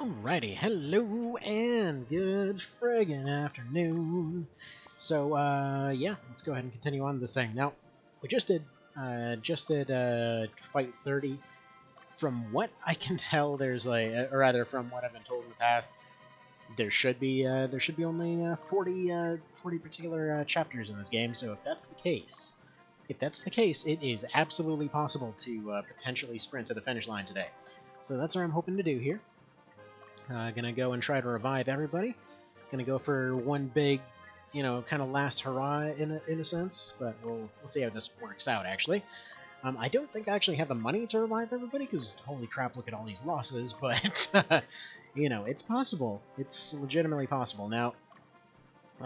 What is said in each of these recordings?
Alrighty, hello and good friggin' afternoon. So, yeah, let's go ahead and continue on this thing. Now, we just did fight 30. From what I can tell, there's like, or rather, from what I've been told in the past, there should be only 40 particular chapters in this game. So if that's the case, it is absolutely possible to potentially sprint to the finish line today. So that's what I'm hoping to do here. Gonna go and try to revive everybody. Gonna go for one big, kind of last hurrah in a sense, but we'll see how this works out, actually. I don't think I actually have the money to revive everybody, because holy crap, look at all these losses, but, it's possible. It's legitimately possible. Now,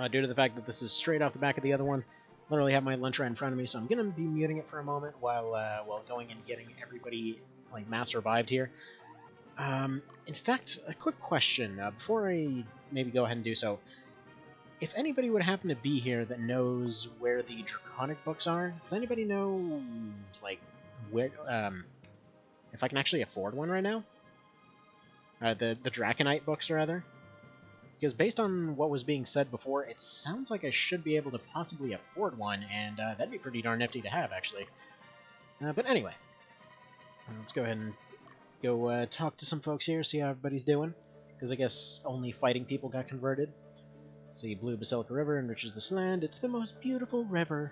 due to the fact that this is straight off the back of the other one, literally have my lunch right in front of me, so I'm gonna be muting it for a moment while going and getting everybody, like, mass revived here. In fact, a quick question, before I maybe go ahead and do so. If anybody would happen to be here that knows where the Draconic books are, does anybody know, like, where, if I can actually afford one right now? The Draconite books, rather? Because based on what was being said before, it sounds like I should be able to possibly afford one, and that'd be pretty darn nifty to have, actually. But anyway, let's go ahead and go talk to some folks here, see how everybody's doing, because I guess only fighting people got converted. Let's see, Blue Basilica River enriches this land. It's the most beautiful river.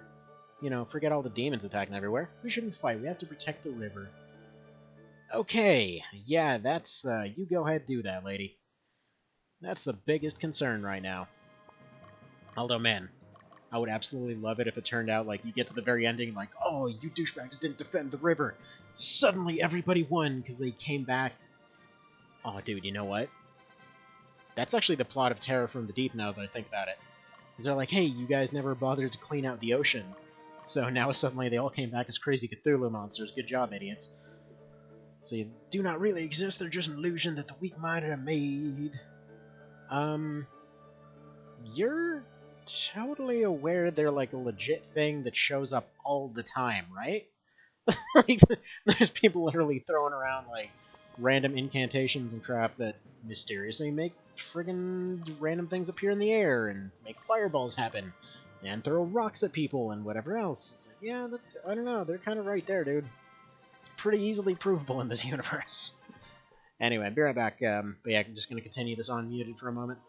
Forget all the demons attacking everywhere. We shouldn't fight. We have to protect the river. Okay, yeah, that's, you go ahead, do that, lady. That's the biggest concern right now. Although, man, I would absolutely love it if it turned out, like, you get to the very ending, like, oh, you douchebags didn't defend the river. Suddenly everybody won because they came back. Oh, dude, you know what? That's actually the plot of Terror from the Deep now that I think about it. Because they're like, hey, you guys never bothered to clean out the ocean. So now suddenly they all came back as crazy Cthulhu monsters. Good job, idiots. So you do not really exist, they're just an illusion that the weak-minded have made. You're totally aware they're like a legit thing that shows up all the time, right? Like, there's people literally throwing around, like, random incantations and crap that mysteriously make friggin' random things appear in the air and make fireballs happen and throw rocks at people and whatever else. It's like, yeah, I don't know, they're kind of right there, dude. Pretty easily provable in this universe. Anyway, I'll be right back, but yeah, I'm just gonna continue this on muted for a moment.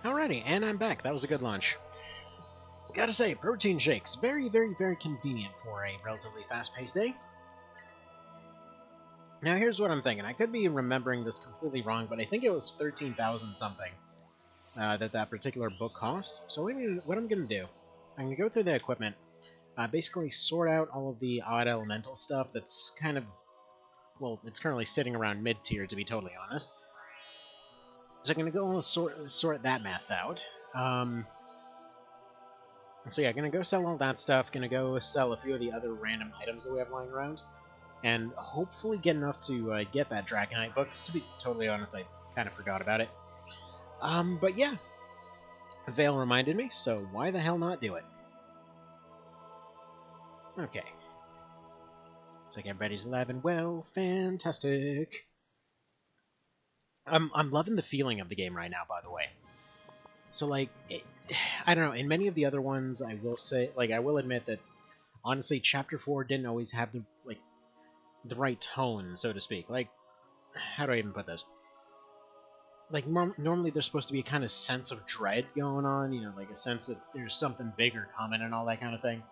Alrighty, and I'm back. That was a good lunch. Gotta say, protein shakes, very, very, very convenient for a relatively fast-paced day. Now, here's what I'm thinking. I could be remembering this completely wrong, but I think it was 13,000 something that particular book cost. So what I'm gonna do, I'm gonna go through the equipment, basically sort out all of the odd elemental stuff that's kind of, well, it's currently sitting around mid-tier, to be totally honest. So I'm gonna go sort that mess out. So yeah, gonna go sell all that stuff, gonna go sell a few of the other random items that we have lying around, and hopefully get enough to get that Draconite book, because to be totally honest, I kind of forgot about it. But yeah, Vale reminded me, so why the hell not do it? Okay. Looks like everybody's alive and well, fantastic. I'm loving the feeling of the game right now, by the way. So, like, I don't know, in many of the other ones, I will say, like, I will admit that, honestly, Chapter 4 didn't always have the right tone, so to speak. Like, how do I even put this? Like, normally there's supposed to be a kind of sense of dread going on, you know, like a sense that there's something bigger coming and all that kind of thing.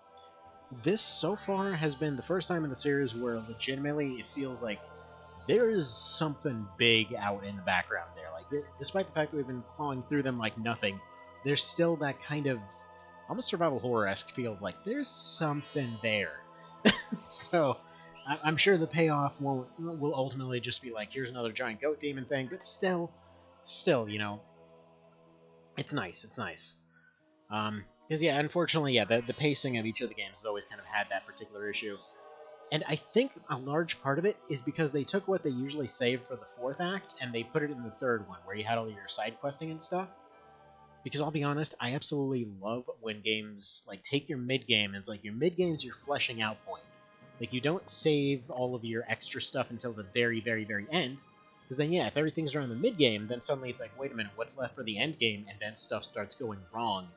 This, so far, has been the first time in the series where legitimately it feels like there is something big out in the background there. Like, despite the fact that we've been clawing through them like nothing, there's still that kind of almost survival horror-esque feel of like, there's something there. So, I'm sure the payoff will ultimately just be like, here's another giant goat demon thing, but still, you know, it's nice, it's nice. Because, yeah, unfortunately, yeah, the pacing of each of the games has always kind of had that particular issue. And I think a large part of it is because they took what they usually save for the fourth act, and they put it in the third one, where you had all your side questing and stuff. Because I'll be honest, I absolutely love when games, like, take your mid-game, and it's like, your mid-game's your fleshing out point. Like, you don't save all of your extra stuff until the very, very, very end, because then, yeah, if everything's around the mid-game, then suddenly it's like, wait a minute, what's left for the end game? And then stuff starts going wrong.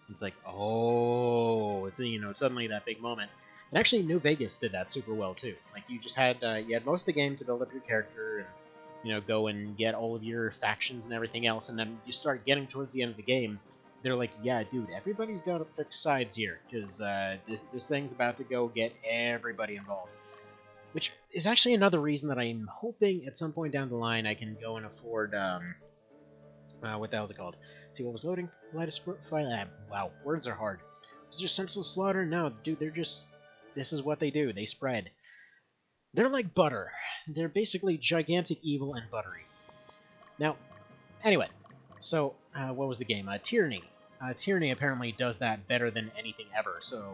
It's like, oh, it's, you know, suddenly that big moment. And actually, New Vegas did that super well, too. Like, you just had, you had most of the game to build up your character and, you know, go and get all of your factions and everything else, and then you start getting towards the end of the game, they're like, yeah, dude, everybody's got to pick sides here, because this thing's about to go get everybody involved. Which is actually another reason that I'm hoping at some point down the line I can go and afford, what the hell is it called? See what was loading? Wow, words are hard. Was it just senseless slaughter? No, dude, they're just... This is what they do. They spread. They're like butter. They're basically gigantic, evil, and buttery. Now, anyway, so, what was the game? Tyranny. Tyranny apparently does that better than anything ever, so...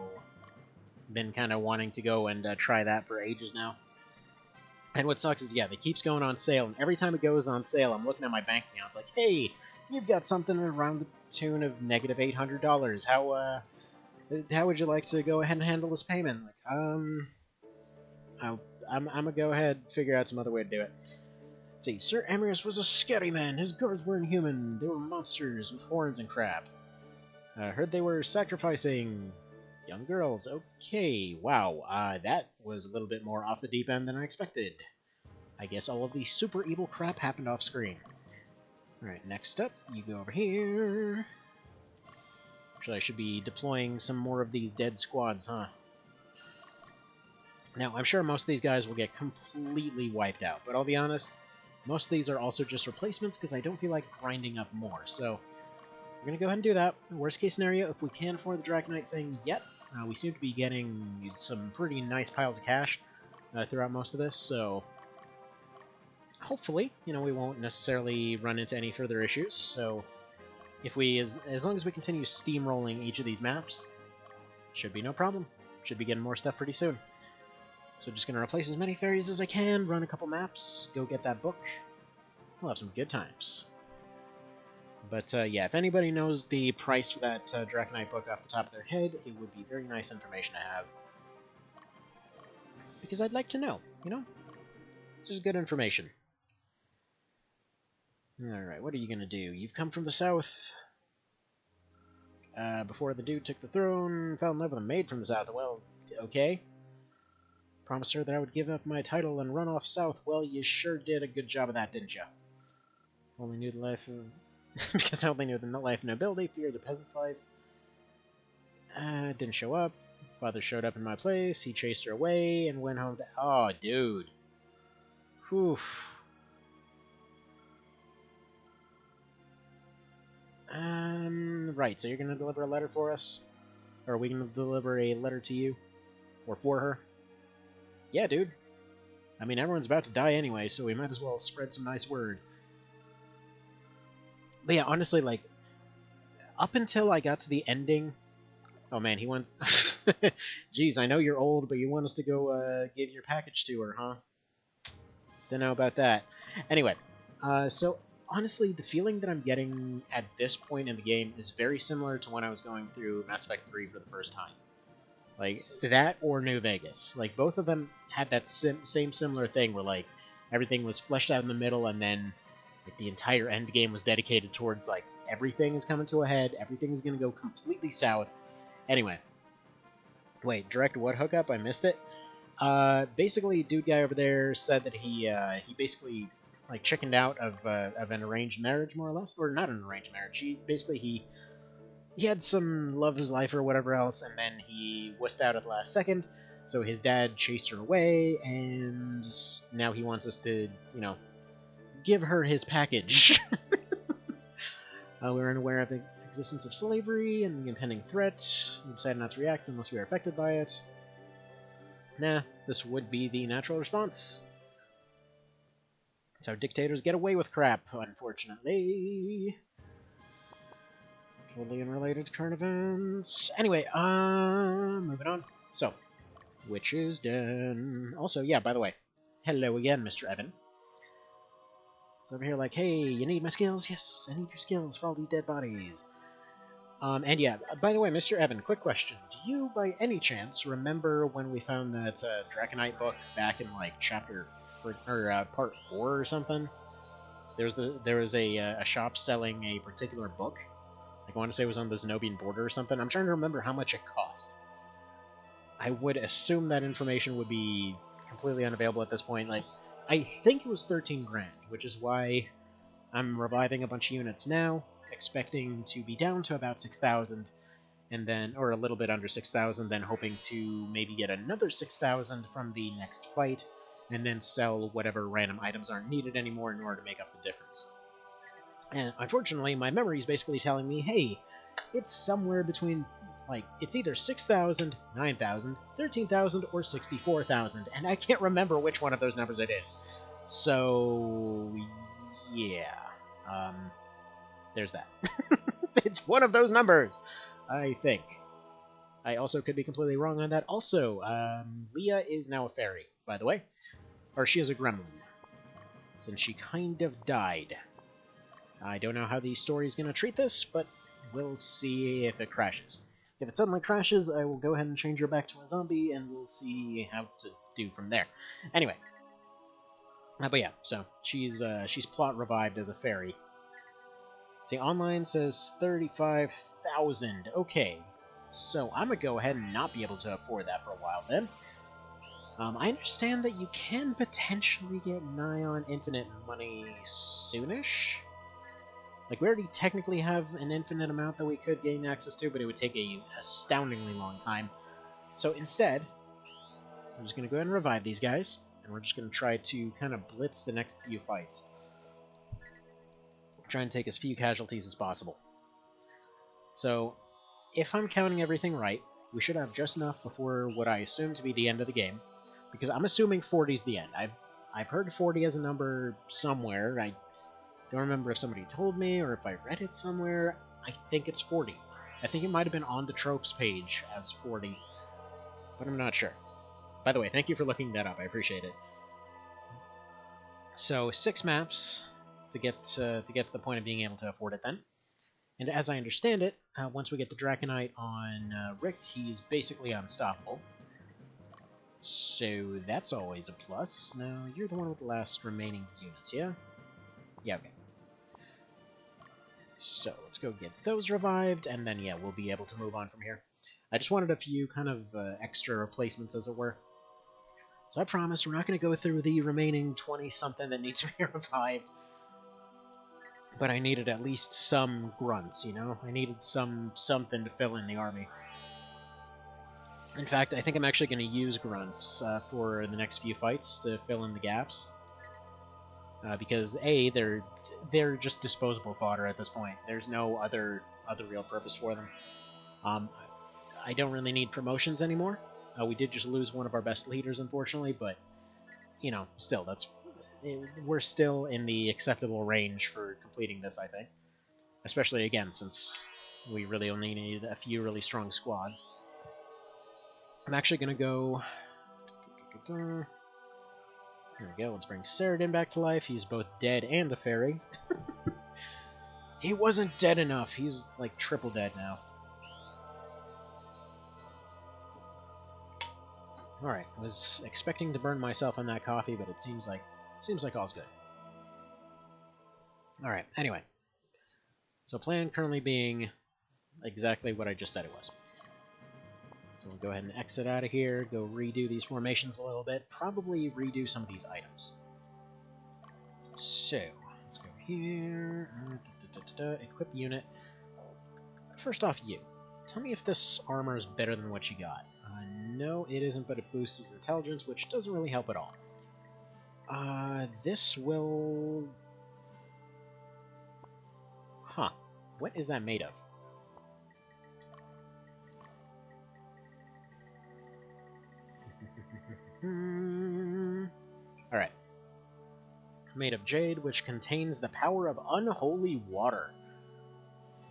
Been kind of wanting to go and try that for ages now. And what sucks is, yeah, it keeps going on sale, and every time it goes on sale, I'm looking at my bank account, it's like, hey, you've got something around the tune of negative $800. How would you like to go ahead and handle this payment? Like, I'm gonna go ahead and figure out some other way to do it. Let's see, Sir Amorous was a scary man. His guards weren't human. They were monsters with horns and crap. Heard they were sacrificing young girls. Okay, wow, that was a little bit more off the deep end than I expected. I guess all of the super evil crap happened off screen. Alright, next up, you go over here. Actually, I should be deploying some more of these dead squads, huh? Now, I'm sure most of these guys will get completely wiped out, but I'll be honest, most of these are also just replacements because I don't feel like grinding up more, so we're going to go ahead and do that. Worst case scenario, if we can't afford the Draconite thing yet, we seem to be getting some pretty nice piles of cash throughout most of this, so hopefully, you know, we won't necessarily run into any further issues, so if we, as long as we continue steamrolling each of these maps, should be no problem. Should be getting more stuff pretty soon. So just gonna replace as many fairies as I can, run a couple maps, go get that book. We'll have some good times. But yeah, if anybody knows the price for that Draconite book off the top of their head, it would be very nice information to have. Because I'd like to know, you know? It's just good information. Alright, what are you gonna do? You've come from the south. Before the dude took the throne, fell in love with a maid from the south. Well, okay. Promised her that I would give up my title and run off south. Well, you sure did a good job of that, didn't you? Only knew the life of... because I only knew the life and nobility, feared the peasant's life. Didn't show up. Father showed up in my place. He chased her away and went home to... Oh, dude. Whew. Right, so you're gonna deliver a letter for us? Or are we gonna deliver a letter to you? Or for her? Yeah, dude. I mean, everyone's about to die anyway, so we might as well spread some nice word. But yeah, honestly, like, up until I got to the ending... Oh man, he went... Jeez, I know you're old, but you want us to go give your package to her, huh? Don't know about that. Anyway, so honestly, the feeling that I'm getting at this point in the game is very similar to when I was going through Mass Effect 3 for the first time. Like, that or New Vegas. Like, both of them had that same similar thing where, like, everything was fleshed out in the middle, and then like, the entire end game was dedicated towards, like, everything is coming to a head, everything is going to go completely south. Anyway. Wait, direct what hookup? I missed it. Basically, dude guy over there said that he basically like chickened out of an arranged marriage, more or less, or not an arranged marriage. He had some love of his life or whatever else, and then he wussed out at the last second. So his dad chased her away, and now he wants us to, give her his package. We were unaware of the existence of slavery and the impending threat. We decided not to react unless we are affected by it. Nah, this would be the natural response. That's how dictators get away with crap, unfortunately. Totally unrelated to current events. Anyway, moving on. So, Witch's Den. Also, yeah, by the way, hello again, Mr. Evan. It's over here like, hey, you need my skills? Yes, I need your skills for all these dead bodies. And yeah, by the way, Mr. Evan, quick question. Do you, by any chance, remember when we found that Draconite book back in, like, part 4 or something? There was a shop selling a particular book. Like, I want to say it was on the Zenobian border or something. I'm trying to remember how much it cost. I would assume that information would be completely unavailable at this point. Like, I think it was 13 grand, which is why I'm reviving a bunch of units now, expecting to be down to about 6,000, and then, or a little bit under 6,000, then hoping to maybe get another 6,000 from the next fight, and then sell whatever random items aren't needed anymore in order to make up the difference. And unfortunately, my memory is basically telling me, hey, it's somewhere between, like, it's either 6,000, 9,000, 13,000, or 64,000, and I can't remember which one of those numbers it is. So, yeah. There's that. It's one of those numbers, I think. I also could be completely wrong on that. Also, Leah is now a fairy, by the way. Or she is a gremlin, since she kind of died. I don't know how the story is going to treat this, but we'll see if it crashes. If it suddenly crashes, I will go ahead and change her back to a zombie, and we'll see how to do from there. Anyway. But yeah, so she's plot revived as a fairy. See, online says 35,000. Okay, so I'm going to go ahead and not be able to afford that for a while then. I understand that you can potentially get nigh on infinite money soonish. Like, we already technically have an infinite amount that we could gain access to, but it would take a astoundingly long time. So instead, I'm just going to go ahead and revive these guys, and we're just going to try to kind of blitz the next few fights. Try and take as few casualties as possible. So, if I'm counting everything right, we should have just enough before what I assume to be the end of the game, because I'm assuming 40 is the end. I've heard 40 as a number somewhere. I don't remember if somebody told me or if I read it somewhere. I think it's 40. I think it might have been on the tropes page as 40, but I'm not sure. By the way, thank you for looking that up. I appreciate it. So 6 maps to get to the point of being able to afford it then. And as I understand it, once we get the Draconite on Rick, he's basically unstoppable. So that's always a plus. Now, you're the one with the last remaining units, yeah? Yeah, okay. So, let's go get those revived, and then, yeah, we'll be able to move on from here. I just wanted a few kind of extra replacements, as it were. So I promise we're not going to go through the remaining 20-something that needs to be revived. But I needed at least some grunts, you know? I needed something to fill in the army. In fact, I think I'm actually going to use grunts for the next few fights to fill in the gaps. Because, A, they're just disposable fodder at this point. There's no other real purpose for them. I don't really need promotions anymore. We did just lose one of our best leaders, unfortunately, but, you know, still, we're still in the acceptable range for completing this, I think. Especially, again, since we really only need a few really strong squads. I'm actually going to go... There we go, let's bring Saradin back to life. He's both dead and a fairy. He wasn't dead enough. He's, like, triple dead now. Alright, I was expecting to burn myself on that coffee, but it seems like all's good. Alright, anyway. So plan currently being exactly what I just said it was. So we'll go ahead and exit out of here, go redo these formations a little bit, probably redo some of these items. So, let's go here. Equip unit. First off, you. Tell me if this armor is better than what you got. No, it isn't, but it boosts his intelligence, which doesn't really help at all. This will... Huh. What is that made of? Alright. Made of jade, which contains the power of unholy water.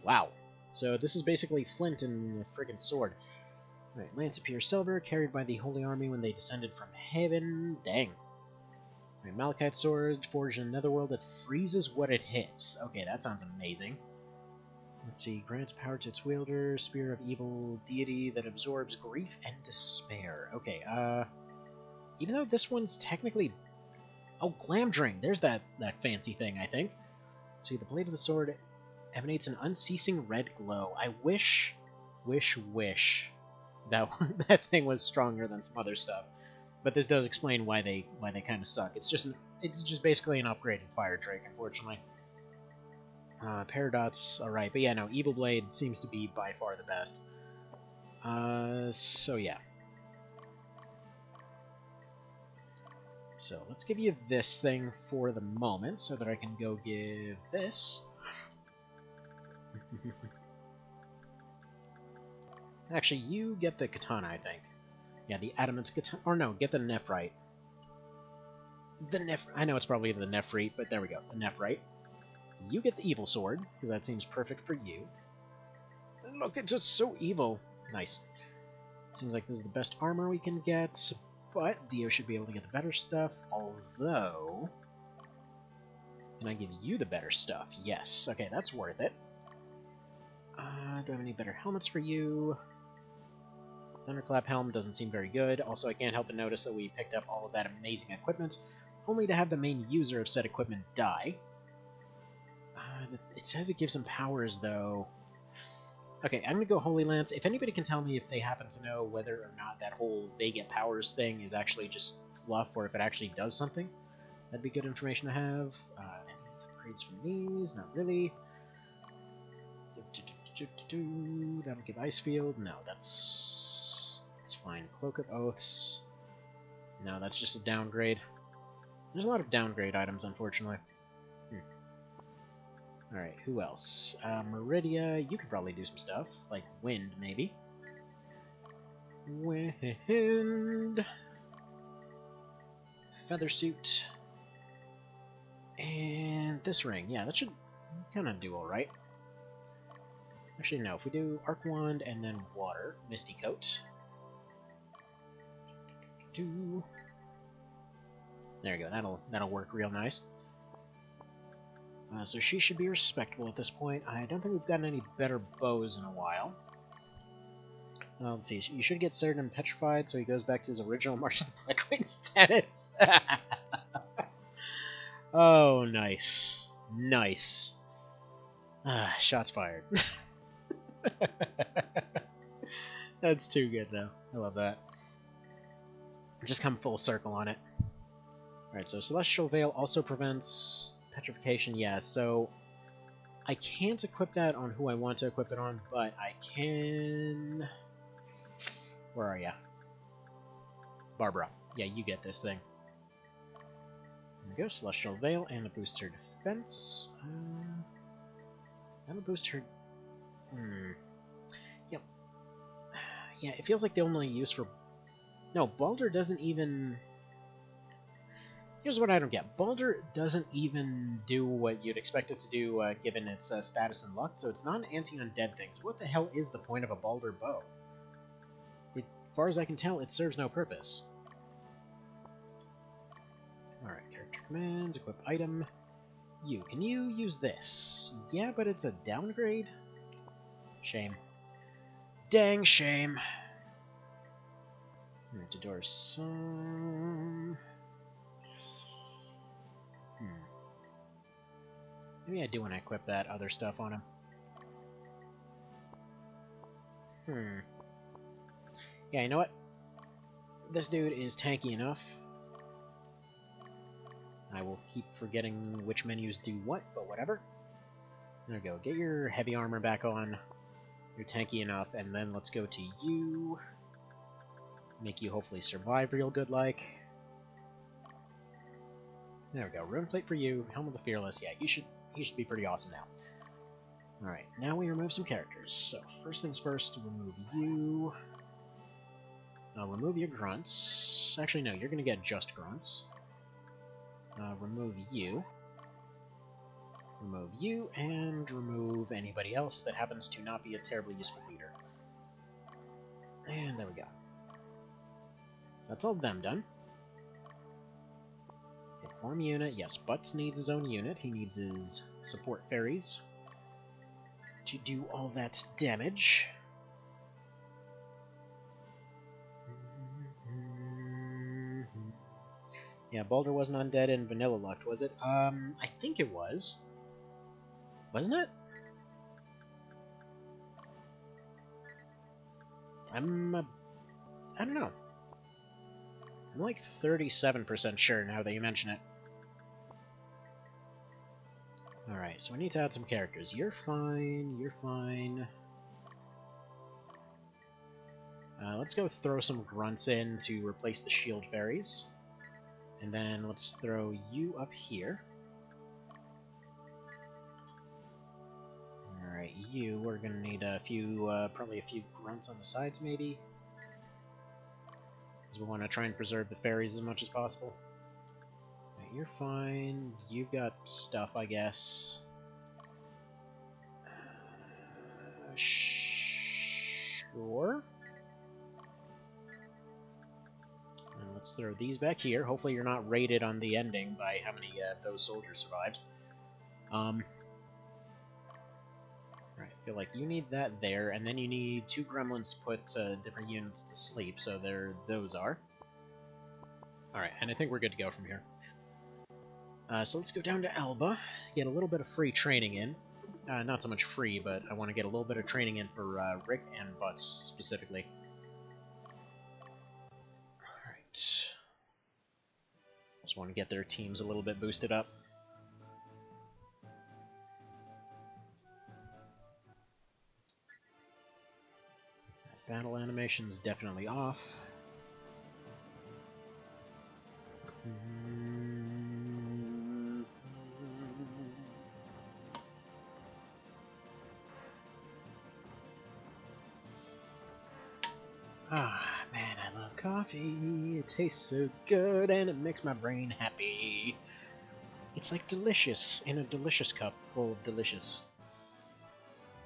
Wow. So this is basically flint and a friggin' sword. Alright, lance of pure silver, carried by the holy army when they descended from heaven. Dang. Alright, malachite sword, forged in netherworld that freezes what it hits. Okay, that sounds amazing. Let's see, grants power to its wielder, spear of evil deity that absorbs grief and despair. Okay, even though this one's technically... Oh, Glamdring! There's that fancy thing, I think. See, the blade of the sword emanates an unceasing red glow. I wish that that thing was stronger than some other stuff. But this does explain why they kind of suck. It's just basically an upgraded fire drake, unfortunately. Paradots, alright, but yeah, no, Evil Blade seems to be by far the best. So yeah. So let's give you this thing for the moment, so that I can go give this. Actually, you get the katana, I think. Yeah, the adamant's katana, or no, get the nephrite. I know it's probably the nephrite, but there we go, the nephrite. You get the evil sword, because that seems perfect for you. And look, it's just so evil. Nice. Seems like this is the best armor we can get, but Dio should be able to get the better stuff, although... Can I give you the better stuff? Yes. Okay, that's worth it. Do I have any better helmets for you? Thunderclap helm doesn't seem very good. Also, I can't help but notice that we picked up all of that amazing equipment, only to have the main user of said equipment die. It says it gives him powers, though. Okay, I'm gonna go Holy Lance. If anybody can tell me if they happen to know whether or not that whole they get powers thing is actually just fluff, or if it actually does something, that'd be good information to have. Any upgrades from these? Not really. That'll give Ice Field. No, that's fine. Cloak of Oaths. No, that's just a downgrade. There's a lot of downgrade items, unfortunately. Alright, who else? Meridia, you could probably do some stuff. Like Wind, maybe. Wind. Feather Suit. And this ring. Yeah, that should kind of do alright. Actually, no. If we do Arc Wand and then Water, Misty Coat. There you go. That'll work real nice. So she should be respectable at this point. I don't think we've gotten any better bows in a while. Let's see. You should get Certain and Petrified, so he goes back to his original Martian Blackwing status. Oh, nice. Nice. Shots fired. That's too good, though. I love that. Just come full circle on it. Alright, so Celestial Veil also prevents petrification, yeah, so I can't equip that on who I want to equip it on, but I can... Where are ya? Barbara. Yeah, you get this thing. There we go, Celestial Veil, and a boost her defense. That'll boost her... Yep. Yeah, it feels like the only use for... No, Baldur doesn't even... Here's what I don't get. Baldur doesn't even do what you'd expect it to do, given its status and luck, so it's not an anti-undead thing. So what the hell is the point of a Baldur bow? As far as I can tell, it serves no purpose. Alright, character commands, equip item. Can you use this? Yeah, but it's a downgrade? Shame. Dang shame. Alright, Dodor's Song... Maybe I do want to equip that other stuff on him. Yeah, you know what? This dude is tanky enough. I will keep forgetting which menus do what, but whatever. There we go. Get your heavy armor back on. You're tanky enough, and then let's go to you. Make you hopefully survive real good like. There we go. Rune plate for you. Helm of the Fearless. Yeah, he should be pretty awesome now. Alright, now we remove some characters. So, first things first, remove you. Remove your grunts. Actually, no, you're going to get just grunts. Remove you. Remove you, and remove anybody else that happens to not be a terribly useful leader. And there we go. That's all of them done. Hit form unit. Yes, Butts needs his own unit. He needs his support fairies to do all that damage. Yeah, Baldur wasn't undead in Vanilla Luck, was it? I think it was. Wasn't it? I don't know. I'm like 37% sure now that you mention it. Alright, so we need to add some characters. You're fine, you're fine. Let's go throw some grunts in to replace the shield fairies. And then let's throw you up here. Alright, you, we're gonna need a few, probably a few grunts on the sides maybe. Because we want to try and preserve the fairies as much as possible. Right, you're fine. You've got stuff, I guess. Sure. And let's throw these back here. Hopefully you're not rated on the ending by how many those soldiers survived. Right, I feel like you need that there, and then you need 2 gremlins to put different units to sleep, so there those are. Alright, and I think we're good to go from here. So let's go down to Alba, get a little bit of free training in. Not so much free, but I want to get a little bit of training in for Rick and Butts, specifically. Alright. Just want to get their teams a little bit boosted up. Battle animation's definitely off. Ah, man, I love coffee. It tastes so good and it makes my brain happy. It's like delicious in a delicious cup full of delicious.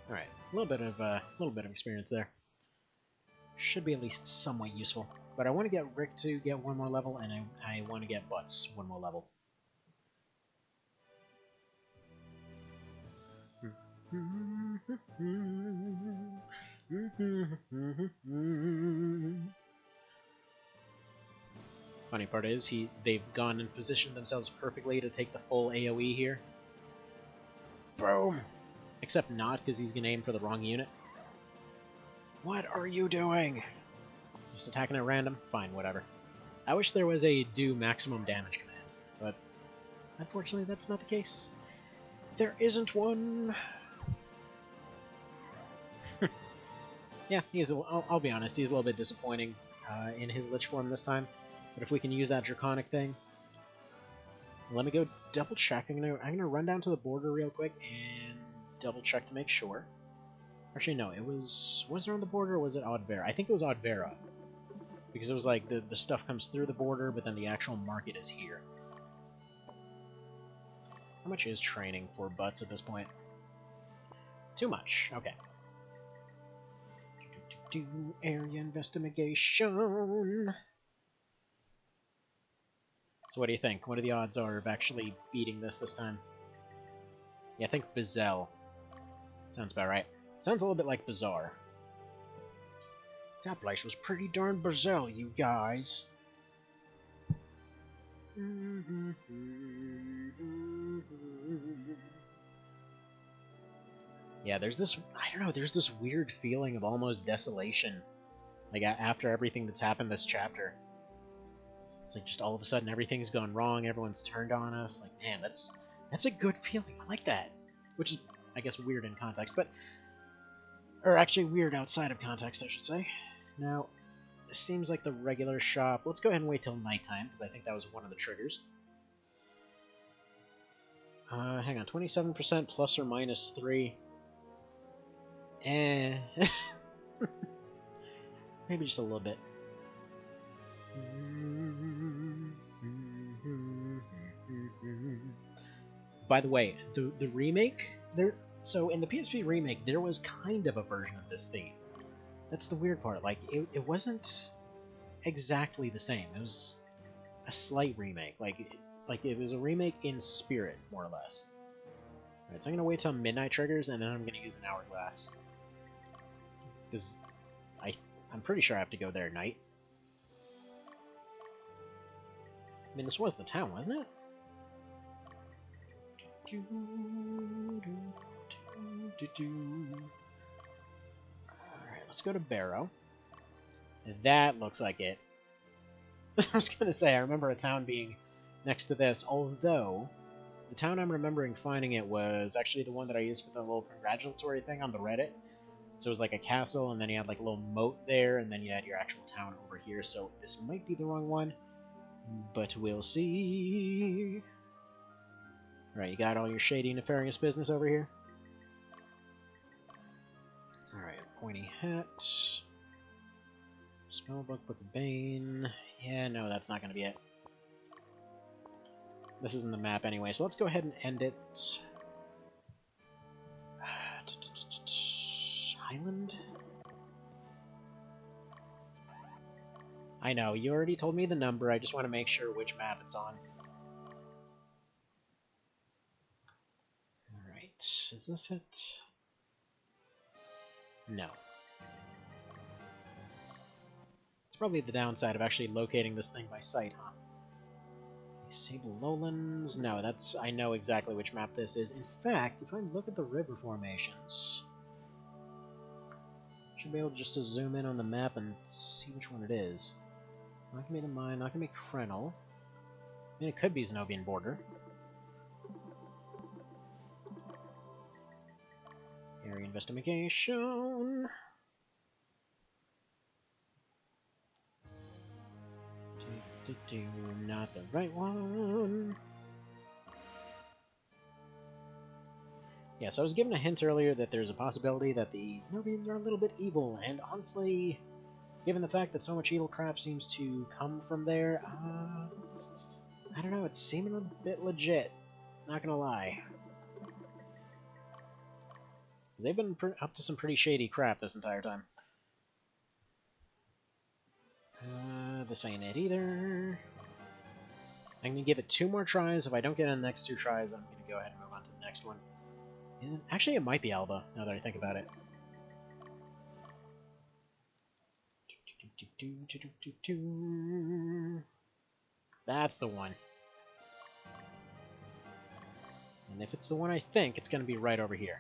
Alright, a little bit of experience there. Should be at least somewhat useful. But I want to get Rick to get 1 more level, and I want to get Butts 1 more level. Funny part is, they've gone and positioned themselves perfectly to take the full AoE here. Boom! Except not, because he's going to aim for the wrong unit. What are you doing? Just attacking at random? Fine, whatever. I wish there was a do maximum damage command, but unfortunately that's not the case. There isn't one! Yeah, I'll be honest, he's a little bit disappointing in his Lich form this time, but if we can use that Draconic thing... Let me go double check. I'm gonna run down to the border real quick and double check to make sure. Actually, no, was it on the border or was it Oddvera? I think it was Oddvera. Because it was like the stuff comes through the border, but then the actual market is here. How much is training for Butts at this point? Too much. Okay. Do area investigation. So what do you think? What are the odds are of actually beating this time? Yeah, I think Bizel. Sounds about right. Sounds a little bit like Bazaar. That place was pretty darn bizarre, you guys. Yeah, there's this, I don't know, there's this weird feeling of almost desolation. Like, after everything that's happened this chapter. It's like just all of a sudden everything's gone wrong, everyone's turned on us. Like, man, that's a good feeling. I like that. Which is, I guess, weird in context, but... Or actually weird outside of context, I should say. Now, this seems like the regular shop. Let's go ahead and wait till nighttime, because I think that was one of the triggers. Hang on, 27% plus or minus 3. Maybe just a little bit. By the way, the remake, so in the PSP remake, there was kind of a version of this theme. That's the weird part. Like, it wasn't exactly the same. It was a slight remake. Like it was a remake in spirit, more or less. Alright, so I'm gonna wait till midnight triggers, and then I'm gonna use an hourglass. Because I'm pretty sure I have to go there at night. I mean, this was the town, wasn't it? Alright, let's go to Barrow. That looks like it. I was gonna say, I remember a town being next to this, although the town I'm remembering finding it was actually the one that I used for the little congratulatory thing on the Reddit. So it was like a castle, and then you had like a little moat there, and then you had your actual town over here, so this might be the wrong one, but we'll see. Alright, you got all your shady, nefarious business over here? Alright, pointy hat. Spellbook, Book of Bane. Yeah, no, that's not going to be it. This isn't the map anyway, so let's go ahead and end it. Island? I know, you already told me the number, I just want to make sure which map it's on. Alright, is this it? No. It's probably the downside of actually locating this thing by sight, huh? Sable Lowlands? No, that's... I know exactly which map this is. In fact, if I look at the river formations... should be able just to zoom in on the map and see which one it is. Not gonna be the mine, not gonna be Krenel. I mean, it could be Zenobian Border. Area investigation. Not the right one. Yeah, so I was given a hint earlier that there's a possibility that the Zenobians are a little bit evil, and honestly, given the fact that so much evil crap seems to come from there, I don't know, it's seeming a bit legit. Not gonna lie. They've been up to some pretty shady crap this entire time. This ain't it either. I'm gonna give it 2 more tries. If I don't get in the next 2 tries, I'm gonna go ahead and move on to the next one. Is it? Actually, it might be Alba, now that I think about it. That's the one. And if it's the one I think, it's gonna be right over here.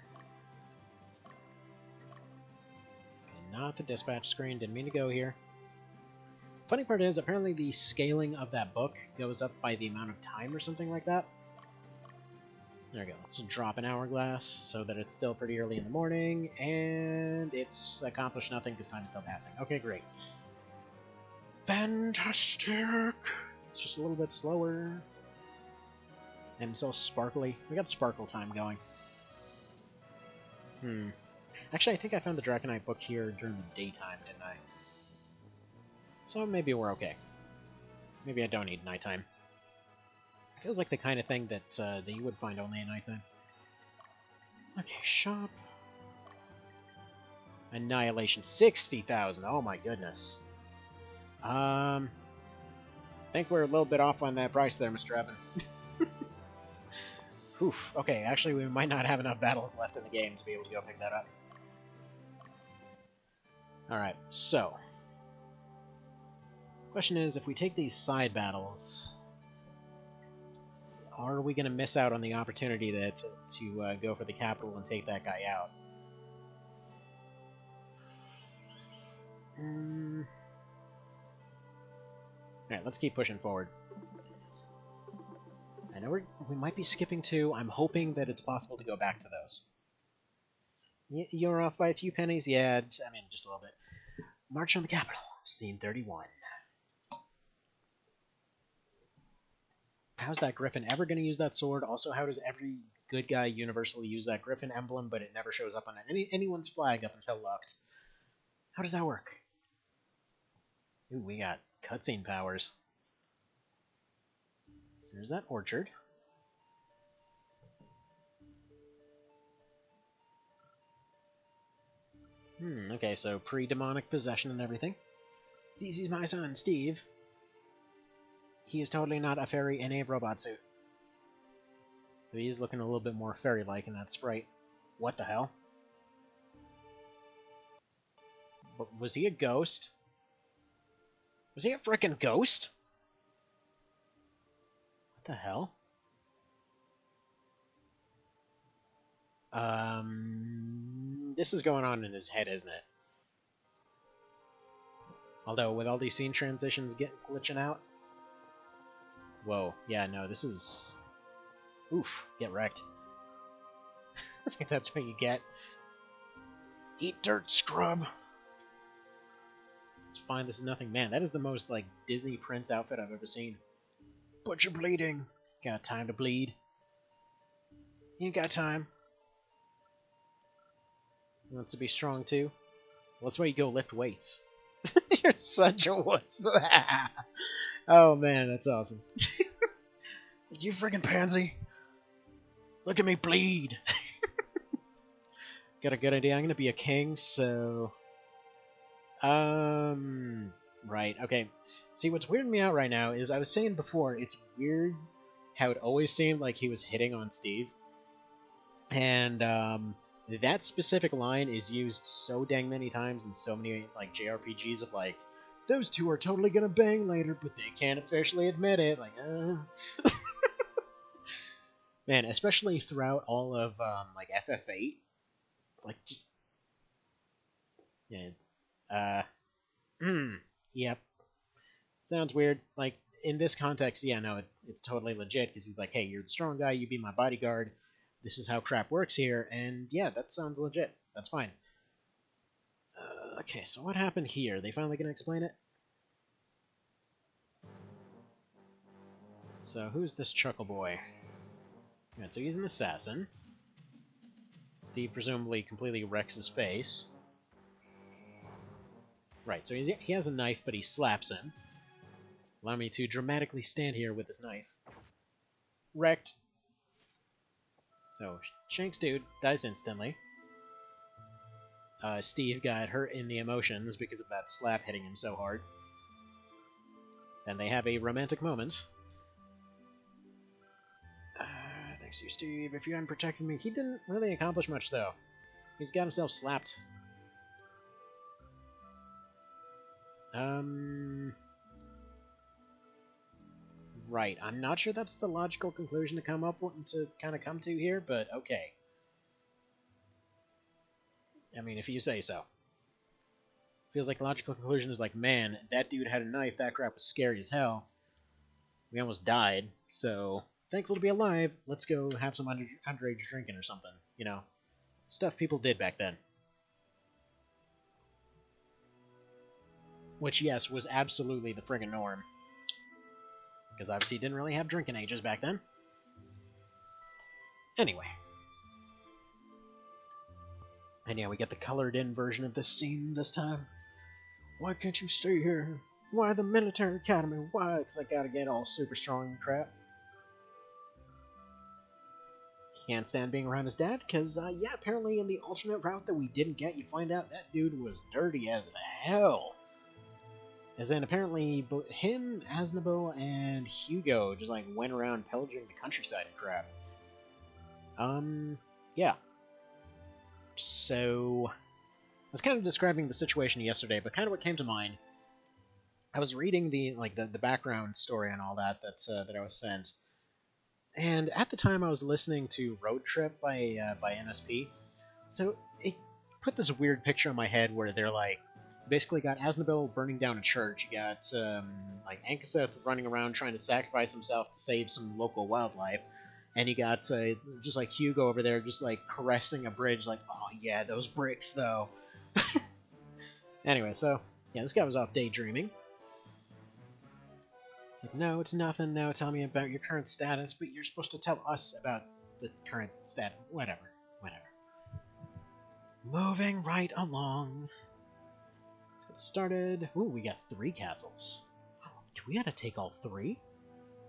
Okay, not the dispatch screen, didn't mean to go here. Funny part is, apparently the scaling of that book goes up by the amount of time or something like that. There we go. Let's drop an hourglass so that it's still pretty early in the morning, and it's accomplished nothing because time's still passing. Okay, great. Fantastic! It's just a little bit slower. And so sparkly. We got sparkle time going. Actually, I think I found the Draconite book here during the daytime, didn't I? So maybe we're okay. Maybe I don't need nighttime. Feels like the kind of thing that that you would find only at nighttime. Okay, shop. Annihilation, 60,000. Oh my goodness. I think we're a little bit off on that price there, Mr. Evan. Oof. Okay, actually, we might not have enough battles left in the game to be able to go pick that up. Alright, so. Question is, if we take these side battles, are we going to miss out on the opportunity to go for the capital and take that guy out? Alright, let's keep pushing forward. I know we might be skipping 2. I'm hoping that it's possible to go back to those. You're off by a few pennies? Yeah, I mean, just a little bit. March on the Capitol, scene 31. How's that Griffin ever going to use that sword? Also, how does every good guy universally use that Griffin emblem, but it never shows up on anyone's flag up until locked? How does that work? Ooh, we got cutscene powers. So there's that orchard. Okay, so pre-demonic possession and everything. This is my son, Steve. He is totally not a fairy in a robot suit. But he is looking a little bit more fairy-like in that sprite. What the hell? Was he a ghost? Was he a frickin' ghost? What the hell? This is going on in his head, isn't it? Although, with all these scene transitions glitching out... Whoa, yeah, no, this is... Oof, get wrecked. I think that's what you get. Eat dirt, scrub! It's fine, this is nothing. Man, that is the most, like, Disney Prince outfit I've ever seen. But you're bleeding. Got time to bleed. You ain't got time. He wants to be strong, too. Well, that's why you go lift weights. You're such a wuss. Oh, man, that's awesome. You friggin' pansy. Look at me bleed. Got a good idea. I'm gonna be a king, so... Right, okay. See, what's weirding me out right now is I was saying before, it's weird how it always seemed like he was hitting on Steve. And, that specific line is used so dang many times in so many, like, JRPGs of, like, those two are totally gonna bang later, but they can't officially admit it. Like, Man, especially throughout all of, like, FF8. Like, just... Yeah. Yep. Sounds weird. Like, in this context, yeah, no, it's totally legit, because he's like, hey, you're the strong guy, you be my bodyguard, this is how crap works here, and yeah, that sounds legit. That's fine. Okay, so what happened here? They finally gonna explain it? So, who's this Chuckle Boy? Right, so he's an assassin. Steve presumably completely wrecks his face. Right, so he has a knife, but he slaps him. Allow me to dramatically stand here with this knife. Wrecked. So, Shanks dude dies instantly. Steve got hurt in the emotions because of that slap hitting him so hard. And they have a romantic moment. Thanks you, Steve. If you hadn't protected me... He didn't really accomplish much, though. He's got himself slapped. Right. I'm not sure that's the logical conclusion to come to here, but okay. I mean, if you say so. Feels like the logical conclusion is like, man, that dude had a knife, that crap was scary as hell. We almost died, so thankful to be alive, let's go have some underage drinking or something, you know. Stuff people did back then. Which, yes, was absolutely the friggin' norm. Because obviously you didn't really have drinking ages back then. Anyway. And yeah, we get the colored-in version of this scene this time. Why can't you stay here? Why the military academy? Why? Because I gotta get all super strong and crap. Can't stand being around his dad, because, yeah, apparently in the alternate route that we didn't get, you find out that dude was dirty as hell. As in, apparently, both him, Aznabo, and Hugo just, like, went around pillaging the countryside and crap. Yeah. So, I was kind of describing the situation yesterday, but kind of what came to mind, I was reading the background story and all that that I was sent, and at the time I was listening to Road Trip by NSP, so it put this weird picture in my head where they're like, Basically got Asnabil burning down a church. You got like Ankaseth running around trying to sacrifice himself to save some local wildlife, and you got just like Hugo over there just like caressing a bridge, like, oh yeah, those bricks though. Anyway, so yeah, this guy was off daydreaming. It's like, no, it's nothing. No, tell me about your current status, but you're supposed to tell us about the current status. Whatever. Moving right along. Let's get started. Ooh, we got 3 castles. Do we gotta take all 3?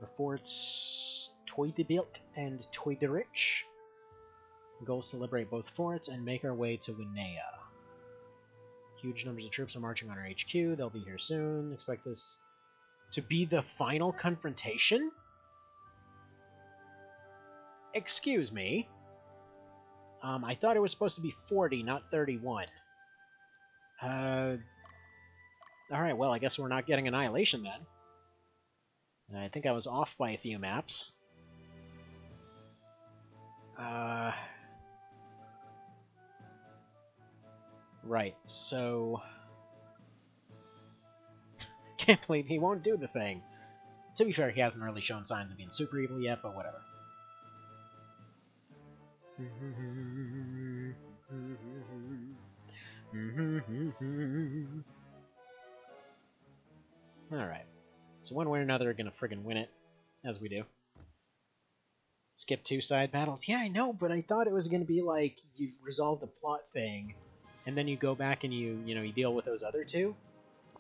The forts Toidebilt and Toiderich. Goal is to liberate both forts and make our way to Winea. Huge numbers of troops are marching on our HQ. They'll be here soon. Expect this to be the final confrontation? Excuse me. I thought it was supposed to be 40, not 31. Alright, well, I guess we're not getting Annihilation then. I think I was off by a few maps. Right, so... Can't believe he won't do the thing. To be fair, he hasn't really shown signs of being super evil yet, but whatever. Alright. So one way or another, we're gonna friggin' win it, as we do. Skip 2 side battles. Yeah, I know, but I thought it was gonna be like, you resolve the plot thing, and then you go back and you deal with those other 2.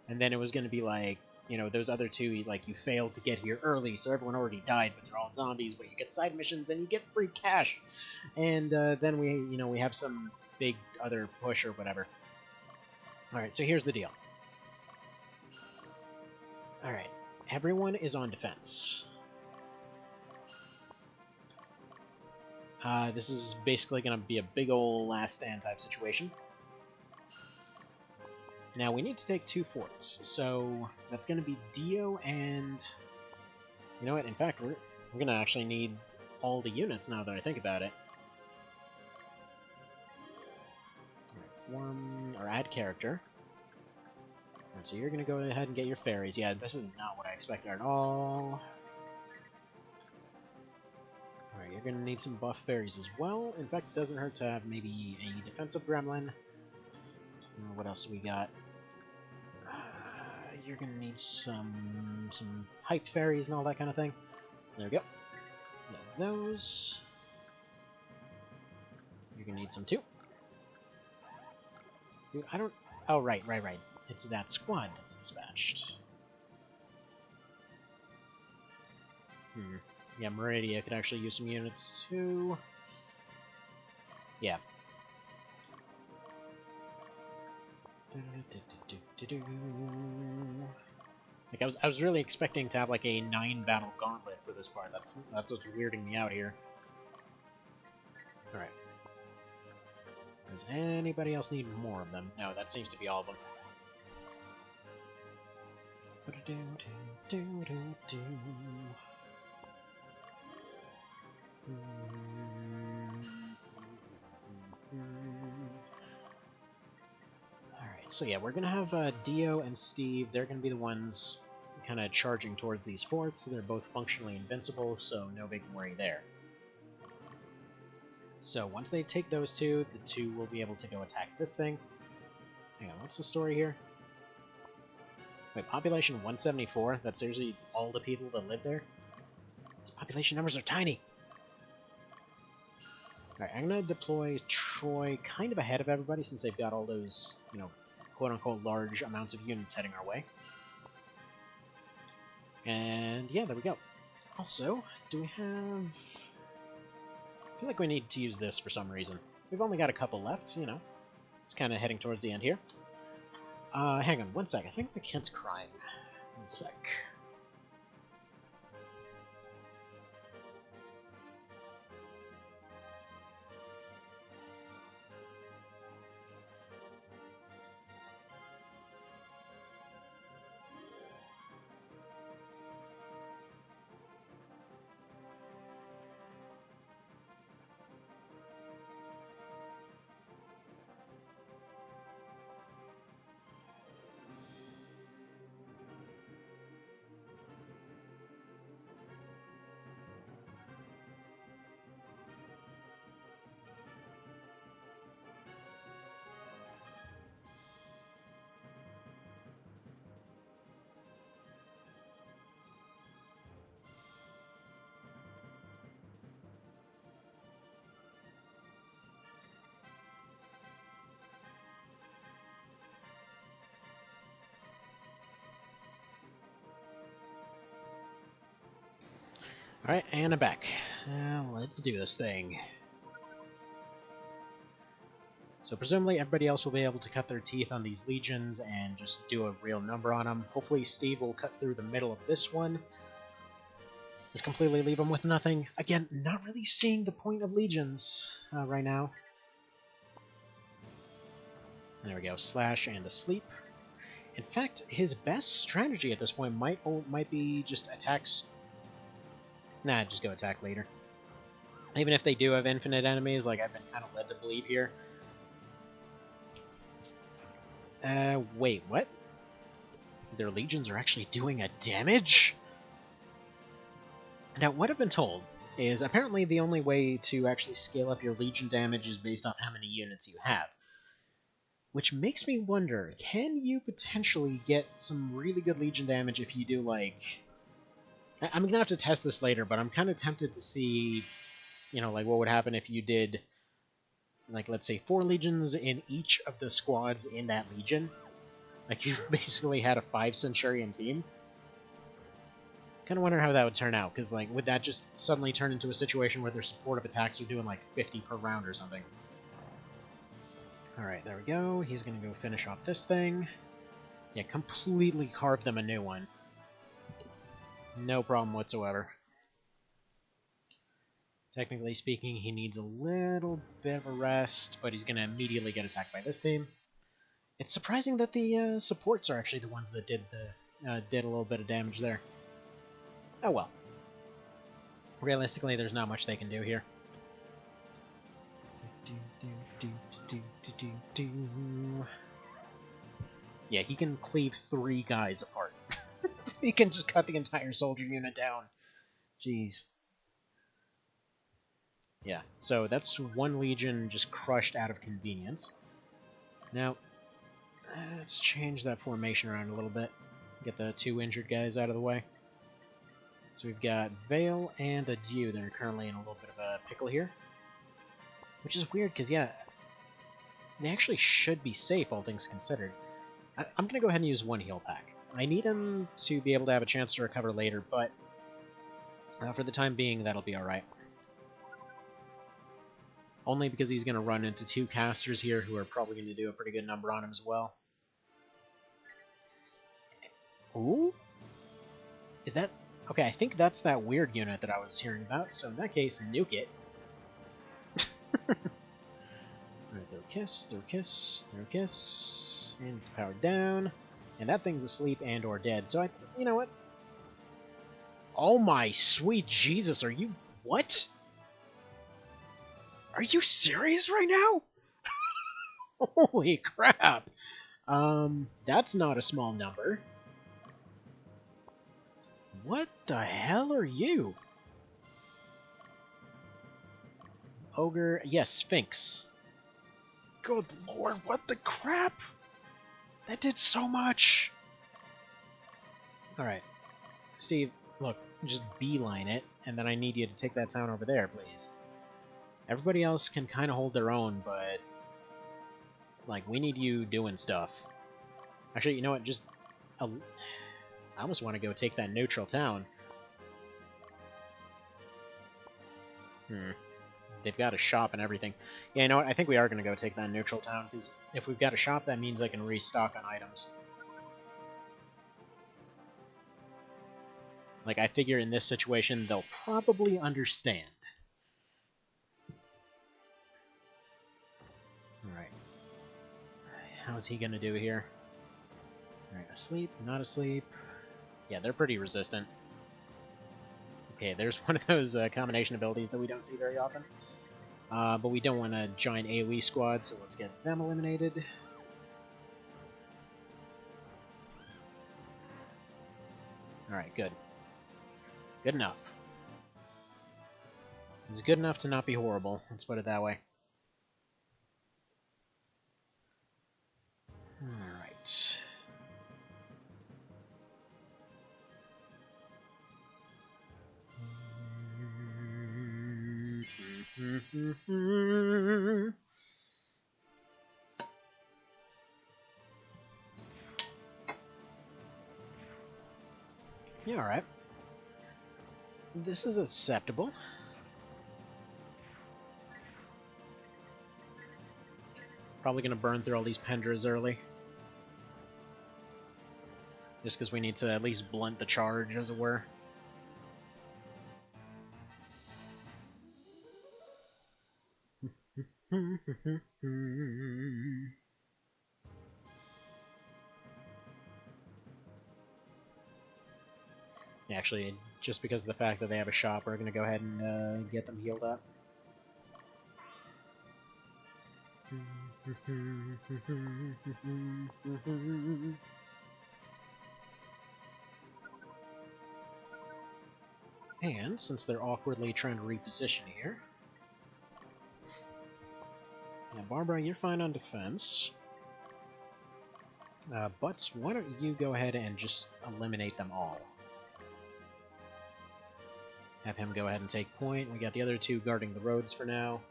And then it was gonna be like, those other 2, like, you failed to get here early, so everyone already died, but they're all zombies, but you get side missions and you get free cash. And then we have some big other push or whatever. Alright, so here's the deal. Alright, everyone is on defense. This is basically going to be a big ol' last stand type situation. Now, we need to take 2 forts, so that's going to be Dio and... You know what, in fact, we're going to actually need all the units now that I think about it. Alright, form, or add character. Alright, so you're going to go ahead and get your fairies. Yeah, this is not what I expected at all. Alright, you're going to need some buff fairies as well. In fact, it doesn't hurt to have maybe a defensive gremlin. What else do we got? You're gonna need some hype fairies and all that kind of thing. There we go. Got those. You're gonna need some too. Dude, I don't... Oh, right. It's that squad that's dispatched. Yeah, Meridia could actually use some units too. Yeah. Like I was really expecting to have like a 9-battle gauntlet for this part. That's what's weirding me out here. All right. Does anybody else need more of them? No, that seems to be all of them. So yeah, we're going to have Dio and Steve. They're going to be the ones kind of charging towards these forts. They're both functionally invincible, so no big worry there. So once they take those 2, the 2 will be able to go attack this thing. Hang on, what's the story here? Wait, population 174? That's seriously all the people that live there? These population numbers are tiny! Alright, I'm going to deploy Troy kind of ahead of everybody since they've got all those, quote-unquote large amounts of units heading our way. And yeah, there we go. Also, do we have... I feel like we need to use this for some reason. We've only got a couple left, It's kind of heading towards the end here. Hang on, one sec. I think the kid's crying. One sec. Alright, and I'm back. Let's do this thing. So presumably everybody else will be able to cut their teeth on these legions and just do a real number on them. Hopefully Steve will cut through the middle of this one. Just completely leave them with nothing. Again, not really seeing the point of legions right now. There we go, slash and asleep. In fact, his best strategy at this point might be just attacks. Nah, just go attack later. Even if they do have infinite enemies, like I've been kind of led to believe here. Wait, what? Their legions are actually doing a damage? Now, what I've been told is apparently the only way to actually scale up your legion damage is based on how many units you have. Which makes me wonder, can you potentially get some really good legion damage if you do, like... I'm gonna have to test this later, but I'm kind of tempted to see, you know, like what would happen if you did, like, let's say 4 legions in each of the squads in that legion. Like, you basically had a 5 Centurion team. Kind of wonder how that would turn out, because, like, would that just suddenly turn into a situation where their supportive attacks are doing, like, 50 per round or something? Alright, there we go. He's gonna go finish off this thing. Yeah, completely carve them a new one. No problem whatsoever. Technically speaking, he needs a little bit of a rest, but he's gonna immediately get attacked by this team. It's surprising that the supports are actually the ones that did a little bit of damage there. Oh well. Realistically, there's not much they can do here. Yeah, he can cleave 3 guys apart. He can just cut the entire soldier unit down. Jeez. Yeah, so that's 1 legion just crushed out of convenience. Now, let's change that formation around a little bit. Get the 2 injured guys out of the way. So we've got Vale and Adieu that are currently in a little bit of a pickle here. Which is weird, because, yeah, they actually should be safe, all things considered. I'm going to go ahead and use 1 heal pack. I need him to be able to have a chance to recover later, but for the time being, that'll be alright. Only because he's going to run into 2 casters here who are probably going to do a pretty good number on him as well. Ooh? Is that... Okay, I think that's that weird unit that I was hearing about, so in that case, nuke it. Alright, throw kiss, throw kiss, throw kiss, and it's powered down. And that thing's asleep and or dead, so you know what? Oh my sweet Jesus, are you... What? Are you serious right now? Holy crap! That's not a small number. What the hell are you? Ogre, yes, Sphinx. Good lord, what the crap? That did so much! Alright. Steve, look, just beeline it, and then I need you to take that town over there, please. Everybody else can kind of hold their own, but... Like, we need you doing stuff. Actually, you know what, just... I almost want to go take that neutral town. They've got a shop and everything. Yeah, you know what, I think we are going to go take that neutral town, because if we've got a shop, that means I can restock on items. Like, I figure in this situation, they'll probably understand. Alright. How's he gonna do here? Alright, asleep, not asleep. Yeah, they're pretty resistant. Okay, there's one of those combination abilities that we don't see very often. But we don't want a giant AoE squad, so let's get them eliminated. Alright, good. Good enough. It's good enough to not be horrible, let's put it that way. Alright. Yeah, alright. This is acceptable. Probably gonna burn through all these Pendras early. Just because we need to at least blunt the charge, as it were. Actually, just because of the fact that they have a shop, we're going to go ahead and get them healed up. And, since they're awkwardly trying to reposition here... Now, Barbara, you're fine on defense. But why don't you go ahead and just eliminate them all? Have him go ahead and take point. We got the other two guarding the roads for now.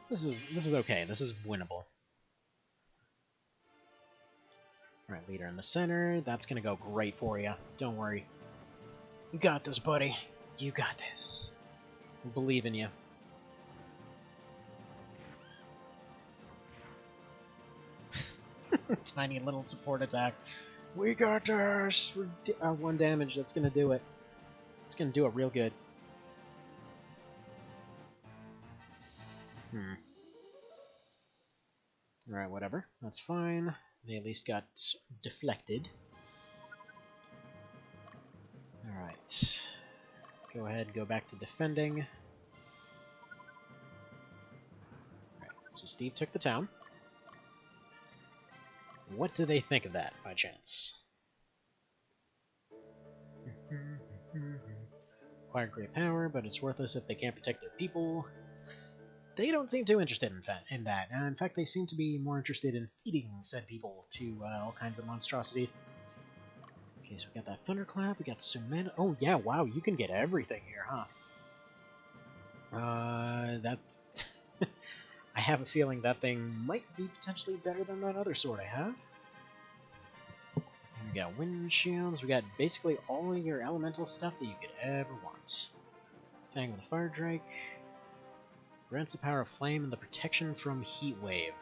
This is okay. This is winnable. Alright, leader in the center. That's gonna go great for you. Don't worry. You got this, buddy. You got this. I believe in you. Tiny little support attack. We got this! 1 damage, that's gonna do it. It's gonna do it real good. Alright, whatever. That's fine. They at least got deflected. Alright. Go ahead, go back to defending. Alright, so Steve took the town. What do they think of that, by chance? Acquired great power, but it's worthless if they can't protect their people. They don't seem too interested in that. In fact, they seem to be more interested in feeding said people to all kinds of monstrosities. Okay, so we got that Thunderclap, we got Cement. Oh yeah, wow, you can get everything here, huh? That's... I have a feeling that thing might be potentially better than that other sword I have. And we got wind shields, we got basically all of your elemental stuff that you could ever want. Fang with a Fire Drake. Grants the power of flame and the protection from heat wave.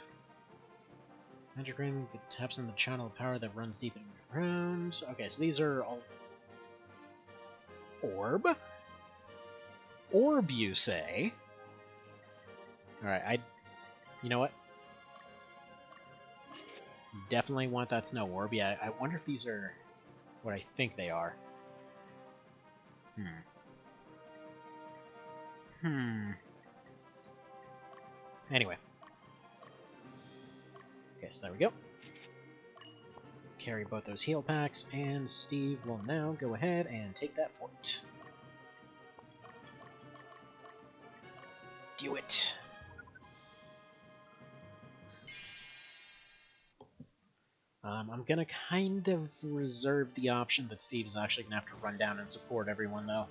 Magic ring that taps in the channel of power that runs deep underground. Okay, so these are all... Orb? Orb, you say? Alright, you know what? Definitely want that snow orb. Yeah, I wonder if these are what I think they are. Anyway. Okay, so there we go. Carry both those heal packs, and Steve will now go ahead and take that fort. Do it! I'm gonna kind of reserve the option that Steve's actually gonna have to run down and support everyone, though.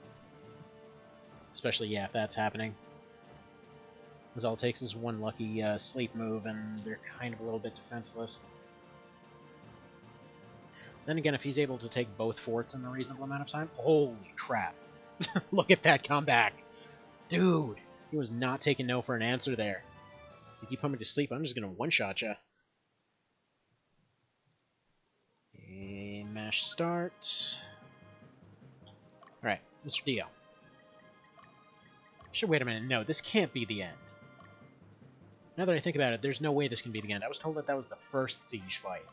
Especially, yeah, if that's happening. Because all it takes is one lucky sleep move, and they're kind of a little bit defenseless. Then again, if he's able to take both forts in a reasonable amount of time... Holy crap! Look at that comeback! Dude! He was not taking no for an answer there. So if you put me to sleep, I'm just gonna one-shot ya. Okay, mash start. Alright, Mr. Dio. Sure, wait a minute. No, this can't be the end. Now that I think about it, there's no way this can be the end. I was told that that was the first siege fight.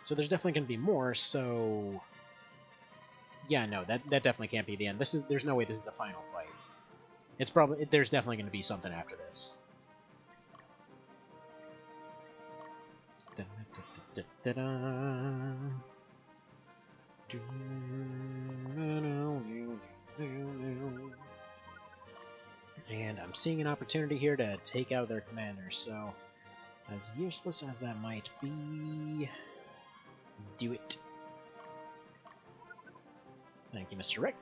So there's definitely going to be more, so... Yeah, no, that definitely can't be the end. There's no way this is the final fight. It's probably... There's definitely going to be something after this. And I'm seeing an opportunity here to take out their commanders, so as useless as that might be, do it. Thank you, Mr. Rick.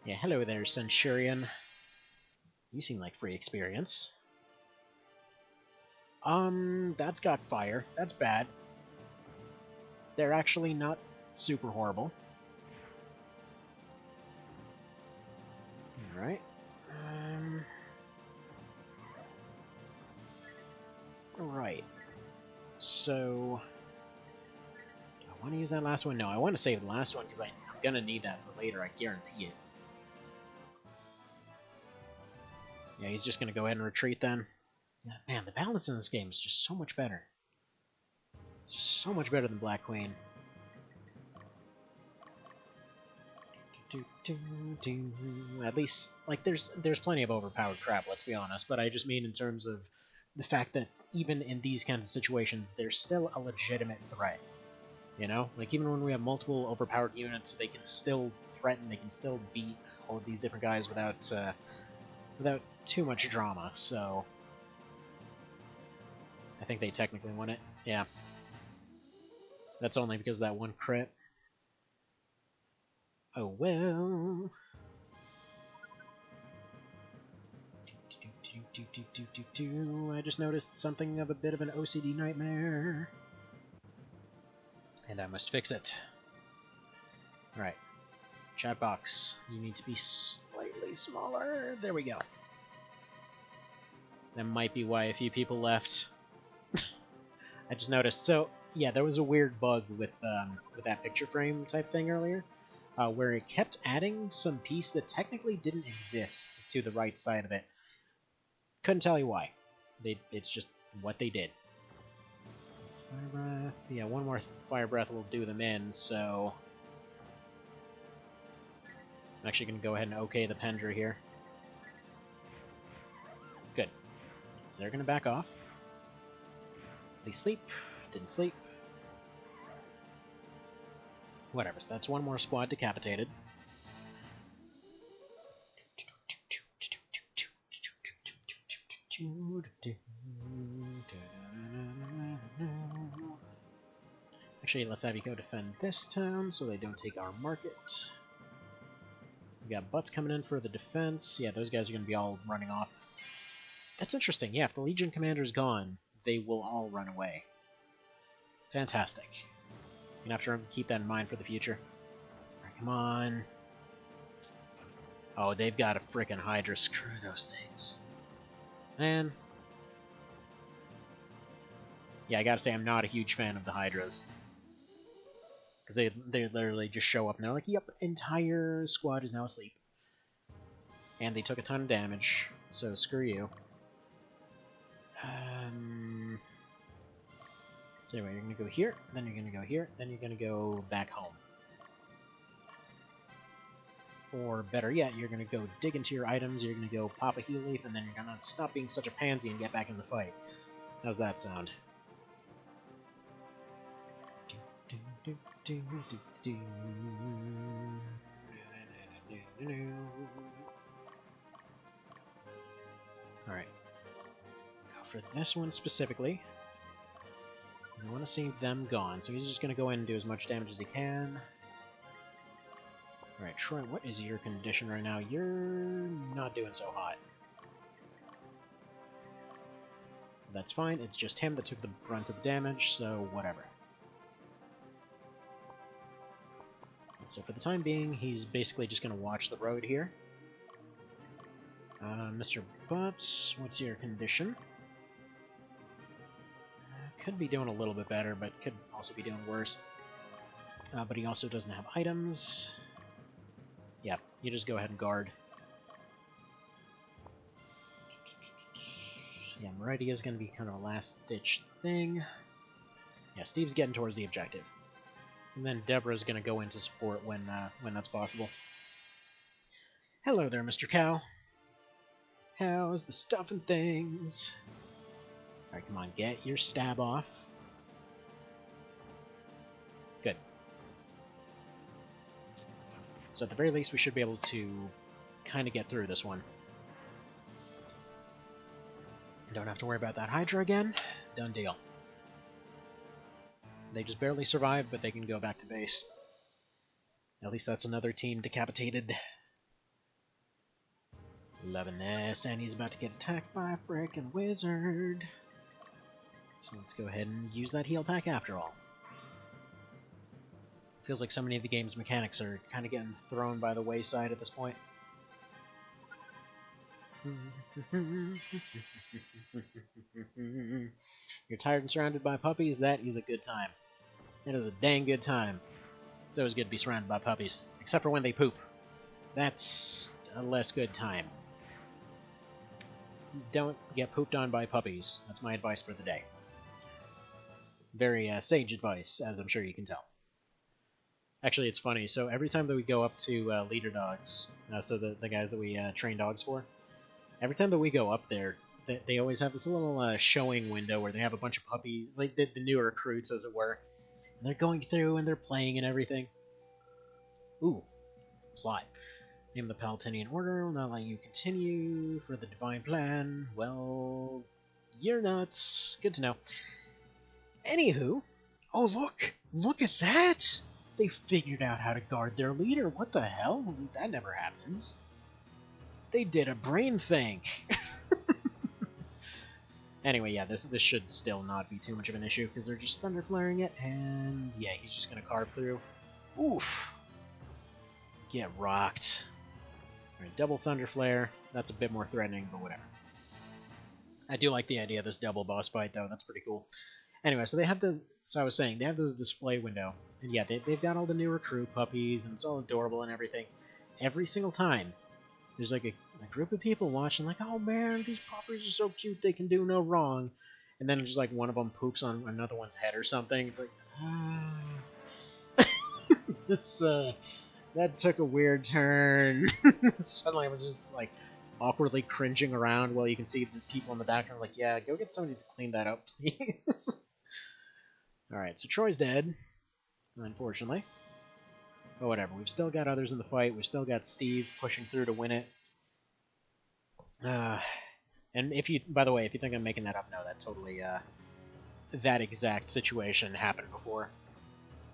Yeah, hello there, Centurion. You seem like free experience. That's got fire. That's bad. They're actually not super horrible. Alright. Right. So... do I want to use that last one? No, I want to save the last one because I'm going to need that for later, I guarantee it. Yeah, he's just going to go ahead and retreat then. Yeah, man, the balance in this game is just so much better. It's just so much better than Black Queen. At least, like, there's plenty of overpowered crap, let's be honest, but I just mean in terms of the fact that even in these kinds of situations, there's still a legitimate threat. You know? Like, even when we have multiple overpowered units, they can still threaten, they can still beat all of these different guys without too much drama, so... I think they technically won it. Yeah. That's only because of that one crit. Oh well. I just noticed something of a bit of an OCD nightmare. And I must fix it. Alright. Chat box. You need to be slightly smaller. There we go. That might be why a few people left. I just noticed. So, yeah, there was a weird bug with that picture frame type thing earlier. Where it kept adding some piece that technically didn't exist to the right side of it. Couldn't tell you why. It's just what they did. Fire breath. Yeah, one more fire breath will do them in, so... I'm actually going to go ahead and okay the Pendra here. Good. So they're going to back off. Please sleep. Didn't sleep. Whatever, so that's one more squad decapitated. Actually, let's have you go defend this town so they don't take our market. We got butts coming in for the defense. Yeah, those guys are going to be all running off. That's interesting. Yeah, if the Legion commander's gone, they will all run away. Fantastic. You're gonna have to keep that in mind for the future. Alright, come on. Oh, they've got a frickin' Hydra. Screw those things. Man. Yeah, I gotta say, I'm not a huge fan of the Hydras. Because they literally just show up and they're like, yep, entire squad is now asleep. And they took a ton of damage, so screw you. So anyway, you're going to go here, then you're going to go here, then you're going to go back home. Or better yet, you're going to go dig into your items, you're going to go pop a heal leaf, and then you're going to stop being such a pansy and get back in the fight. How's that sound? Alright. Now for this one specifically, I want to see them gone, so he's just going to go in and do as much damage as he can. Alright, Troy, what is your condition right now? You're not doing so hot. That's fine, it's just him that took the brunt of the damage, so whatever. So for the time being, he's basically just going to watch the road here. Mr. Butts, what's your condition? Could be doing a little bit better, but could also be doing worse. But he also doesn't have items. Yeah, you just go ahead and guard. Yeah, Meridia is going to be kind of a last-ditch thing. Yeah, Steve's getting towards the objective. And then Deborah's going to go into support when that's possible. Hello there, Mr. Cow. How's the stuff and things? Alright, come on, get your stab off. Good. So at the very least, we should be able to kind of get through this one. Don't have to worry about that Hydra again. Done deal. They just barely survived, but they can go back to base. At least that's another team decapitated. Loving this, and he's about to get attacked by a frickin' wizard. So let's go ahead and use that heal pack after all. Feels like so many of the game's mechanics are kind of getting thrown by the wayside at this point. You're tired and surrounded by puppies? That is a good time. It is a dang good time. It's always good to be surrounded by puppies. Except for when they poop. That's a less good time. Don't get pooped on by puppies. That's my advice for the day. Very sage advice, as I'm sure you can tell. Actually, it's funny. So every time that we go up to leader dogs, so the guys that we train dogs for, every time that we go up there, they always have this little showing window where they have a bunch of puppies, like the newer recruits, as it were. And they're going through and they're playing and everything. Ooh, plot. Name the Palatinian Order will not let you continue for the Divine Plan. Well, you're nuts. Good to know. Anywho, oh look! Look at that! They figured out how to guard their leader. What the hell? That never happens. They did a brain think. Anyway, yeah, this should still not be too much of an issue because they're just thunder flaring it, and yeah, he's just gonna carve through. Oof! Get rocked. Alright, double thunder flare. That's a bit more threatening, but whatever. I do like the idea of this double boss fight, though. That's pretty cool. Anyway, so they have the. So I was saying they have this display window, and yeah, they've got all the new recruit puppies, and it's all adorable and everything. Every single time, there's like a group of people watching, like, oh man, these puppies are so cute, they can do no wrong. And then just like one of them poops on another one's head or something. It's like, this that took a weird turn. Suddenly I'm just like awkwardly cringing around while you can see the people in the background like, yeah, go get somebody to clean that up, please. Alright, so Troy's dead, unfortunately. But whatever, we've still got others in the fight. We've still got Steve pushing through to win it. And if you, by the way, if you think I'm making that up, no, that totally, that exact situation happened before.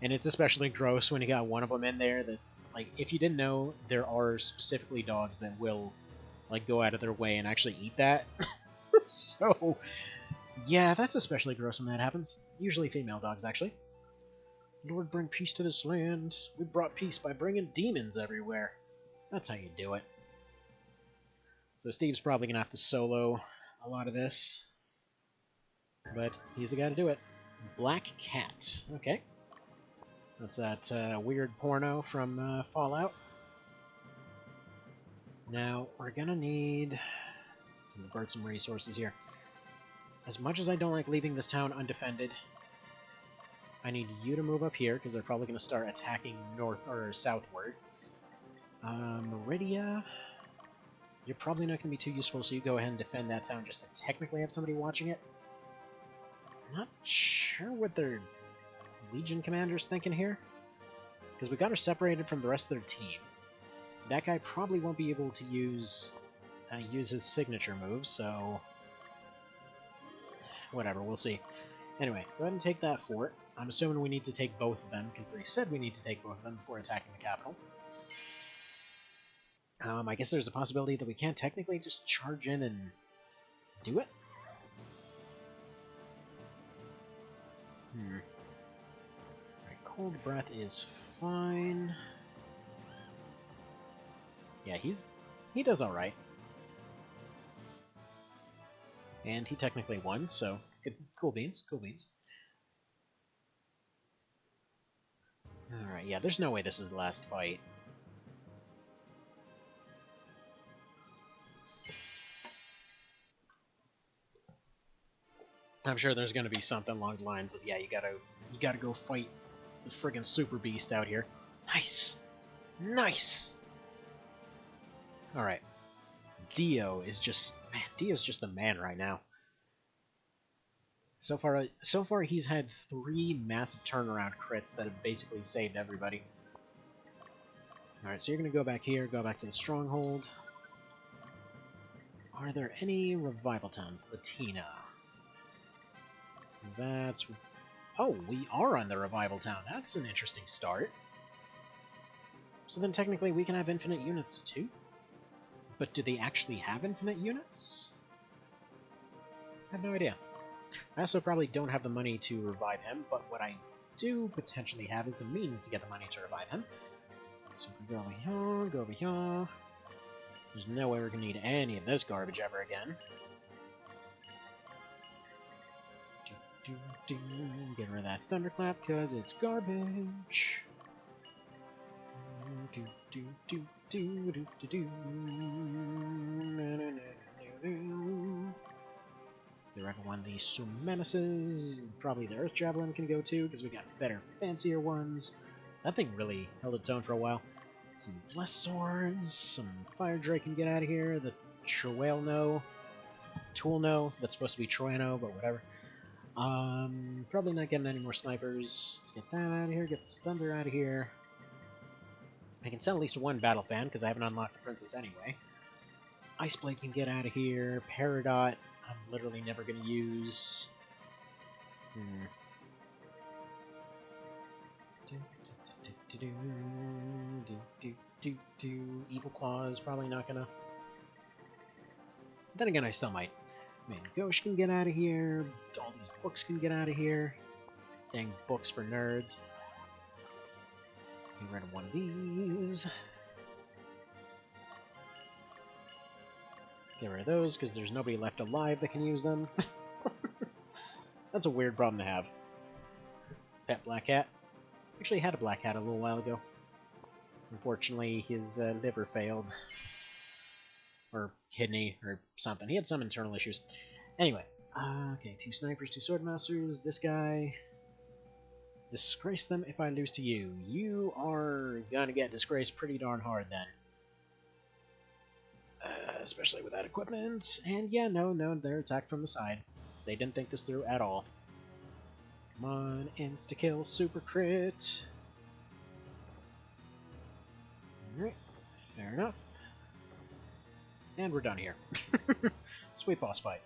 And it's especially gross when you got one of them in there that, like, if you didn't know, there are specifically dogs that will, like, go out of their way and actually eat that. So, yeah, that's especially gross when that happens. Usually female dogs, actually. Lord, bring peace to this land. We brought peace by bringing demons everywhere. That's how you do it. So Steve's probably going to have to solo a lot of this. But he's the guy to do it. Black Cat. Okay. That's that weird porno from Fallout. Now, we're going to need to divert some resources here. As much as I don't like leaving this town undefended, I need you to move up here, because they're probably going to start attacking north or southward. Meridia, you're probably not going to be too useful, so you go ahead and defend that town just to technically have somebody watching it. I'm not sure what their Legion commander's thinking here, because we got her separated from the rest of their team. That guy probably won't be able to use his signature move, so whatever, we'll see. Anyway, go ahead and take that fort. I'm assuming we need to take both of them, because they said we need to take both of them before attacking the capital. I guess there's a possibility that we can't technically just charge in and do it? Alright, Cold Breath is fine. Yeah, he does alright. And he technically won, so good, cool beans, cool beans. Alright, yeah, there's no way this is the last fight. I'm sure there's gonna be something along the lines of, yeah, you gotta go fight the friggin' super beast out here. Nice! Nice! Alright. Dio is just, man, Dio's just the man right now. So far he's had 3 massive turnaround crits that have basically saved everybody. Alright, so you're gonna go back here, go back to the stronghold. Are there any revival towns? Latina. That's... Oh, we are on the revival town. That's an interesting start. So then technically we can have infinite units too? But do they actually have infinite units? I have no idea. I also probably don't have the money to revive him, but what I do potentially have is the means to get the money to revive him. So if we go over here, There's no way we're going to need any of this garbage ever again. Get rid of that thunderclap because it's garbage. Get rid of one of these Sumenaces. Probably the Earth Javelin can go too because we got better, fancier ones. That thing really held its own for a while. Some Blessed Swords, some Fire Drake can get out of here. The Troelno, Toolno, that's supposed to be Troyano, but whatever. Probably not getting any more snipers. Let's get that out of here, get this Thunder out of here. I can sell at least one Battle Fan, because I haven't unlocked the Princess anyway. Ice Blade can get out of here. Peridot, I'm literally never going to use. Evil Claws, probably not gonna. Then again, I still might. Man, Ghosh can get out of here. All these books can get out of here. Dang books for nerds. Get rid of one of these. Get rid of those, because there's nobody left alive that can use them. That's a weird problem to have. Pet Black Cat. Actually had a Black Cat a little while ago. Unfortunately, his liver failed. Or kidney, or something. He had some internal issues. Anyway, okay, 2 snipers, 2 swordmasters, this guy. Disgrace them if I lose to you. You are gonna get disgraced pretty darn hard then. Especially with that equipment. And yeah, no, they're attacked from the side. They didn't think this through at all. Come on, insta-kill, super crit. Alright, fair enough. And we're done here. Sweet boss fight.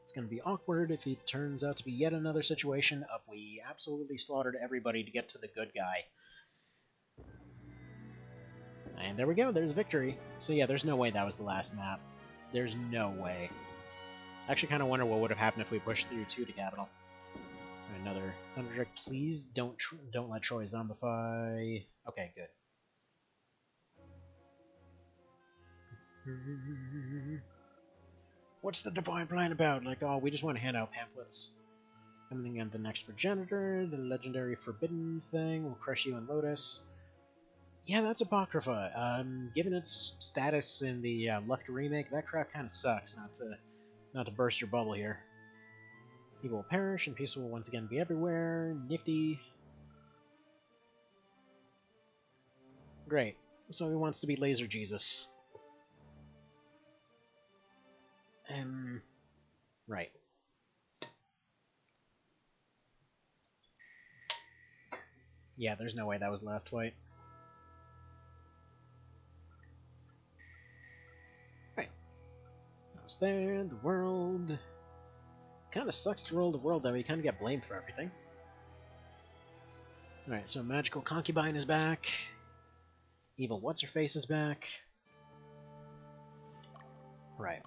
It's going to be awkward if it turns out to be yet another situation of we absolutely slaughtered everybody to get to the good guy. And there we go, there's victory. So yeah, there's no way that was the last map. There's no way. I actually kind of wonder what would have happened if we pushed through to the capital. Another Thunder Drake, please don't let Troy zombify. Okay, good. What's the Divine Plan about? Like, oh, we just want to hand out pamphlets. Coming in the next Progenitor, the legendary Forbidden thing, will crush you in Lotus. Yeah, that's Apocrypha. Given its status in the Luck remake, that crap kind of sucks. Not to burst your bubble here. Evil will perish, and peace will once again be everywhere. Nifty. Great. So he wants to be Laser Jesus. Right. Yeah, there's no way that was the last fight. Right. I was there, the world. Kinda sucks to roll the world, though. You kinda get blamed for everything. Alright, so Magical Concubine is back. Evil What's-Her-Face is back. Right.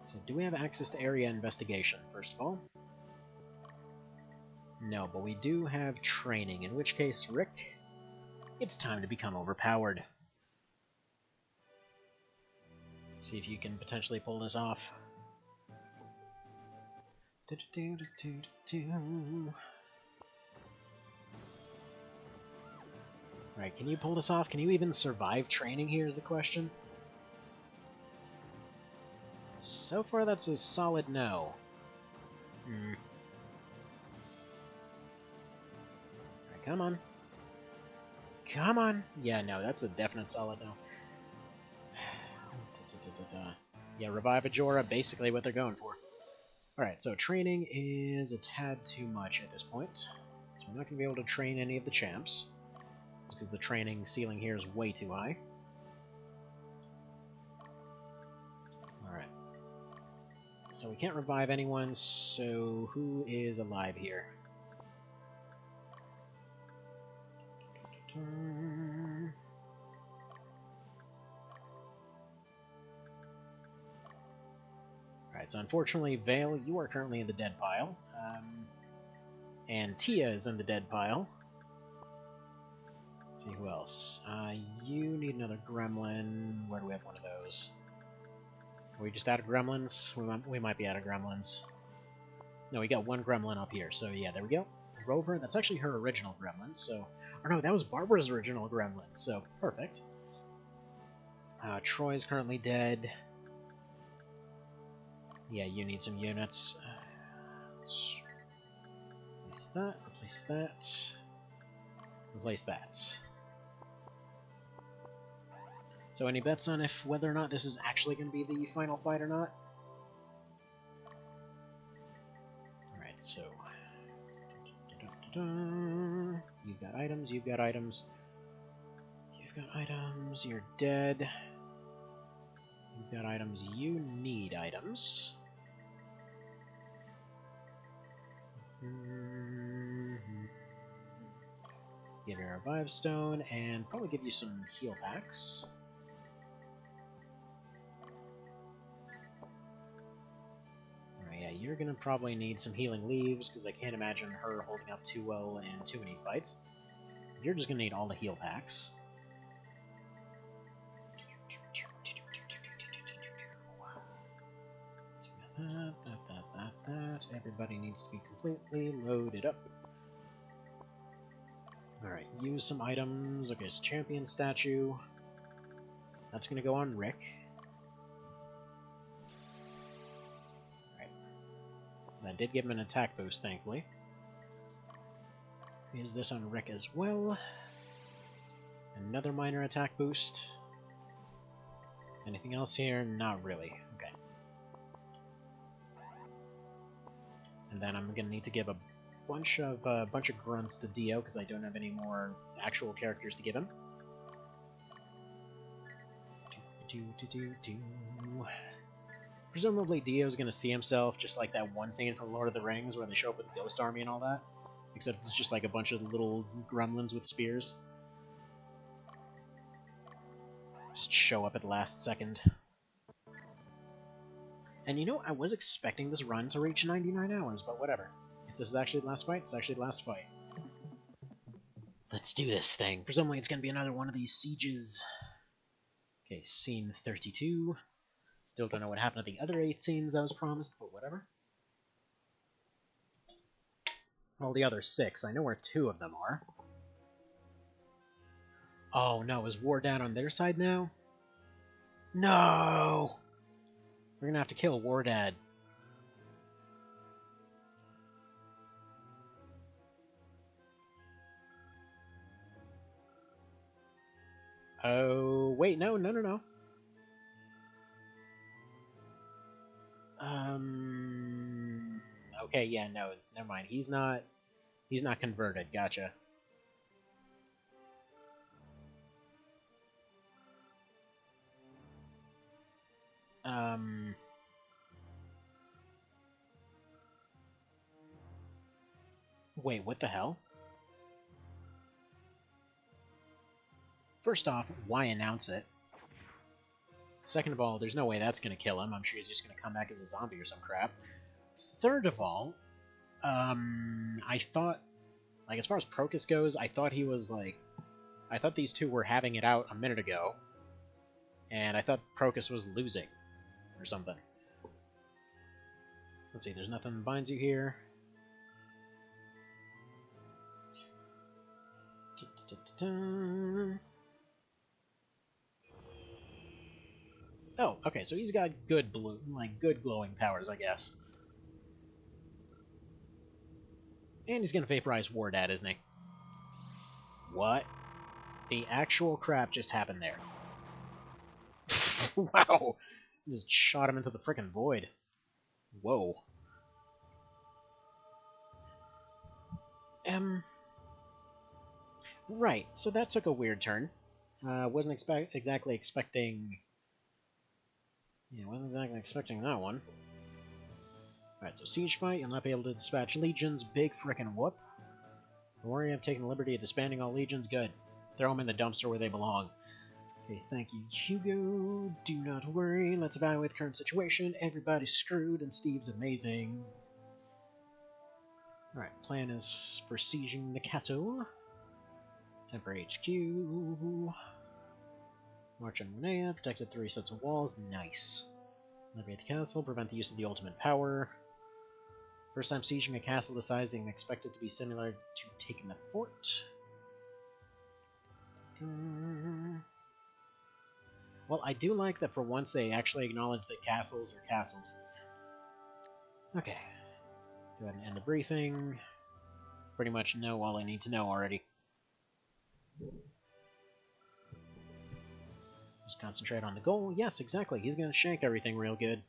So, do we have access to area investigation, first of all? No, but we do have training, in which case, Rick, it's time to become overpowered. See if you can potentially pull this off. Right, can you pull this off? Can you even survive training here is the question? So far, that's a solid no. Right, come on. Come on! Yeah, no, that's a definite solid no. Yeah, Revive a Jorah, basically what they're going for. Alright, so training is a tad too much at this point. So we're not going to be able to train any of the champs. Because the training ceiling here is way too high. Alright. So we can't revive anyone, so who is alive here? Alright, Alright, so unfortunately, Vale, you are currently in the dead pile. And Tia is in the dead pile. Let's see who else. You need another gremlin. Where do we have one of those? Are we just out of gremlins? We might be out of gremlins. No, we got one gremlin up here, so yeah, there we go. Rover, that's actually her original gremlin, so... Or no, that was Barbara's original gremlin, so perfect. Troy's currently dead. Yeah, you need some units. Let's replace that, replace that, replace that. So any bets on if whether or not this is actually going to be the final fight or not? Alright, so... You've got items, you've got items. You've got items, you're dead. You've got items, you need items. Give you a revive stone, and probably give you some heal packs. Alright, yeah, you're gonna probably need some healing leaves, because I can't imagine her holding up too well in too many fights. You're just gonna need all the heal packs. That. Everybody needs to be completely loaded up. Alright, use some items. Okay, so champion statue. That's gonna go on Rick. Alright. That did give him an attack boost, thankfully. Use this on Rick as well. Another minor attack boost. Anything else here? Not really. Okay. And then I'm gonna need to give a bunch of grunts to Dio because I don't have any more actual characters to give him. Presumably Dio's gonna see himself just like that one scene from Lord of the Rings where they show up with the Ghost Army and all that. Except it's just like a bunch of little gremlins with spears. Just show up at the last second. And you know, I was expecting this run to reach 99 hours, but whatever. If this is actually the last fight, it's actually the last fight. Let's do this thing. Presumably it's going to be another one of these sieges. Okay, scene 32. Still don't know what happened to the other 8 scenes I was promised, but whatever. Well, the other 6. I know where 2 of them are. Oh no, is War Dad on their side now? No! We're gonna have to kill War Dad. Oh, wait, no. Okay, yeah, no, never mind. He's not converted, gotcha. Wait, what the hell? First off, why announce it? Second of all, there's no way that's gonna kill him. I'm sure he's just gonna come back as a zombie or some crap. Third of all, I thought, like, as far as Procus goes, I thought he was, like, I thought these two were having it out a minute ago, and I thought Procus was losing, or something. Let's see, there's nothing that binds you here. Oh, okay, so he's got good blue, like, good glowing powers, I guess. And he's gonna vaporize War Dad, isn't he? What? The actual crap just happened there. Wow! Just shot him into the frickin' void. Whoa. Right, so that took a weird turn. Wasn't exactly expecting... Yeah, wasn't exactly expecting that one. Alright, so siege fight, you'll not be able to dispatch legions, big frickin' whoop. Don't worry, I've taken the liberty of disbanding all legions, good. Throw them in the dumpster where they belong. Okay, thank you, Hugo. Do not worry. Let's evaluate the current situation. Everybody's screwed, and Steve's amazing. Alright, plan is for sieging the castle. Temporary HQ. March on Renea. Protected 3 sets of walls. Nice. Liberate the castle. Prevent the use of the ultimate power. First time sieging a castle, the sizing expected to be similar to taking the fort. Well, I do like that for once they actually acknowledge that castles are castles. Okay. Go ahead and end the briefing. Pretty much know all I need to know already. Just concentrate on the goal. Yes, exactly. He's gonna shank everything real good.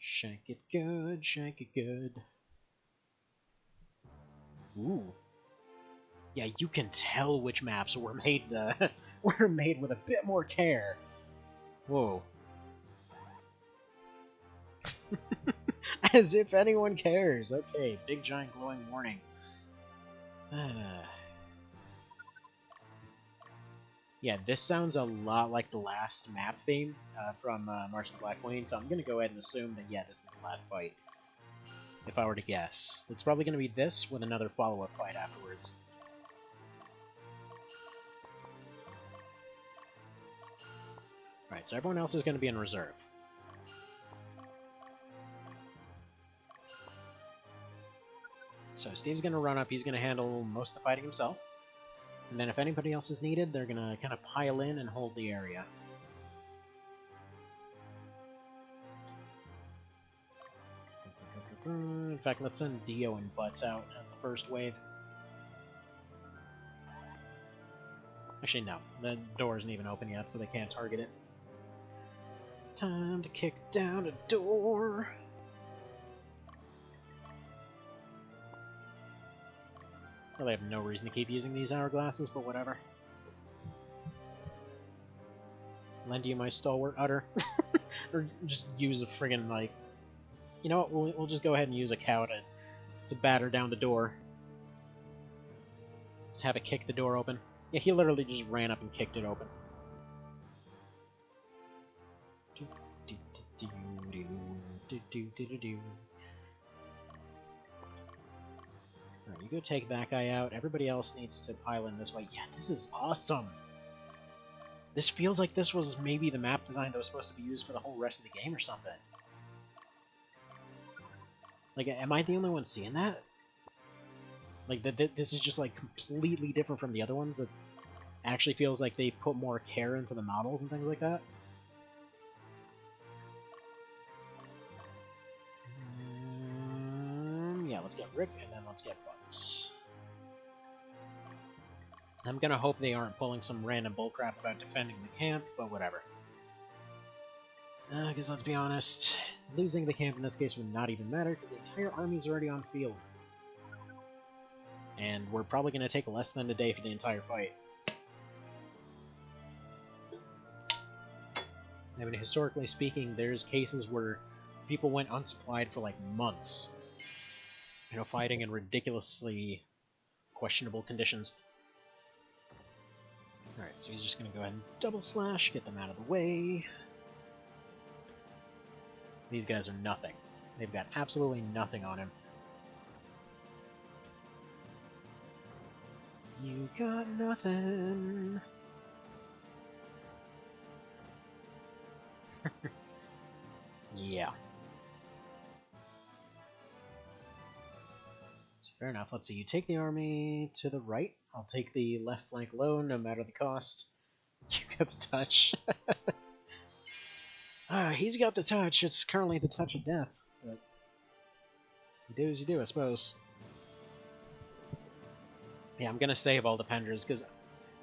Shank it good, shank it good. Ooh. Yeah, you can tell which maps were made were made with a bit more care. Whoa. As if anyone cares. Okay, big giant glowing warning. Yeah, this sounds a lot like the last map theme from March of the Black Queen, so I'm gonna go ahead and assume that, yeah, this is the last fight. If I were to guess. It's probably gonna be this with another follow-up fight afterwards. Alright, so everyone else is gonna be in reserve. So Steve's gonna run up, he's gonna handle most of the fighting himself. And then if anybody else is needed, they're gonna kind of pile in and hold the area. In fact, let's send Dio and Butts out as the first wave. Actually, no. The door isn't even open yet, so they can't target it. Time to kick down a door! Well, they have no reason to keep using these hourglasses, but whatever. Lend you my stalwart udder. Or just use a friggin', like... You know what, we'll just go ahead and use a cow to batter down the door. Just have it kick the door open. Yeah, he literally just ran up and kicked it open. Alright, you go take that guy out. Everybody else needs to pile in this way. Yeah, this is awesome! This feels like this was maybe the map design that was supposed to be used for the whole rest of the game or something. Like, am I the only one seeing that? Like, this is just, like, completely different from the other ones. It actually feels like they put more care into the models and things like that. Yeah, let's get Rick, and then let's get Butts. I'm gonna hope they aren't pulling some random bullcrap about defending the camp, but whatever. Because let's be honest, losing the camp in this case would not even matter, because the entire army's already on field. And we're probably going to take less than a day for the entire fight. I mean, historically speaking, there's cases where people went unsupplied for like months. You know, fighting in ridiculously questionable conditions. Alright, so he's just going to go ahead and double slash, get them out of the way. These guys are nothing. They've got absolutely nothing on him. You got nothing. Yeah. So fair enough. Let's see. You take the army to the right. I'll take the left flank alone, no matter the cost. You got the touch. He's got the touch. It's currently the touch of death. But you do as you do, I suppose. Yeah, I'm gonna save all the penders because,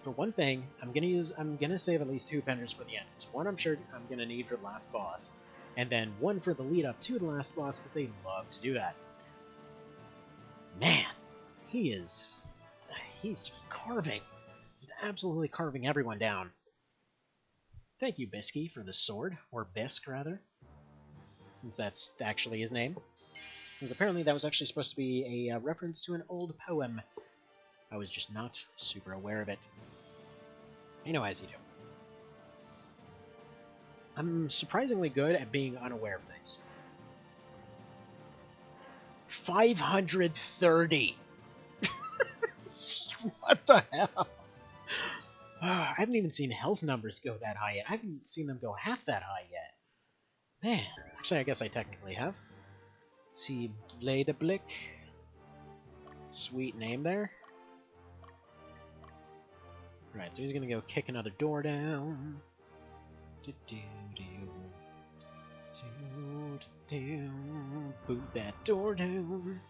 for one thing, I'm gonna save at least 2 penders for the end. One I'm sure I'm gonna need for the last boss, and then one for the lead up to the last boss because they love to do that. Man, he's just carving, just absolutely carving everyone down. Thank you, Bisky, for the sword, or Bisk, rather, since that's actually his name. Since apparently that was actually supposed to be a reference to an old poem. I was just not super aware of it. You know, as you do. I'm surprisingly good at being unaware of things. 530! What the hell? I haven't even seen health numbers go that high yet. I haven't seen them go half that high yet. Man, actually, I guess I technically have. Let's see, Bladeblick. Sweet name there. Right, so he's gonna go kick another door down. Boot that door down.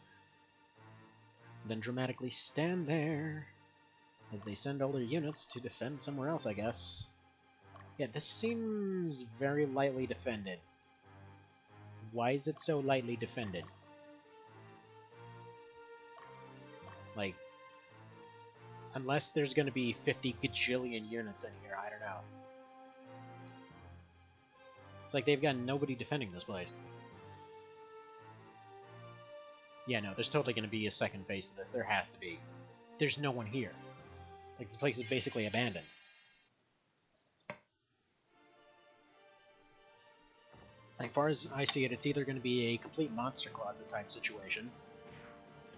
Then dramatically stand there as they send all their units to defend somewhere else, I guess. Yeah, this seems very lightly defended. Why is it so lightly defended? Like, unless there's gonna be 50 gajillion units in here, I don't know. It's like they've got nobody defending this place. Yeah, no, there's totally gonna be a second phase to this. There has to be. There's no one here. Like, this place is basically abandoned. As far as I see it, it's either going to be a complete monster closet type situation,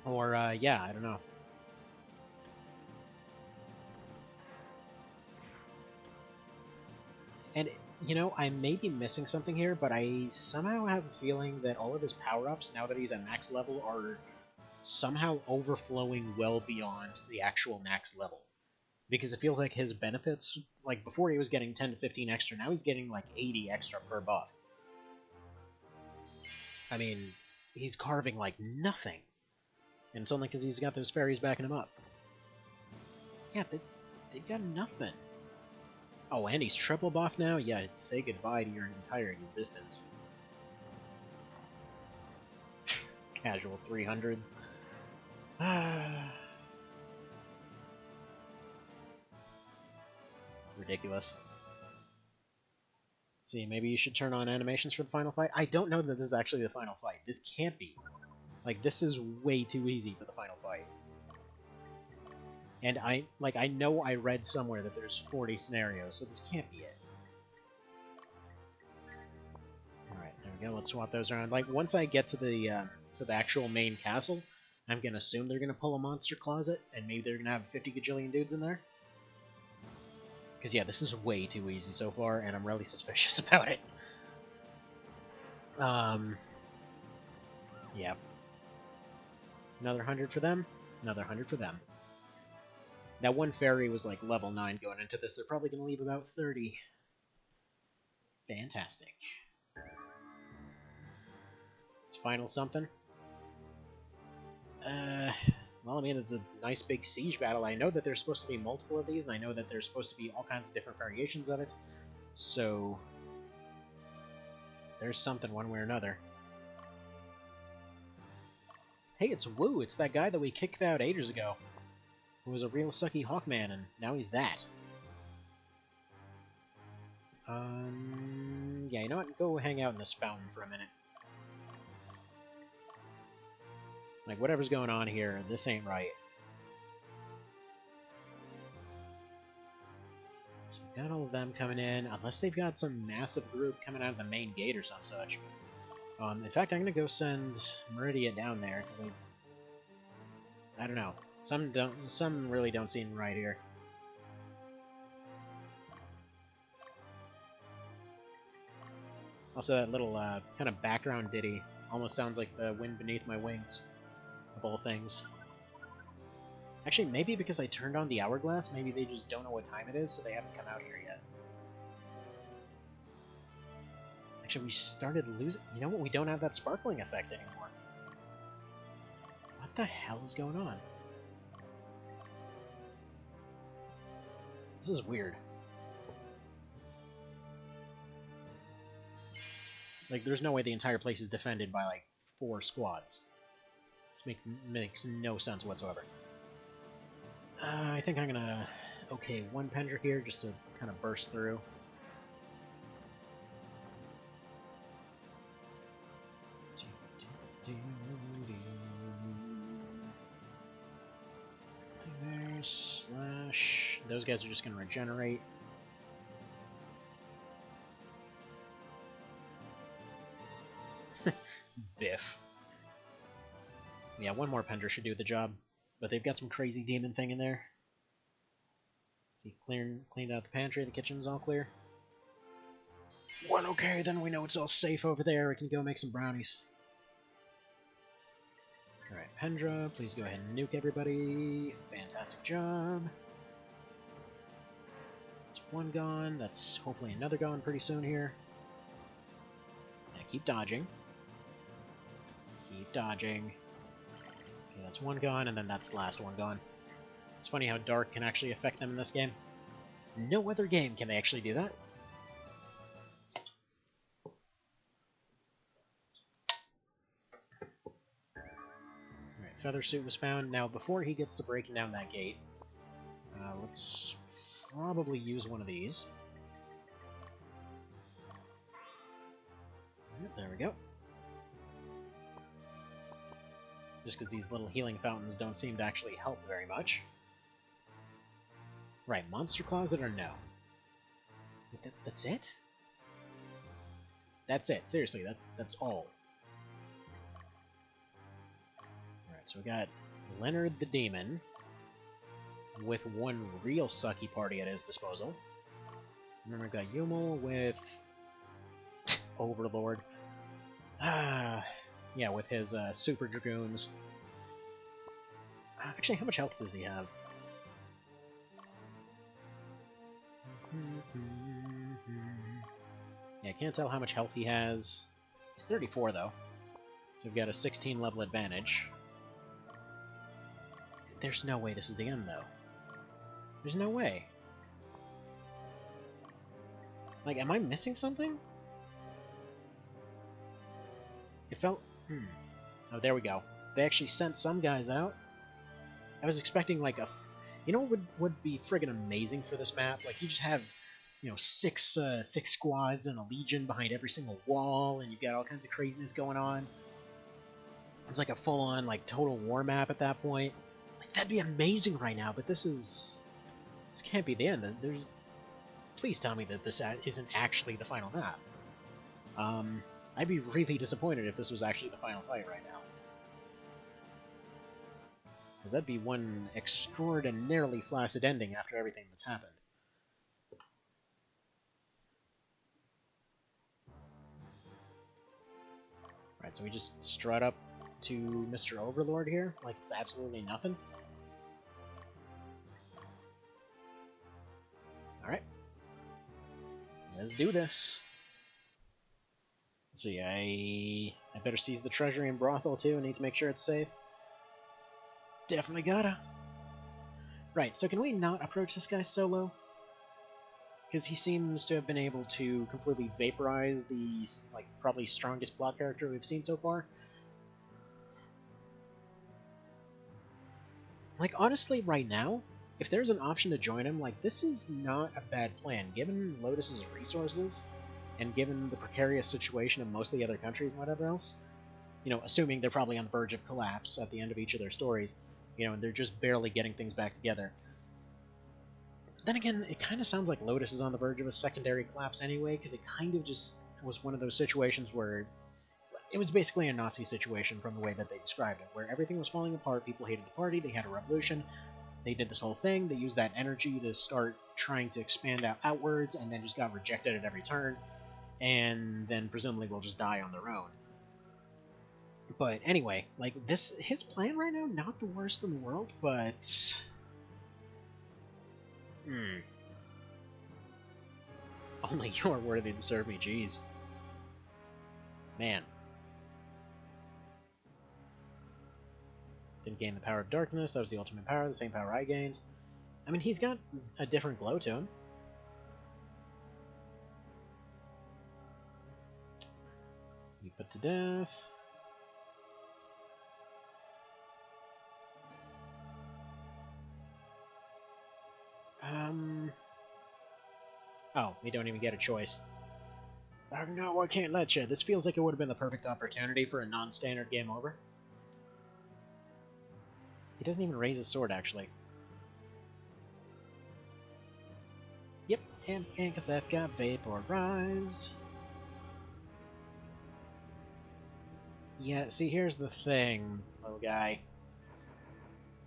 or, yeah, I don't know. And, you know, I may be missing something here, but I somehow have a feeling that all of his power-ups, now that he's at max level, are somehow overflowing well beyond the actual max level. Because it feels like his benefits, like, before he was getting 10 to 15 extra, now he's getting, like, 80 extra per buff. I mean, he's carving like nothing. And it's only because he's got those fairies backing him up. Yeah, they've got nothing. Oh, and he's triple buff now? Yeah, say goodbye to your entire existence. Casual 300s. Ridiculous. See, maybe you should turn on animations for the final fight. I don't know that this is actually the final fight. This can't be. Like, this is way too easy for the final fight. And I know I read somewhere that there's 40 scenarios, so this can't be it. Alright, there we go. Let's swap those around. Like, once I get to the actual main castle, I'm gonna assume they're gonna pull a monster closet, and maybe they're gonna have 50 gajillion dudes in there. Because, yeah, this is way too easy so far, and I'm really suspicious about it. Yeah. Another 100 for them, another 100 for them. That one fairy was like level 9 going into this. They're probably going to leave about 30. Fantastic. It's final something. Well, I mean, it's a nice big siege battle. I know that there's supposed to be multiple of these, and I know that there's supposed to be all kinds of different variations of it. So, there's something one way or another. Hey, it's Wu! It's that guy that we kicked out ages ago. Who was a real sucky Hawkman, and now he's that. Yeah, you know what? Go hang out in this fountain for a minute. Like, whatever's going on here, this ain't right. So we've got all of them coming in, unless they've got some massive group coming out of the main gate or some such. In fact, I'm gonna go send Meridia down there, because I don't know. Some really don't seem right here. Also, that little kind of background ditty almost sounds like the wind beneath my wings, of all things. Actually, maybe because I turned on the hourglass, maybe they just don't know what time it is, so they haven't come out here yet. Actually, we started losing... You know what? We don't have that sparkling effect anymore. What the hell is going on? This is weird. Like, there's no way the entire place is defended by, like, 4 squads. This makes no sense whatsoever. I think I'm gonna... Okay, one Pendra here, just to kind of burst through. There, slash those guys are just going to regenerate. Biff. Yeah, one more Pendra should do the job. But they've got some crazy demon thing in there. See, cleaned out the pantry, the kitchen's all clear. Well, okay, then we know it's all safe over there. We can go make some brownies. Alright, Pendra, please go ahead and nuke everybody. Fantastic job. That's one gone. That's hopefully another gone pretty soon here. And keep dodging. Keep dodging. Okay, that's one gone, and then that's the last one gone. It's funny how dark can actually affect them in this game. No other game can they actually do that. Alright, Feather Suit was found. Now, before he gets to breaking down that gate, let's probably use one of these. Right, there we go. Just because these little healing fountains don't seem to actually help very much. Right, Monster Closet or no? That's it? That's it, seriously, that's all. Alright, so we got Leonard the Demon, with one real sucky party at his disposal. And then we've got Yumel with Overlord. Yeah, with his Super Dragoons. Actually, how much health does he have? Yeah, I can't tell how much health he has. He's 34, though. So we've got a 16 level advantage. There's no way this is the end, though. There's no way. Like, am I missing something? It felt... Oh, there we go. They actually sent some guys out. I was expecting, like, a... You know what would be friggin' amazing for this map? Like, you just have, you know, six squads and a legion behind every single wall, and you've got all kinds of craziness going on. It's like a full-on, like, total war map at that point. Like, that'd be amazing right now, but this is... This can't be the end. There's... Please tell me that this isn't actually the final map. I'd be really disappointed if this was actually the final fight right now. Because that'd be one extraordinarily flaccid ending after everything that's happened. Right, so we just strut up to Mr. Overlord here, like it's absolutely nothing. Alright. Let's do this. Let's see, I better seize the treasury and brothel too, I need to make sure it's safe. Definitely gotta. Right, so can we not approach this guy solo? Because he seems to have been able to completely vaporize the, like, probably strongest plot character we've seen so far. Like, honestly, right now, if there's an option to join him, like, this is not a bad plan. Given Lotus's resources, and given the precarious situation of most of the other countries and whatever else, you know, assuming they're probably on the verge of collapse at the end of each of their stories, you know, and they're just barely getting things back together. Then again, it kind of sounds like Lotus is on the verge of a secondary collapse anyway, because it kind of just was one of those situations where it was basically a Nazi situation from the way that they described it, where everything was falling apart, people hated the party, they had a revolution, they did this whole thing, they used that energy to start trying to expand outwards, and then just got rejected at every turn, and then presumably will just die on their own. But anyway, like, his plan right now, not the worst in the world, but... Only you're worthy to serve me, jeez. Man. Didn't gain the power of darkness, that was the ultimate power, the same power I gained. I mean, he's got a different glow to him. You put to death. Oh, we don't even get a choice. Oh no, I can't let you. This feels like it would have been the perfect opportunity for a non-standard game over. He doesn't even raise his sword, actually. And Ankaseth got vaporized. Yeah, see, here's the thing, little guy.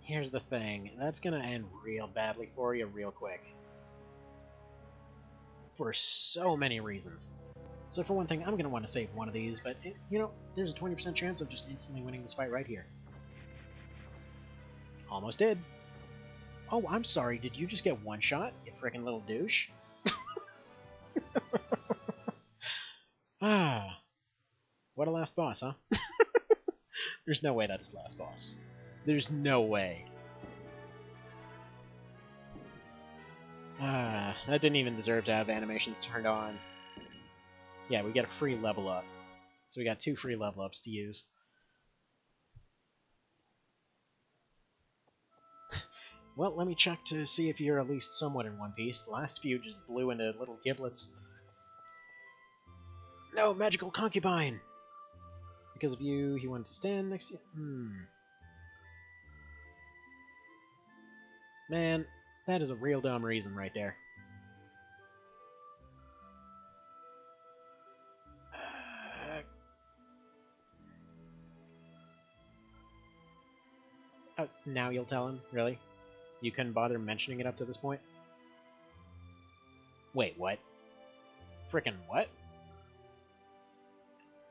Here's the thing. That's gonna end real badly for you real quick. For so many reasons. So for one thing, I'm gonna want to save one of these, but, you know, there's a 20% chance of just instantly winning this fight right here. Almost did. Oh, I'm sorry, did you just get one shot, you frickin' little douche? Ah. What a last boss, huh? There's no way that's the last boss. There's no way. Ah, that didn't even deserve to have animations turned on. Yeah, we get a free level up. So we got 2 free level ups to use. Well, let me check to see if you're at least somewhat in one piece. The last few just blew into little giblets. No, magical concubine! Because of you, he wanted to stand next to you. Man, that is a real dumb reason right there. Oh, now you'll tell him? Really? You couldn't bother mentioning it up to this point? Wait, what? Frickin' what?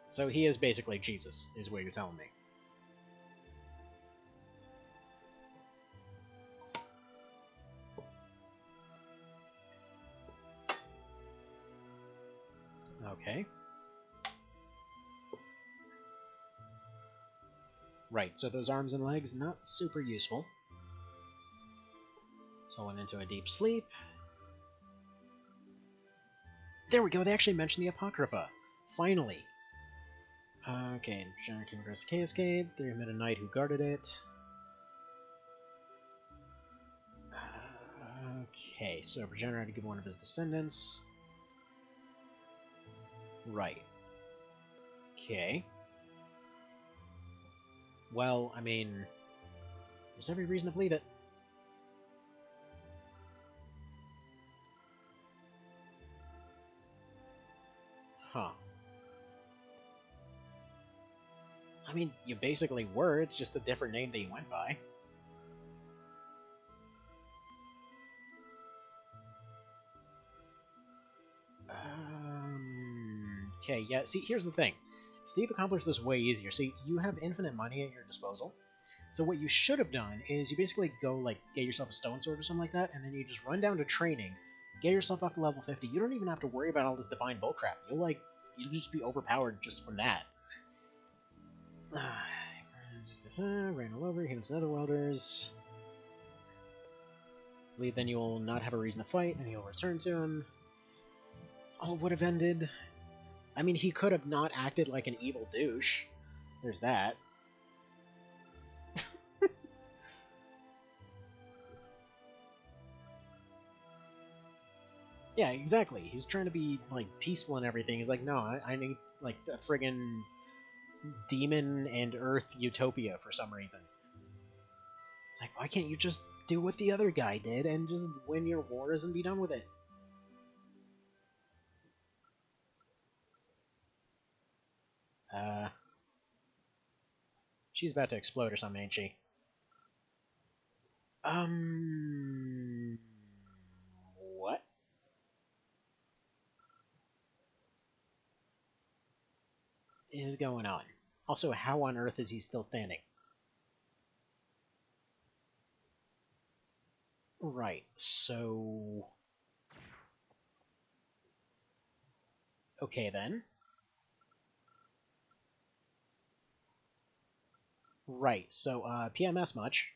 So he is basically Jesus, is what you're telling me. Okay. Right, so those arms and legs, not super useful. So I went into a deep sleep. There we go, they actually mentioned the Apocrypha. Finally. Okay, Giant King versus Cascade. There met a knight who guarded it. Okay, so Progenitor had to give one of his descendants. Right. Okay. Well, I mean, there's every reason to believe it. Huh. I mean, you basically were, it's just a different name that you went by. Okay, yeah, see, here's the thing. Steve accomplished this way easier. See, you have infinite money at your disposal. So what you should have done is you basically go, like, get yourself a stone sword or something like that, and then you just run down to training, get yourself up to level 50. You don't even have to worry about all this divine bullcrap. You'll just be overpowered just from that. Ran all over, humans and otherworlders. I believe then you'll not have a reason to fight, and you'll return to him. All would have ended. I mean, he could have not acted like an evil douche. There's that. Yeah, exactly. He's trying to be, like, peaceful and everything. He's like, no, I need, like, a friggin' demon and earth utopia for some reason. Like, why can't you just do what the other guy did and just win your wars and be done with it? She's about to explode or something, ain't she? What is going on? Also, how on earth is he still standing? Right, so... Okay, then. Right, so, PMS much.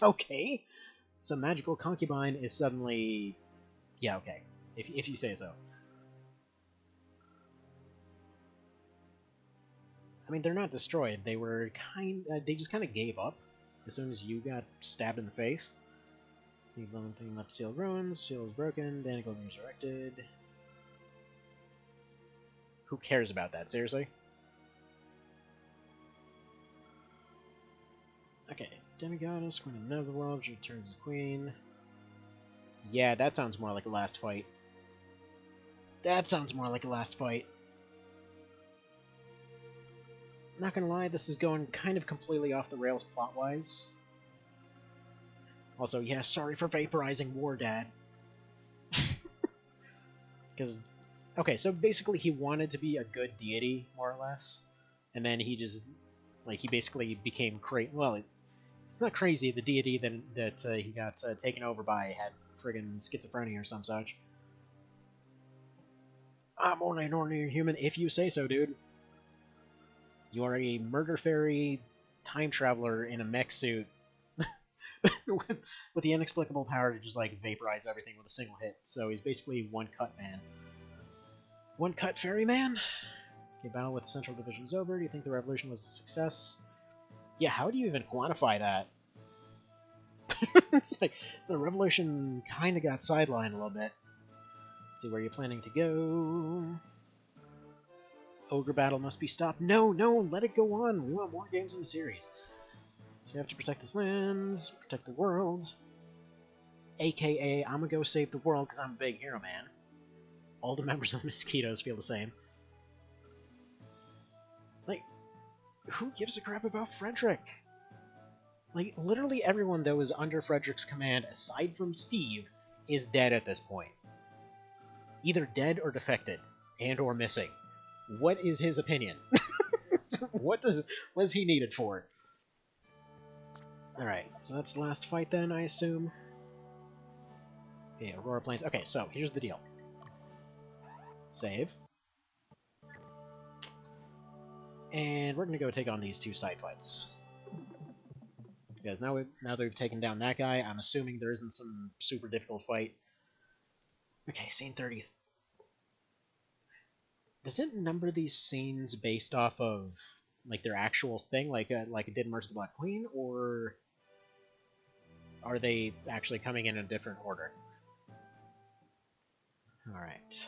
Okay. So Magical Concubine is suddenly... Yeah, okay. If you say so. I mean, they're not destroyed. They were they just kind of gave up as soon as you got stabbed in the face. Leave one thing left, Seal Ruins. Seal is broken. Danica resurrected. Who cares about that, seriously? Okay, Demigoddess, Queen of the Netherworld, she returns as Queen. Yeah, that sounds more like a last fight. That sounds more like a last fight. Not gonna lie, this is going kind of completely off the rails plot-wise. Also, yeah, sorry for vaporizing War Dad. Because, okay, so basically he wanted to be a good deity, more or less. And then he just, like, he basically became crazy. Well, it's not crazy, the deity that he got taken over by had friggin' schizophrenia or some such. I'm only an ordinary human if you say so, dude. You are a murder fairy time traveler in a mech suit with the inexplicable power to just, like, vaporize everything with a single hit. So he's basically one cut man. One cut fairy man? Okay, battle with the Central Division is over. Do you think the revolution was a success? Yeah, how do you even quantify that? It's like, the revolution kind of got sidelined a little bit. Let's see, where you're planning to go. Ogre battle must be stopped. No, no, let it go on. We want more games in the series. So you have to protect this land, protect the world. AKA, I'm gonna go save the world because I'm a big hero man. All the members of the Mosquitoes feel the same. Like, who gives a crap about Frederick? Like, literally everyone that was under Frederick's command, aside from Steve, is dead at this point. Either dead or defected, and or missing. What is his opinion? What is he needed for? Alright, so that's the last fight then, I assume. Okay, Aurora Plains. Okay, so here's the deal. Save. And we're gonna go take on these two side fights. Because now that we've taken down that guy, I'm assuming there isn't some super difficult fight. Okay, scene 30. Does it number these scenes based off of, like, their actual thing, like it did Mercy the Black Queen, or are they actually coming in a different order? Alright.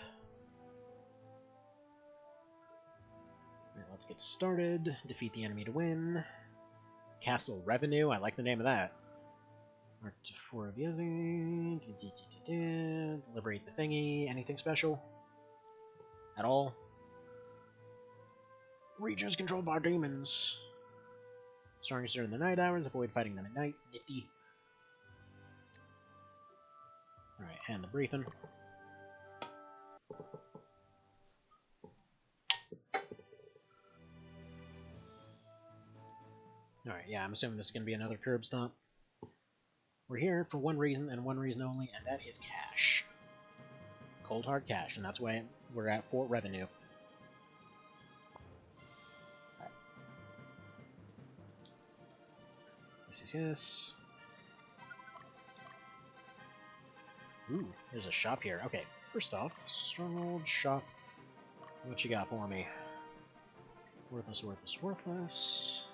Let's get started. Defeat the enemy to win. Castle Revenue, I like the name of that. Mark to 4 of Yezi. Liberate the thingy. Anything special? At all? Regions controlled by demons. Strongest during the night hours. Avoid fighting them at night. Nifty. Alright, and the briefing. Alright, yeah, I'm assuming this is going to be another curb stomp. We're here for one reason, and one reason only, and that is cash. Cold hard cash, and that's why we're at Fort Revenue. Alright. Yes. Ooh, there's a shop here. Okay, first off, Stronghold shop. What you got for me? Worthless, worthless, worthless.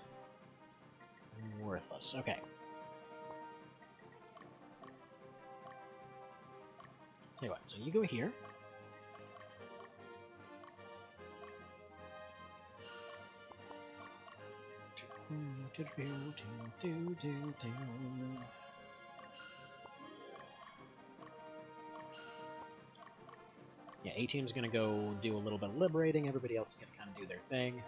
Worthless, okay. Tell you what, so you go here. Yeah, A-Team's gonna go do a little bit of liberating, everybody else is gonna kind of do their thing.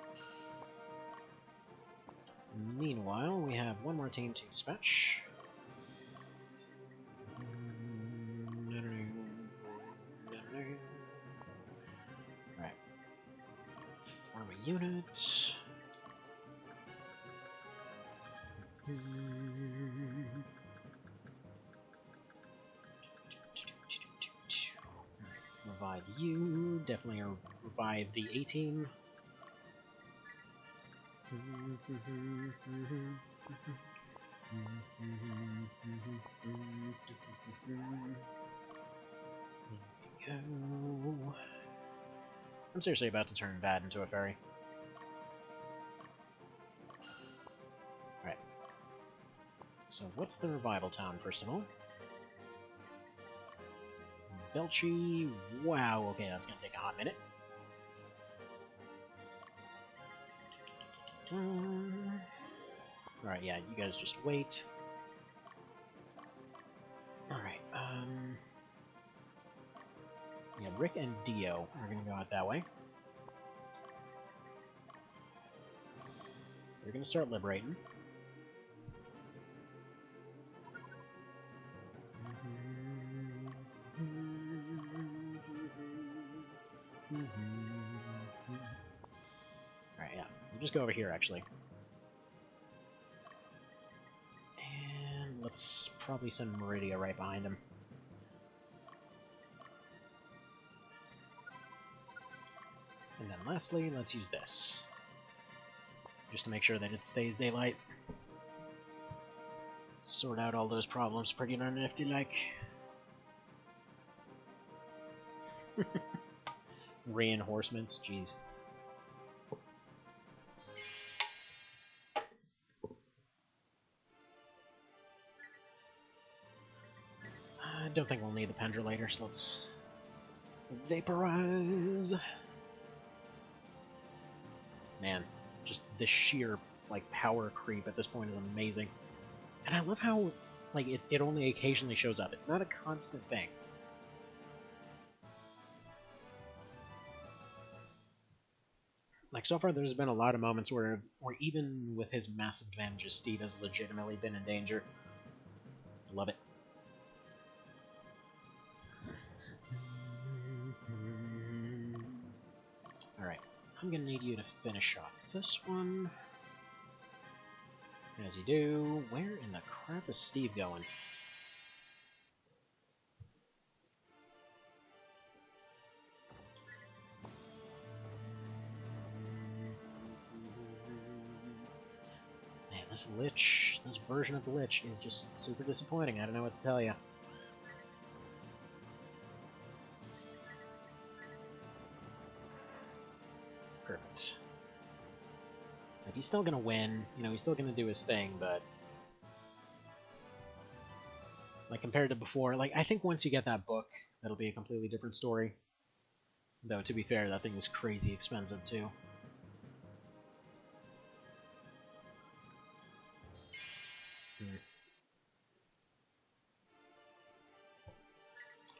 Meanwhile, we have one more team to dispatch. Alright. Army units. Revive you. Definitely revive the A-Team. There we go. I'm seriously about to turn Bad into a fairy. Right. So what's the revival town, first of all? Belchy. Wow, okay, that's gonna take a hot minute. Alright, yeah, you guys just wait. Alright, yeah, Rick and Dio are gonna go out that way. They're gonna start liberating. Alright, yeah. We'll just go over here, actually. And let's probably send Meridia right behind him. And then lastly, let's use this. Just to make sure that it stays daylight. Sort out all those problems pretty darn nifty like. Reinforcements, jeez. I don't think we'll need the pendulator, so let's vaporize. Man, just the sheer like power creep at this point is amazing. And I love how like it only occasionally shows up. It's not a constant thing. Like, so far there's been a lot of moments where even with his massive advantages, Steve has legitimately been in danger. Love it. Alright, I'm gonna need you to finish off this one. And as you do, where in the crap is Steve going? Man, this Lich, this version of the Lich is just super disappointing. I don't know what to tell you. Perfect. Like, he's still gonna win, you know, he's still gonna do his thing, but... like, compared to before, like, I think once you get that book, that'll be a completely different story. Though, to be fair, that thing is crazy expensive, too.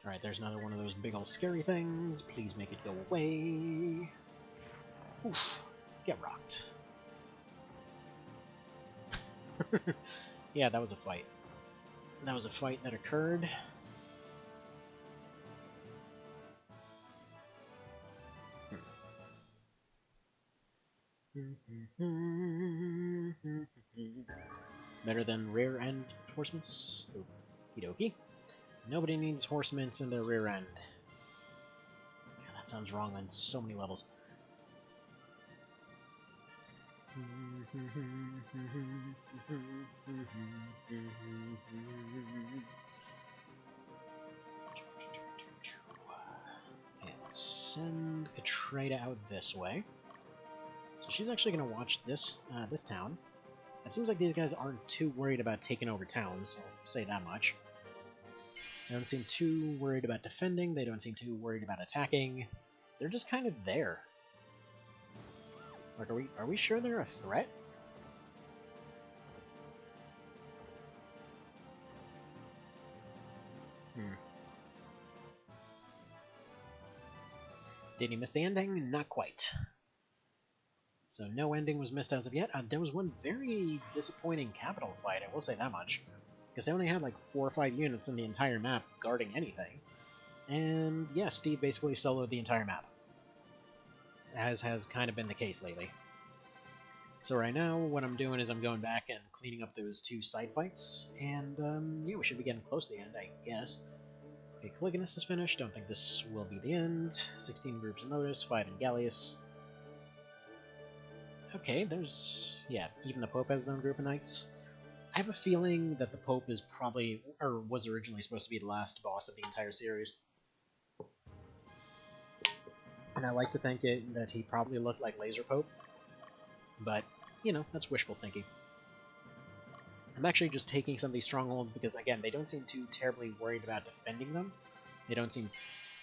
Alright, there's another one of those big old scary things. Please make it go away. Oof. Get rocked. Yeah, that was a fight. That was a fight that occurred. Better than rear end horsements? Okie dokie. Nobody needs horsements in their rear end. Yeah, that sounds wrong on so many levels. Okay, let's send Katrina out this way. So she's actually going to watch this this town. It seems like these guys aren't too worried about taking over towns, I'll say that much. They don't seem too worried about defending, they don't seem too worried about attacking. They're just kind of there. Like, are we sure they're a threat? Did he miss the ending? Not quite. So no ending was missed as of yet. There was one very disappointing capital fight, I will say that much. Because they only had like 4 or 5 units in the entire map guarding anything. And yeah, Steve basically soloed the entire map. As has kind of been the case lately. So right now, what I'm doing is I'm going back and cleaning up those 2 side fights. And yeah, we should be getting close to the end, I guess. Okay, Caligulus is finished. Don't think this will be the end. 16 groups of Modus, 5 in Gallius. Okay, there's... yeah, even the Pope has his own group of knights. I have a feeling that the Pope is probably, or was originally supposed to be the last boss of the entire series. And I like to think that he probably looked like Laser Pope. But, you know, that's wishful thinking. I'm actually just taking some of these strongholds because, again, they don't seem too terribly worried about defending them. They don't seem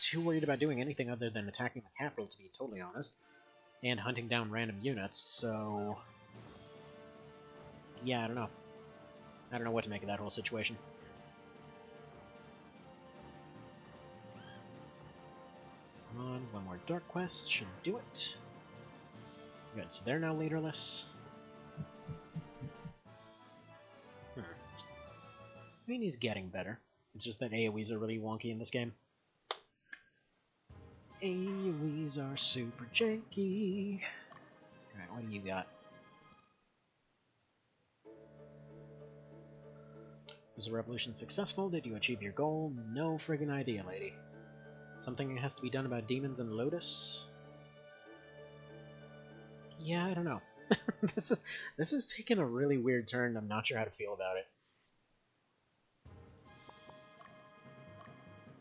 too worried about doing anything other than attacking the capital, to be totally honest. And hunting down random units, so yeah, I don't know. I don't know what to make of that whole situation. Come on, one more Dark Quest should do it. Good, so they're now leaderless. I mean, he's getting better. It's just that AoEs are really wonky in this game. AoEs are super janky. Alright, what do you got? Was the revolution successful? Did you achieve your goal? No friggin' idea, lady. Something has to be done about demons and Lotus? Yeah, I don't know. this is taking a really weird turn. I'm not sure how to feel about it.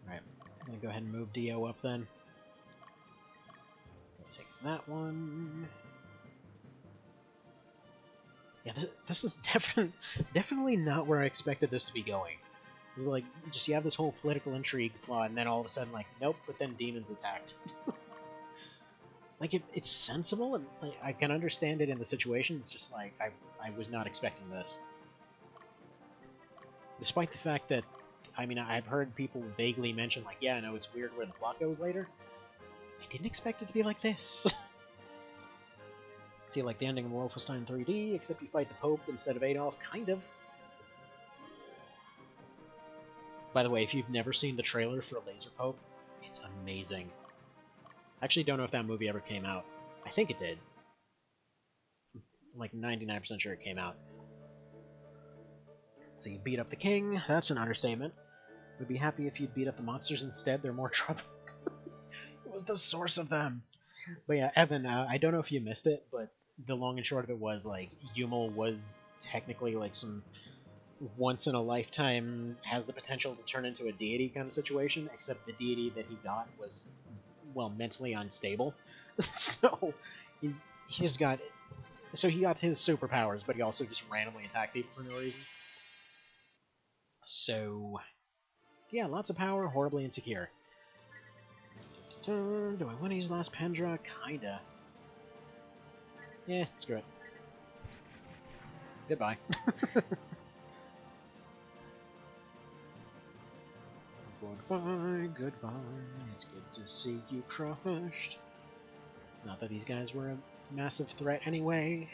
Alright, I'm gonna go ahead and move Dio up then. Take that one. Yeah, this is definitely not where I expected this to be going. It's like, just you have this whole political intrigue plot, and then all of a sudden, like, nope, but then demons attacked. Like, it's sensible, and like, I can understand it in the situation, it's just like, I was not expecting this. Despite the fact that, I mean, I've heard people vaguely mention, like, yeah, no, it's weird where the plot goes later. I didn't expect it to be like this. See, like the ending of Wolfenstein 3D, except you fight the Pope instead of Adolf, kind of. By the way, if you've never seen the trailer for Laser Pope, it's amazing. I actually don't know if that movie ever came out. I think it did. I'm like 99% sure it came out. So you beat up the king, that's an understatement. Would be happy if you'd beat up the monsters instead, they're more trouble. It was the source of them. But yeah, Evan, I don't know if you missed it, but the long and short of it was, like, Yumel was technically, like, some once-in-a-lifetime, has the potential to turn into a deity kind of situation, except the deity that he got was, well, mentally unstable. So, he just got... So he got his superpowers, but he also just randomly attacked people for no reason. So, yeah, lots of power, horribly insecure. Do I want to use last Pendra? Kinda. Yeah, screw it. Goodbye. Goodbye, goodbye. It's good to see you crushed. Not that these guys were a massive threat anyway.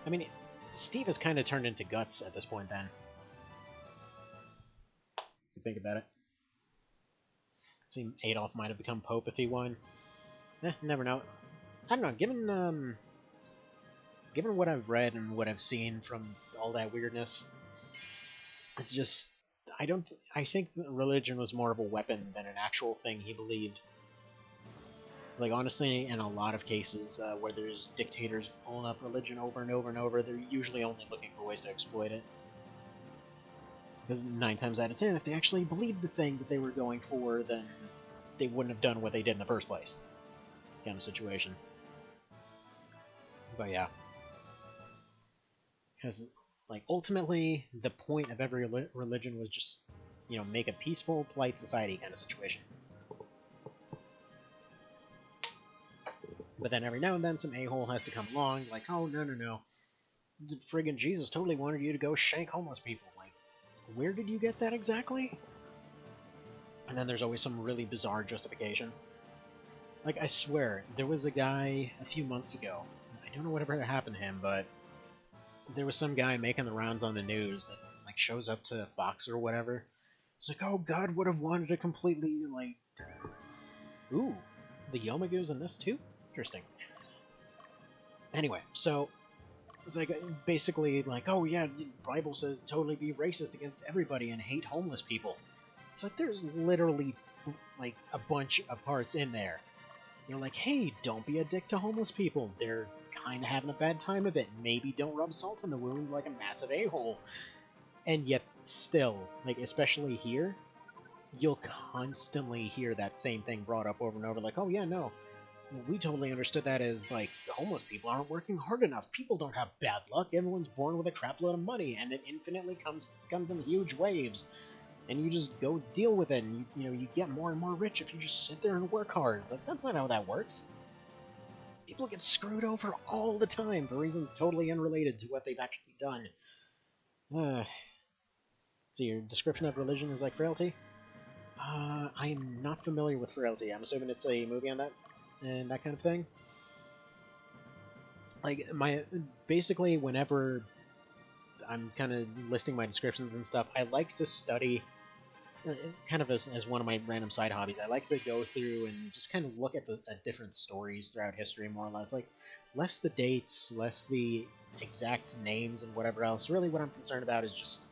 I mean, Steve has kind of turned into Guts at this point then. If you think about it. Seems Adolf might have become Pope if he won. Never know. I don't know, given what I've read and what I've seen from all that weirdness, it's just, I think religion was more of a weapon than an actual thing he believed. Like, honestly, in a lot of cases where there's dictators pulling up religion over and over and over, they're usually only looking for ways to exploit it. Because 9 times out of 10, if they actually believed the thing that they were going for, then they wouldn't have done what they did in the first place. Kind of situation. But yeah. Because, like, ultimately, the point of every religion was just, you know, make a peaceful, polite society kind of situation. But then every now and then, some a-hole has to come along, like, oh, no. Friggin' Jesus totally wanted you to go shank homeless people. Like, where did you get that exactly? And then there's always some really bizarre justification. Like, I swear, there was a guy a few months ago, I don't know whatever happened to him, but there was some guy making the rounds on the news that, like, shows up to Fox or whatever. It's like, oh, God would have wanted to completely, like... Ooh, the Yomagu's in this too? Interesting. Anyway, so... It's like, basically, like, oh yeah, the Bible says totally be racist against everybody and hate homeless people. It's like, there's literally, like, a bunch of parts in there. You're like, hey, don't be a dick to homeless people. They're kind of having a bad time of it. Maybe don't rub salt in the wound like a massive a-hole. And yet, still, like, especially here, you'll constantly hear that same thing brought up over and over, like, oh yeah, no, we totally understood that as, like, homeless people aren't working hard enough. People don't have bad luck. Everyone's born with a crap load of money, and it infinitely comes in huge waves. And you just go deal with it, and you know, you get more and more rich if you just sit there and work hard. It's like, that's not how that works. People get screwed over all the time for reasons totally unrelated to what they've actually done. So your description of religion is like frailty? I am not familiar with frailty. I'm assuming it's a movie on that and that kind of thing. Like, basically, whenever I'm kind of listing my descriptions and stuff, I like to study, kind of as one of my random side hobbies, I like to go through and just kind of look at different stories throughout history, more or less. Like, less the dates, less the exact names and whatever else. Really what I'm concerned about is just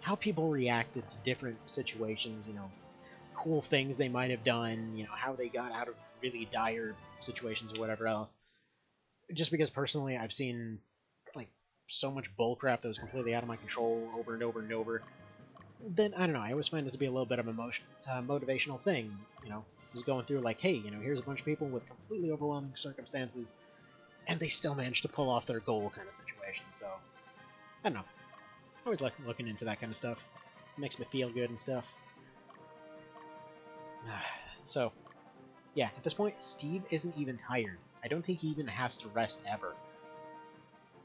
how people reacted to different situations, you know, cool things they might have done, you know, how they got out of really dire situations or whatever else. Just because personally I've seen, like, so much bullcrap that was completely out of my control over and over and over, then, I don't know, I always find it to be a little bit of a motivational thing, you know, just going through like, hey, you know, here's a bunch of people with completely overwhelming circumstances, and they still managed to pull off their goal kind of situation, so, I don't know. I always like looking into that kind of stuff. It makes me feel good and stuff. So, yeah, at this point, Steve isn't even tired. I don't think he even has to rest ever.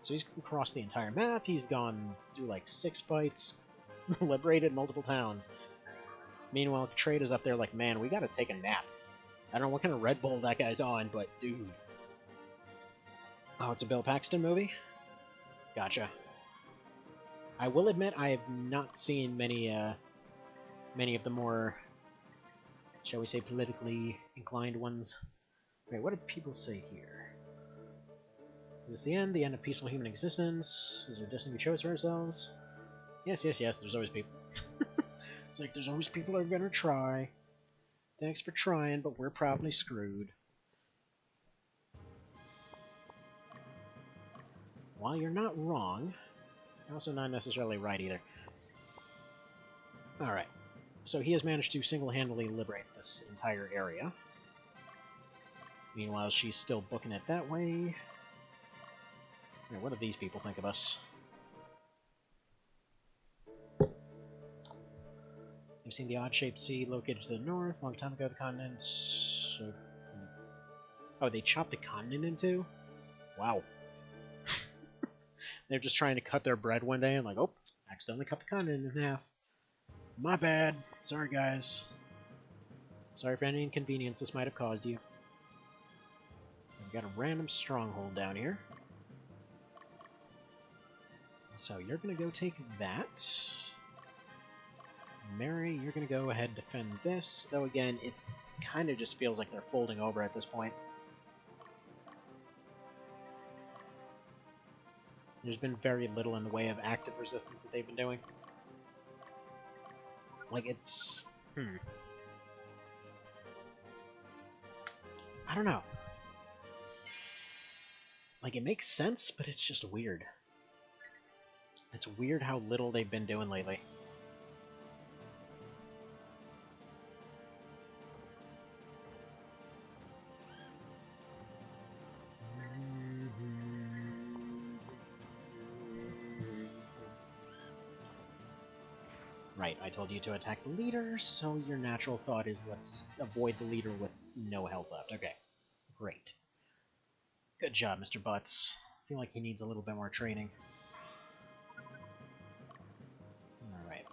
So he's across the entire map, he's gone through like 6 fights, liberated multiple towns. Meanwhile, Trade is up there like, man, we gotta take a nap. I don't know what kind of Red Bull that guy's on, but dude. Oh, it's a Bill Paxton movie? Gotcha. I will admit I have not seen many of the more, shall we say, politically inclined ones. Wait, what did people say here? Is this the end? The end of peaceful human existence? Is there destiny we chose for ourselves? Yes, yes, yes, there's always people. It's like, there's always people who are gonna try. Thanks for trying, but we're probably screwed. While you're not wrong, you're also not necessarily right either. Alright, so he has managed to single-handedly liberate this entire area. Meanwhile, she's still booking it that way. What do these people think of us? You've seen the odd-shaped sea located to the north. Long time ago, the continent... Oh, they chopped the continent in two? Wow. They're just trying to cut their bread one day and like, oh, accidentally cut the continent in half. My bad. Sorry, guys. Sorry for any inconvenience this might have caused you. We've got a random stronghold down here. So you're going to go take that. Mary, you're going to go ahead and defend this. Though again, it kind of just feels like they're folding over at this point. There's been very little in the way of active resistance that they've been doing. Like, it's... I don't know. Like, it makes sense, but it's just weird. It's weird how little they've been doing lately. Right, I told you to attack the leader, so your natural thought is let's avoid the leader with no health left. Okay, great. Good job, Mr. Butts. I feel like he needs a little bit more training. Alright.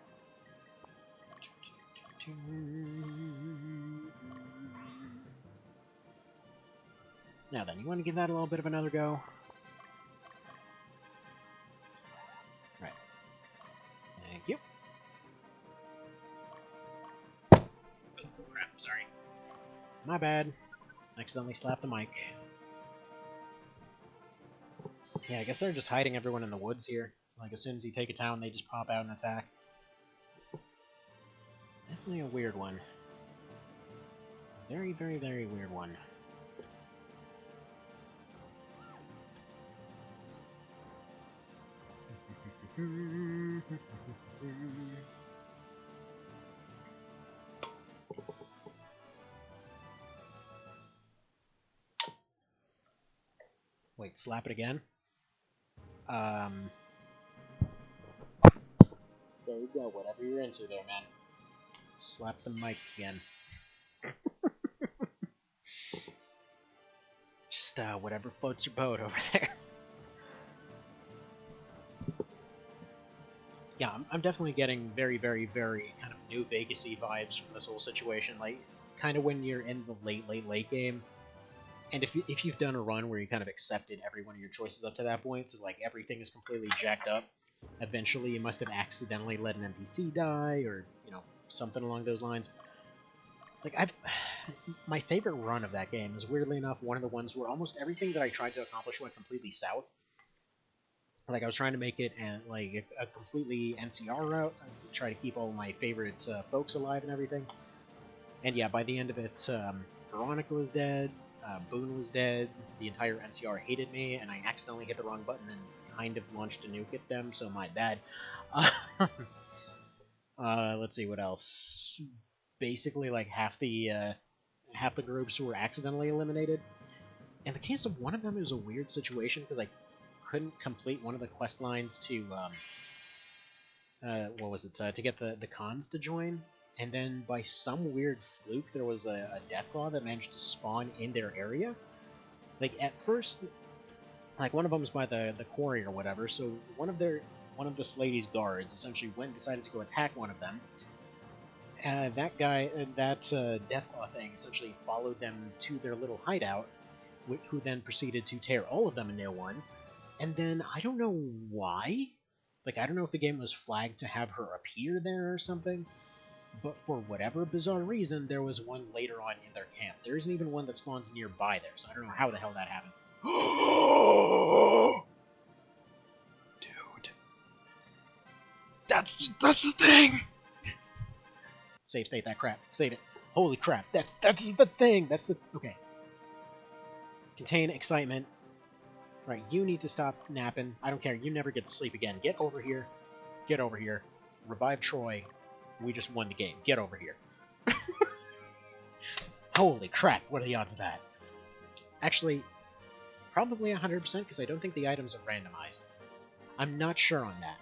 Now then, you want to give that a little bit of another go? Right. Thank you. Oh, crap, sorry. My bad. Accidentally slapped the mic. Yeah, I guess they're just hiding everyone in the woods here. So, like, as soon as you take a town, they just pop out and attack. Definitely a weird one. Very, very, very weird one. Wait, slap it again? There you go, whatever you're into there, man. Slap the mic again. Just just whatever floats your boat over there. Yeah, I'm definitely getting very, very, very kind of New Vegas-y vibes from this whole situation. Like, kind of when you're in the late game, and if you've done a run where you kind of accepted every one of your choices up to that point, so like everything is completely jacked up, eventually you must have accidentally let an NPC die, or something along those lines. Like my favorite run of that game is weirdly enough one of the ones where almost everything that I tried to accomplish went completely south. Like I was trying to make it like a completely NCR route, try to keep all my favorite folks alive and everything. And yeah, by the end of it, Veronica was dead, Boone was dead, the entire NCR hated me, and I accidentally hit the wrong button and kind of launched a nuke at them, so my bad. Let's see what else. Basically, like half the groups were accidentally eliminated. In the case of one of them, it was a weird situation because I couldn't complete one of the quest lines to what was it? To get the cons to join. And then by some weird fluke, there was a Deathclaw that managed to spawn in their area. Like at first, like one of them was by the quarry or whatever. So one of this lady's guards essentially decided to go attack one of them. That guy, Deathclaw thing, essentially followed them to their little hideout, who then proceeded to tear all of them into one. And then I don't know why. Like I don't know if the game was flagged to have her appear there or something. But for whatever bizarre reason, there was one later on in their camp. There isn't even one that spawns nearby there, so I don't know how the hell that happened. Dude. That's the thing! Save state that crap. Save it. Holy crap, that's the thing! That's the... Okay. Contain excitement. Right, you need to stop napping. I don't care, you never get to sleep again. Get over here. Get over here. Revive Troy. We just won the game. Get over here. Holy crap, what are the odds of that? Actually, probably 100% because I don't think the items are randomized. I'm not sure on that.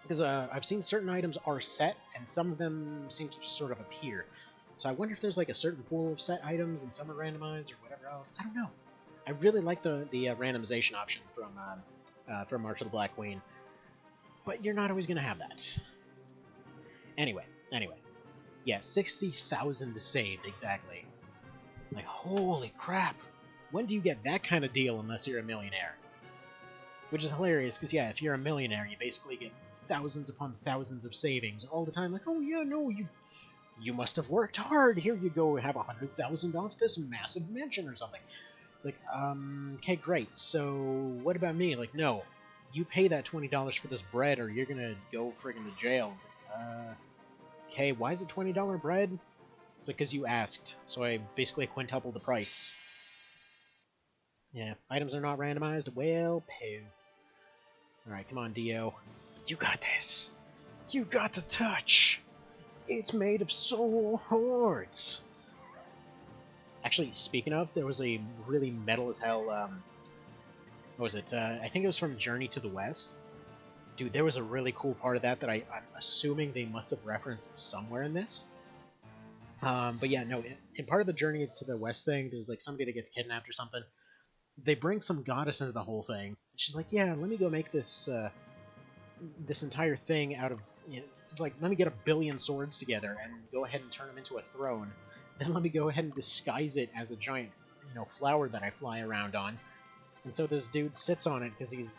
Because I've seen certain items are set, and some of them seem to just sort of appear. So I wonder if there's like a certain pool of set items and some are randomized or whatever else. I don't know. I really like the randomization option from March of the Black Queen. But you're not always going to have that. Anyway. Yeah, 60,000 saved, exactly. Like, holy crap. When do you get that kind of deal unless you're a millionaire? Which is hilarious, because yeah, if you're a millionaire, you basically get thousands upon thousands of savings all the time. Like, oh yeah, no, you must have worked hard. Here you go, have 100,000 off this massive mansion or something. Like, okay, great. So, what about me? Like, no, you pay that $20 for this bread or you're gonna go friggin' to jail. Okay, why is it $20 bread? It's like, because you asked, so I basically quintupled the price. Yeah, items are not randomized. Well, poo. Alright, come on, Dio. You got this. You got the touch. It's made of soul hearts. Actually, speaking of, there was a really metal as hell, what was it? I think it was from Journey to the West. Dude, there was a really cool part of that I'm assuming they must have referenced somewhere in this. But yeah, no, in part of the Journey to the West thing, there's like somebody that gets kidnapped or something. They bring some goddess into the whole thing. She's like, yeah, let me go make this this entire thing out of, like, let me get 1 billion swords together and go ahead and turn them into a throne. Then let me go ahead and disguise it as a giant, flower that I fly around on. And so this dude sits on it because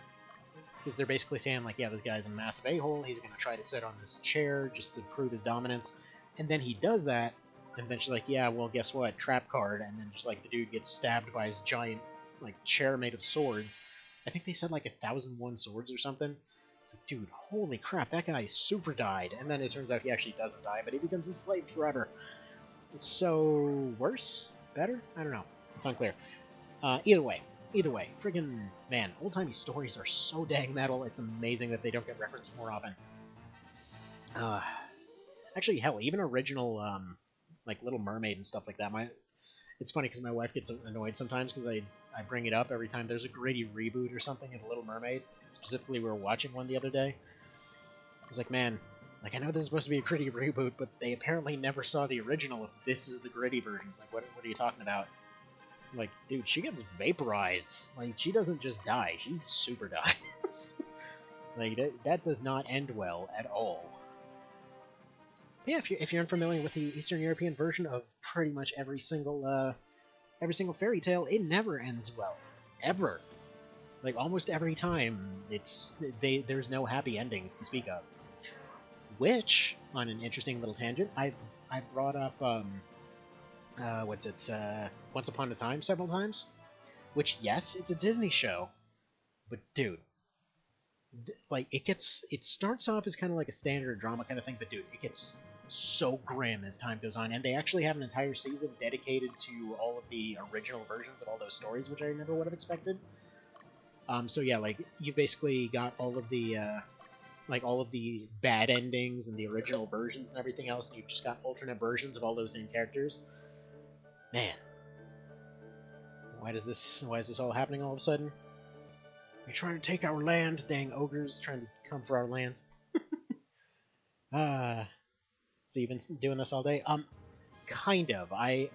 they're basically saying, like, yeah, this guy's a massive a-hole, he's going to try to sit on this chair just to prove his dominance. And then he does that, and then she's like, yeah, well, guess what, trap card, and then just, like, the dude gets stabbed by his giant, like, chair made of swords. I think they said, like, 1,001 swords or something. It's like, dude, holy crap, that guy super died. And then it turns out he actually doesn't die, but he becomes enslaved forever. So, worse? Better? I don't know. It's unclear. Either way, friggin', man, old-timey stories are so dang metal, it's amazing that they don't get referenced more often. Actually, hell, even original, like, Little Mermaid and stuff like that. It's funny because my wife gets annoyed sometimes because I bring it up every time there's a gritty reboot or something of Little Mermaid. Specifically, we were watching one the other day. I was like, man, like, I know this is supposed to be a gritty reboot, but they apparently never saw the original if this is the gritty version. Like, what are you talking about? Like, dude, she gets vaporized. Like, she doesn't just die, she super dies. Like, that does not end well at all. But yeah, if you're unfamiliar with the Eastern European version of pretty much every single fairy tale, it never ends well. Ever. Like, almost every time, there's no happy endings to speak of. Which, on an interesting little tangent, I brought up, Once Upon a Time several times. Which, yes, it's a Disney show, but dude, like, it starts off as kind of like a standard drama kind of thing, but dude, it gets so grim as time goes on, and they actually have an entire season dedicated to all of the original versions of all those stories, which I never would have expected. So yeah, like, you basically got all of the bad endings and the original versions and everything else, and you've just got alternate versions of all those same characters. Man, why is this all happening all of a sudden? You're trying to take our land, dang ogres, trying to come for our land. So you've been doing this all day? Kind of. I'm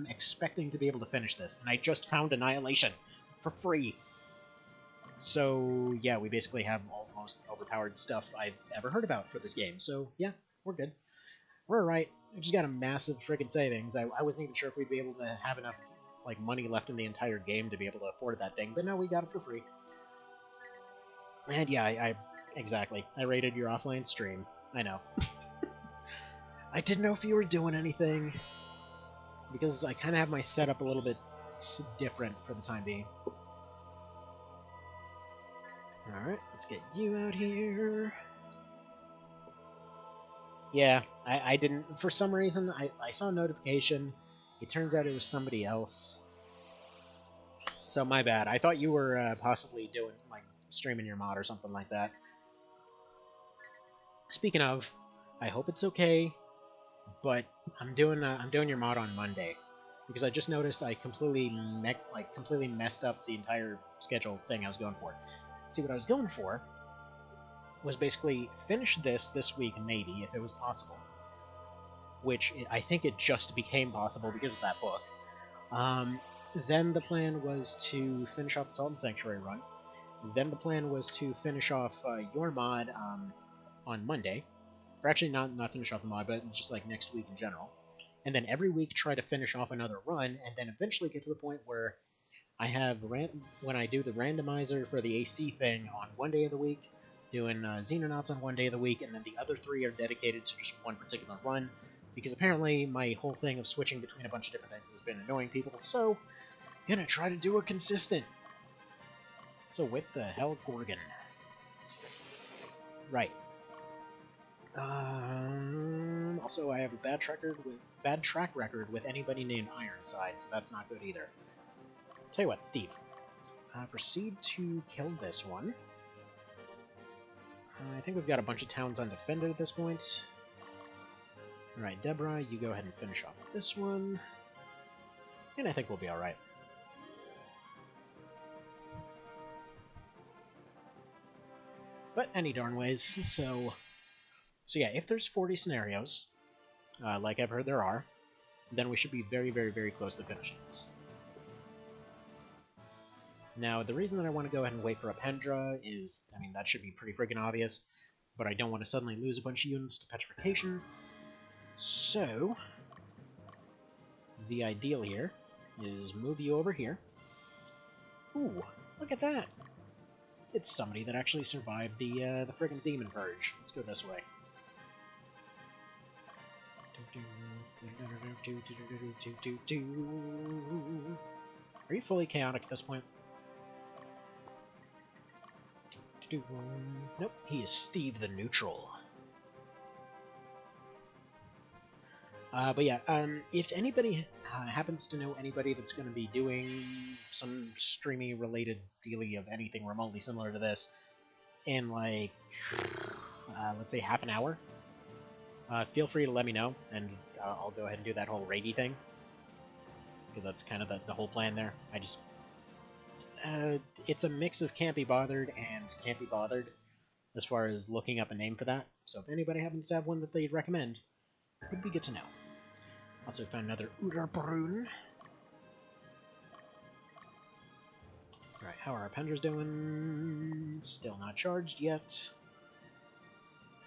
expecting to be able to finish this, and I just found Annihilation for free. So yeah, we basically have all the most overpowered stuff I've ever heard about for this game. So yeah, we're good. We're alright. I just got a massive friggin' savings. I wasn't even sure if we'd be able to have enough like money left in the entire game to be able to afford that thing, but no, we got it for free. And yeah, exactly. I rated your offline stream. I know. I didn't know if you were doing anything, because I kind of have my setup a little bit different for the time being. Alright, let's get you out here. Yeah, I didn't... For some reason, I saw a notification. It turns out it was somebody else. So my bad. I thought you were possibly doing, like, streaming your mod or something like that. Speaking of, I hope it's okay, but I'm doing your mod on Monday, because I just noticed I completely messed up the entire schedule thing I was going for. See, what I was going for was basically finish this week, maybe, if it was possible. Which I think it just became possible because of that book. Then the plan was to finish off the Salt and Sanctuary run. Then the plan was to finish off your mod on Monday. Or actually, not finish off the mod, but just like next week in general. And then every week try to finish off another run, and then eventually get to the point where I have when I do the randomizer for the AC thing on one day of the week, doing Xenonauts on one day of the week, and then the other 3 are dedicated to just one particular run, because apparently my whole thing of switching between a bunch of different things has been annoying people, so gonna try to do it consistent. So with the hell, Gorgon. Right. Also, I have a bad track record with anybody named Ironside, so that's not good either. Tell you what, Steve. Proceed to kill this one. I think we've got a bunch of towns undefended at this point. Alright, Deborah, you go ahead and finish off this one. And I think we'll be alright. But any darn ways, so yeah, if there's 40 scenarios, like I've heard there are, then we should be very, very, very close to finishing this. Now, the reason that I want to go ahead and wait for Apendra is, I mean, that should be pretty friggin' obvious, but I don't want to suddenly lose a bunch of units to petrification. So, the ideal here is move you over here. Ooh, look at that! It's somebody that actually survived the friggin' Demon Purge. Let's go this way. Are you fully chaotic at this point? Nope, he is Steve the Neutral. But yeah, if anybody happens to know anybody that's going to be doing some streamy-related dealy of anything remotely similar to this in, like, let's say half an hour, feel free to let me know, and I'll go ahead and do that whole raidy thing, because that's kind of the whole plan there. I just... it's a mix of Can't Be Bothered and Can't Be Bothered, as far as looking up a name for that, so if anybody happens to have one that they'd recommend, it would be good to know. Also found another Uderbrunn. How are our Pendras doing? Still not charged yet.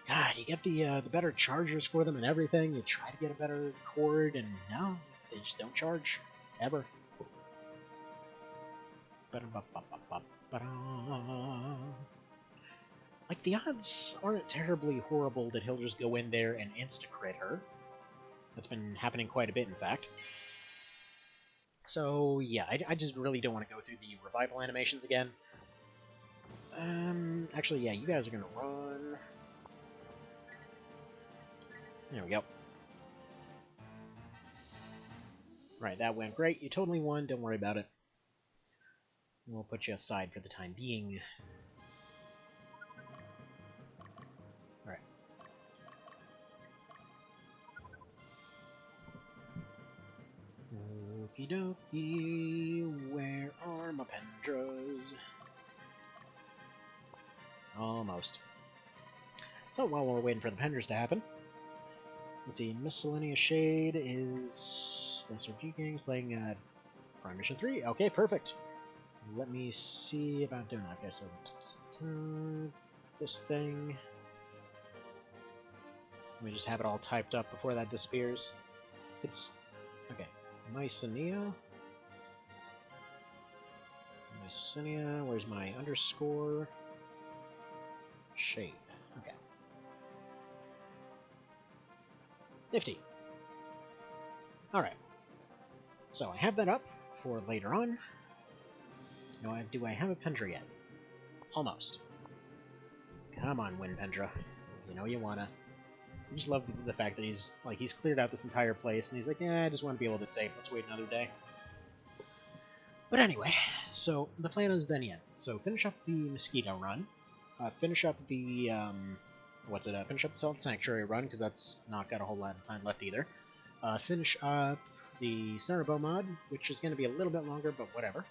God, you get the better chargers for them and everything. You try to get a better cord, and no, they just don't charge. Ever. Like, the odds aren't terribly horrible that he'll just go in there and insta-crit her. That's been happening quite a bit, in fact. So, yeah, I just really don't want to go through the revival animations again. Actually, yeah, you guys are gonna run. There we go. Right, that went great. You totally won. Don't worry about it. We'll put you aside for the time being. Alright. Okie dokie, where are my Pendras? Almost. So while we're waiting for the Pendras to happen, let's see, Miscellaneous Shade is Lesser G Kings playing Prime Mission 3. Okay, perfect. Let me see about doing that. Okay, so this thing. Let me just have it all typed up before that disappears. It's okay. Mycenia. Mycenia. Where's my underscore? Shade. Okay. Nifty. Alright. So I have that up for later on. Now, do I have a Pendra yet? Almost. Come on, Wind Pendra. You know you wanna. I just love the fact that he's cleared out this entire place, and he's like, yeah, I just want to be able to save. Let's wait another day. But anyway, so the plan is then yet. So finish up the Mosquito run. Finish up the, finish up the Salt Sanctuary run, because that's not got a whole lot of time left either. Finish up the Cerebro mod, which is going to be a little bit longer, but whatever.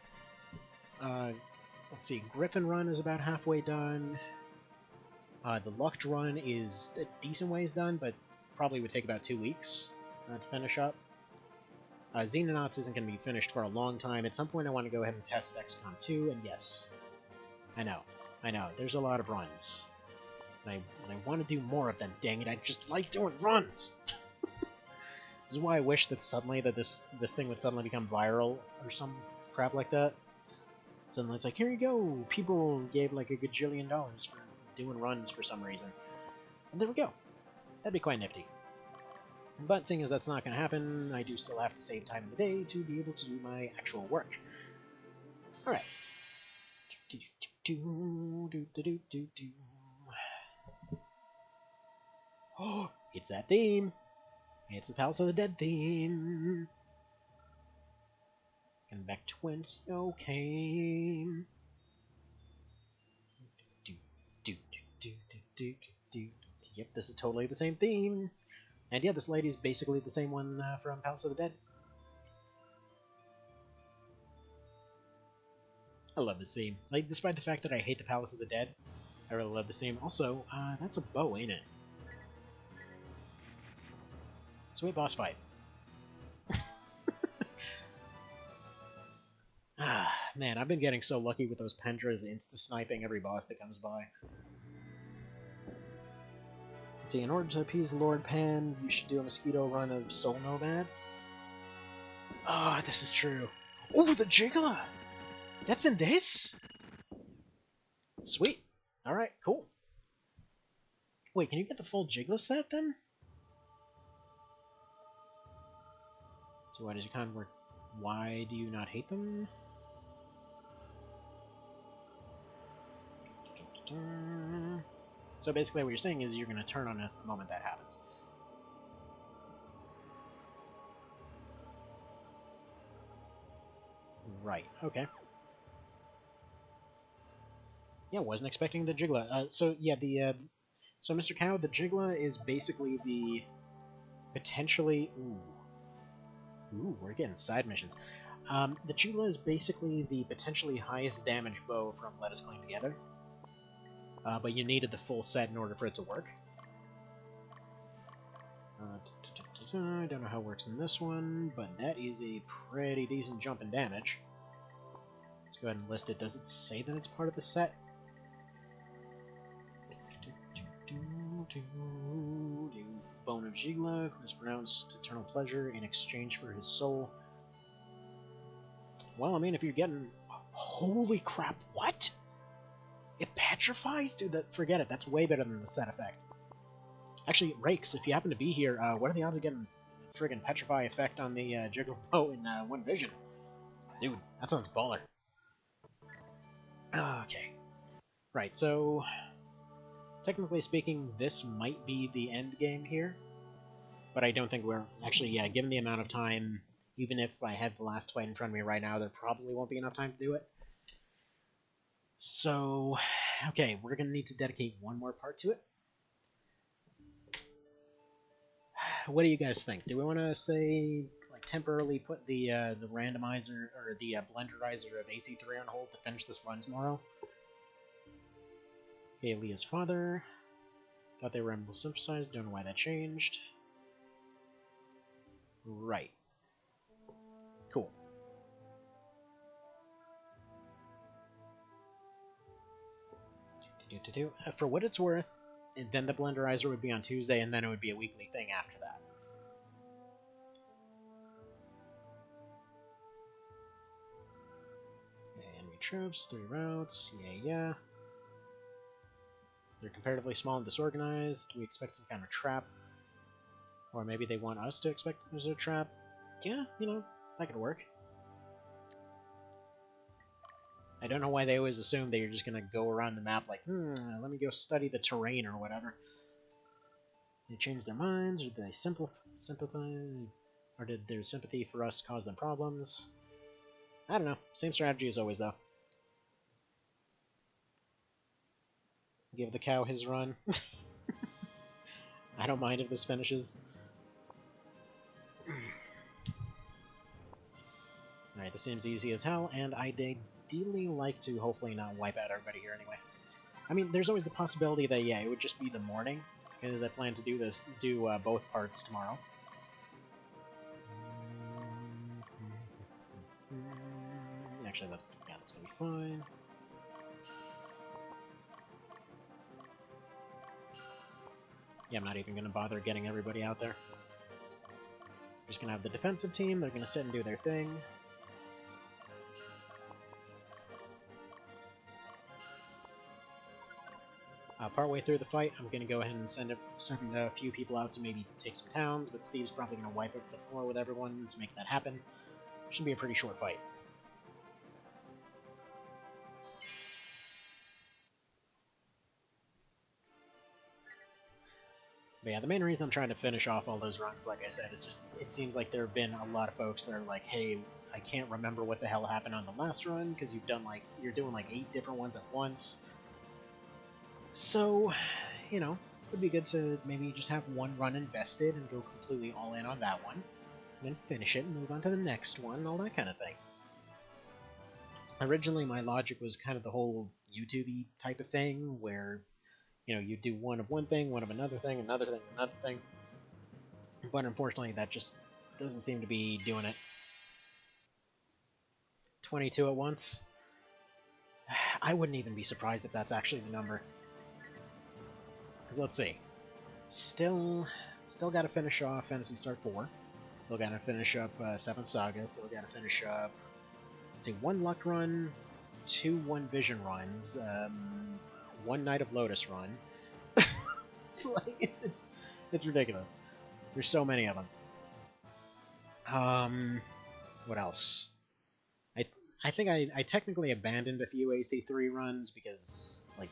Let's see, Griffin run is about halfway done. The Lucht run is a decent ways done, but probably would take about 2 weeks to finish up. Xenonauts isn't going to be finished for a long time. At some point I want to go ahead and test XCOM 2, and yes, I know, there's a lot of runs. And I want to do more of them, dang it, I just like doing runs! This is why I wish that suddenly that this thing would suddenly become viral, or some crap like that. Suddenly it's like, here you go, people gave like a gajillion dollars for doing runs for some reason. And there we go. That'd be quite nifty. But seeing as that's not going to happen, I do still have to save time in the day to be able to do my actual work. Alright. Oh, it's that theme! It's the Palace of the Dead theme! And back to when snow came. Yep, this is totally the same theme. And yeah, this lady's basically the same one from Palace of the Dead. I love this theme. Like, despite the fact that I hate the Palace of the Dead, I really love this theme. Also, that's a bow, ain't it? Sweet boss fight. Ah, man, I've been getting so lucky with those Pendras insta-sniping every boss that comes by. Let's see, in order to appease Lord Pan, you should do a Mosquito run of Soul Nomad. Ah, oh, this is true. Oh, the Jiggler! That's in this? Sweet. Alright, cool. Wait, can you get the full Jiggler set, then? So why does your kind work? Why do you not hate them? So basically what you're saying is you're going to turn on us the moment that happens. Right, okay. Yeah, wasn't expecting the Jiggler. So yeah, so Mr. Cow, the Jiggler is basically the potentially... Ooh, we're getting side missions. The Jiggler is basically the potentially highest damage bow from Let Us Cling Together. But you needed the full set in order for it to work. I don't know how it works in this one, but that is a pretty decent jump in damage. Let's go ahead and list it. Does it say that it's part of the set? Bone of Gigla, who has pronounced eternal pleasure in exchange for his soul. Well, I mean, if you're getting... Holy crap, what? It petrifies? Dude, forget it. That's way better than the set effect. Actually, Rakes, if you happen to be here, what are the odds of getting a friggin' petrify effect on the Jigglypuff in one vision? Dude, that sounds baller. Okay. Right, so... Technically speaking, this might be the end game here. But I don't think we're... Actually, yeah, given the amount of time, even if I had the last fight in front of me right now, there probably won't be enough time to do it. So, okay, we're going to need to dedicate one more part to it. What do you guys think? Do we want to say, like, temporarily put the randomizer, or the blenderizer of AC3 on hold to finish this run tomorrow? Okay, Leah's father. Thought they were able to synthesize, don't know why that changed. Right. Cool. For what it's worth, and then the blenderizer would be on Tuesday, and then it would be a weekly thing after that. Enemy troops, 3 routes, yeah. They're comparatively small and disorganized. We expect some kind of trap. Or maybe they want us to expect there's a trap. Yeah, you know, that could work. I don't know why they always assume that you're just gonna go around the map like, let me go study the terrain or whatever. They change their minds, or did they sympathize? Or did their sympathy for us cause them problems? I don't know. Same strategy as always, though. Give the cow his run. I don't mind if this finishes. Alright, this seems easy as hell, and I'd ideally like to hopefully not wipe out everybody here anyway. I mean, there's always the possibility that, yeah, it would just be the morning, because I plan to do both parts tomorrow. Actually, that's gonna be fine. Yeah, I'm not even gonna bother getting everybody out there. We're just gonna have the defensive team, they're gonna sit and do their thing. Partway through the fight, I'm gonna go ahead and send a few people out to maybe take some towns, but Steve's probably gonna wipe up the floor with everyone to make that happen. Should be a pretty short fight. But yeah, the main reason I'm trying to finish off all those runs, like I said, is just it seems like there have been a lot of folks that are like, hey, I can't remember what the hell happened on the last run, because you're doing like 8 different ones at once. So, you know, it would be good to maybe just have one run invested and go completely all in on that one, and then finish it and move on to the next one, all that kind of thing. Originally, my logic was kind of the whole YouTube-y type of thing, where, you know, you do one of one thing, one of another thing, another thing, another thing. But unfortunately, that just doesn't seem to be doing it. 22 at once? I wouldn't even be surprised if that's actually the number. Because let's see. Still got to finish off Phantasy Star 4. Still got to finish up 7th Saga. Still got to finish up, let's see, 1 Luck run, 2 1 Vision runs, 1 Night of Lotus run. It's like, it's ridiculous. There's so many of them. What else? I think I technically abandoned a few AC3 runs because, like,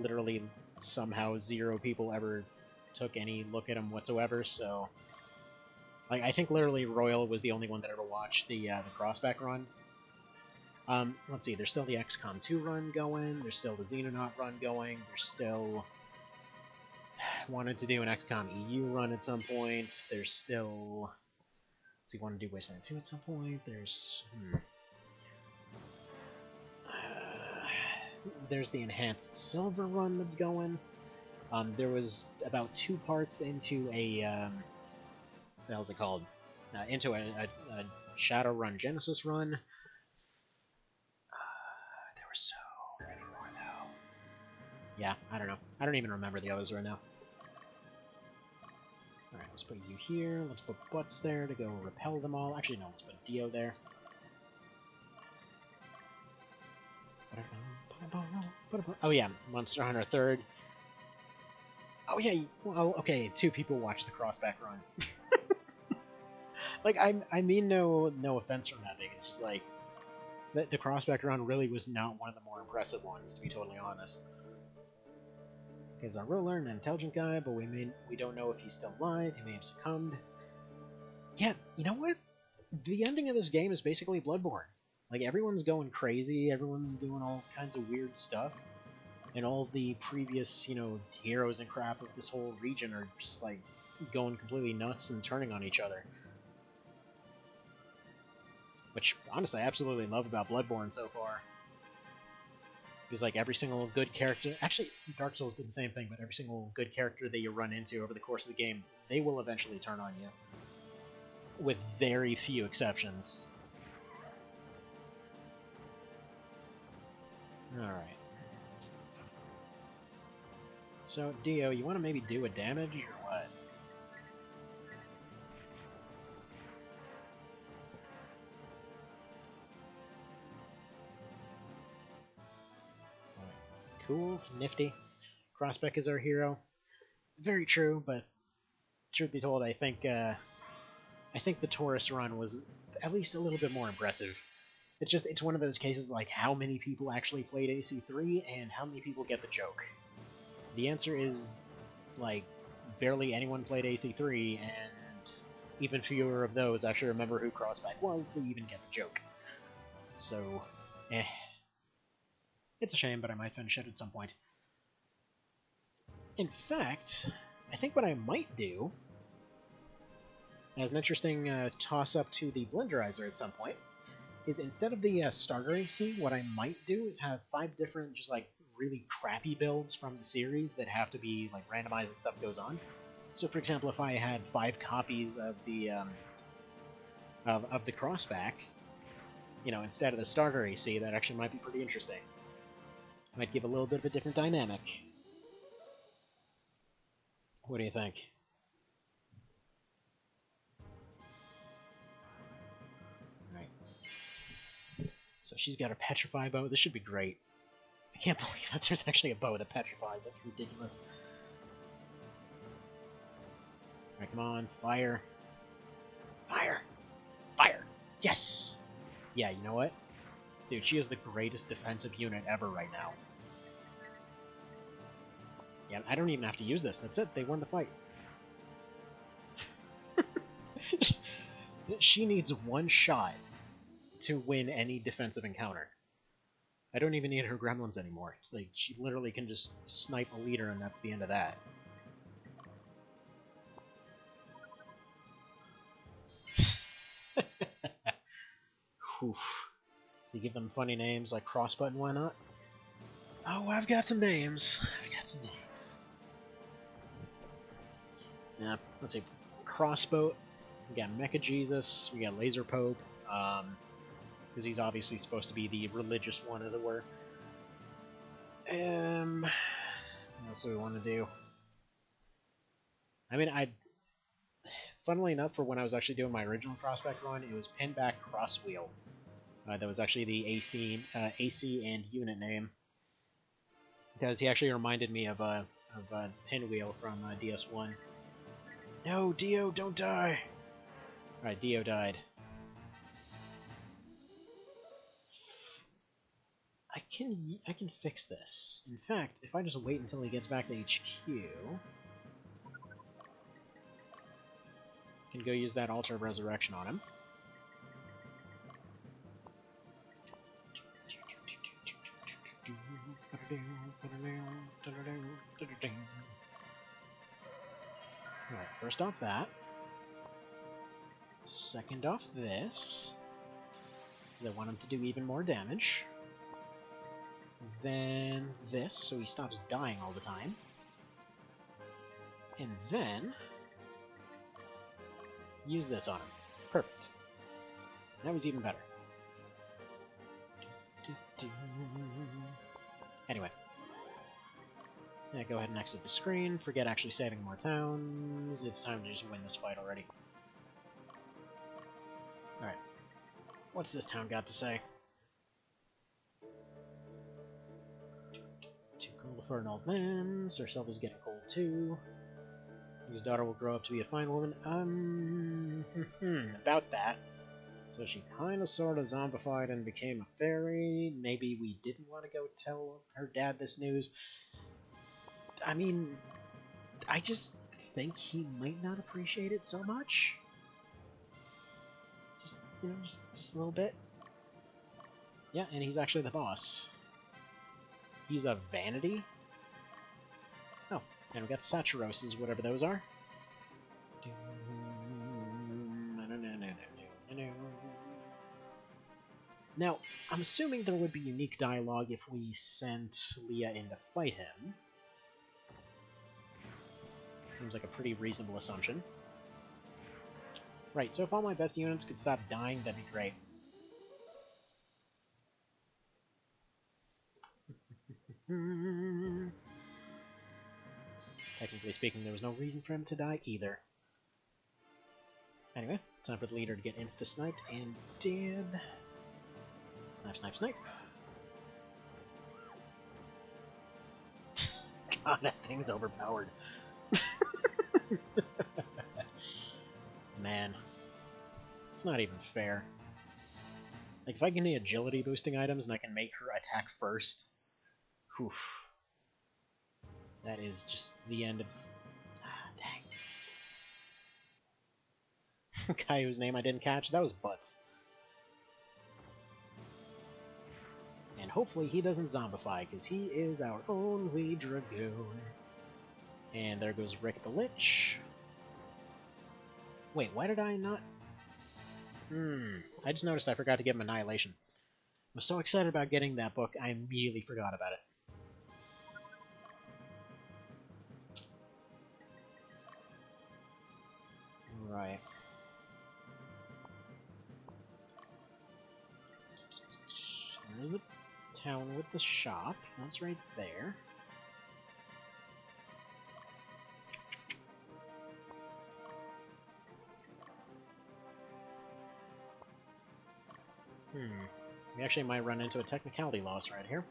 literally somehow 0 people ever took any look at them whatsoever, so... Like, I think literally Royal was the only one that ever watched the Crossback run. Let's see, there's still the XCOM 2 run going, there's still the Xenonaut run going, there's still... wanted to do an XCOM EU run at some point, there's still... Let's see, wanted to do Wasteland 2 at some point, there's... there's the Enhanced Silver run that's going. There was about 2 parts into a... what the hell's it called? Into a Shadowrun Genesis run. Yeah, I don't know. I don't even remember the others right now. Alright, let's put you here. Let's put Butts there to go repel them all. Actually, no, let's put Dio there. Oh yeah, Monster Hunter 3rd. Oh yeah, well, okay, 2 people watch the crossback run. Like, I mean no offense from that thing. It's just like, the crossback run really was not one of the more impressive ones, to be totally honest. He's a ruler and an intelligent guy, but we don't know if he's still alive. He may have succumbed. Yeah, you know what? The ending of this game is basically Bloodborne. Like, everyone's going crazy, everyone's doing all kinds of weird stuff, and all the previous, you know, heroes and crap of this whole region are just, like, going completely nuts and turning on each other. Which, honestly, I absolutely love about Bloodborne so far. Because, like, every single good character... Actually, Dark Souls did the same thing, but every single good character that you run into over the course of the game, they will eventually turn on you. With very few exceptions. Alright. So, Dio, you want to maybe do a damage, or what? Cool, nifty. Crossbeck is our hero. Very true, but truth be told, I think the Taurus run was at least a little bit more impressive. It's one of those cases like how many people actually played AC3 and how many people get the joke. The answer is, like, barely anyone played AC3, and even fewer of those actually remember who Crossback was to even get the joke. So, eh. It's a shame, but I might finish it at some point. In fact, I think what I might do, as an interesting toss-up to the Blenderizer at some point, is instead of the starter AC, what I might do is have 5 different, just like, really crappy builds from the series that have to be, like, randomized as stuff goes on. So, for example, if I had 5 copies of the Crossback, you know, instead of the starter AC, that actually might be pretty interesting. Might give a little bit of a different dynamic. What do you think? Alright. So she's got her Petrify bow. This should be great. I can't believe that there's actually a bow that petrifies. That's ridiculous. Alright, come on. Fire. Fire! Fire! Yes! Yeah, you know what? Dude, she is the greatest defensive unit ever right now. Yeah, I don't even have to use this. That's it. They won the fight. She needs 1 shot to win any defensive encounter. I don't even need her gremlins anymore. Like, she literally can just snipe a leader, and that's the end of that. Whew. So you give them funny names like Crossbutt and why not? Oh, I've got some names. Yeah, let's see. Crossboat. We got Mecha Jesus. We got Laser Pope. Because he's obviously supposed to be the religious one, as it were. That's what we want to do. I mean, funnily enough, for when I was actually doing my original Prospect run, it was Pinback Crosswheel. That was actually the AC and unit name. Because he actually reminded me of Pinwheel from DS1. No, Dio, don't die! Alright, Dio died. I can fix this. In fact, if I just wait until he gets back to HQ, I can go use that Altar of Resurrection on him. Alright, first off that. Second off this. I want him to do even more damage. Then this, so he stops dying all the time. And then use this on him. Perfect. That was even better. Anyway. Yeah, go ahead and exit the screen. Forget actually saving more towns. It's time to just win this fight already. Alright. What's this town got to say? Too cold for an old man. Sir Self is getting cold too. His daughter will grow up to be a fine woman. About that. So she kind of sort of zombified and became a fairy. Maybe we didn't want to go tell her dad this news. I mean, I just think he might not appreciate it so much. Just, you know, just a little bit. Yeah, and he's actually the boss. He's a vanity? Oh, and we got Saturoses, whatever those are. Now, I'm assuming there would be unique dialogue if we sent Leah in to fight him. Seems like a pretty reasonable assumption. Right, so if all my best units could stop dying, that'd be great. Technically speaking, there was no reason for him to die either. Anyway, time for the leader to get insta-sniped, and did... Snipe, snipe, snipe. God, that thing's overpowered. Man. It's not even fair. Like, if I get any agility boosting items and I can make her attack first... Whew. That is just the end of... Dang. Guy whose name I didn't catch, that was Butts. And hopefully he doesn't zombify, because he is our only Dragoon. And there goes Rick the Lich. Wait, why did I not... I just noticed I forgot to give him Annihilation. I was so excited about getting that book, I immediately forgot about it. Right. There's the town with the shop. That's right there. We actually might run into a technicality loss right here.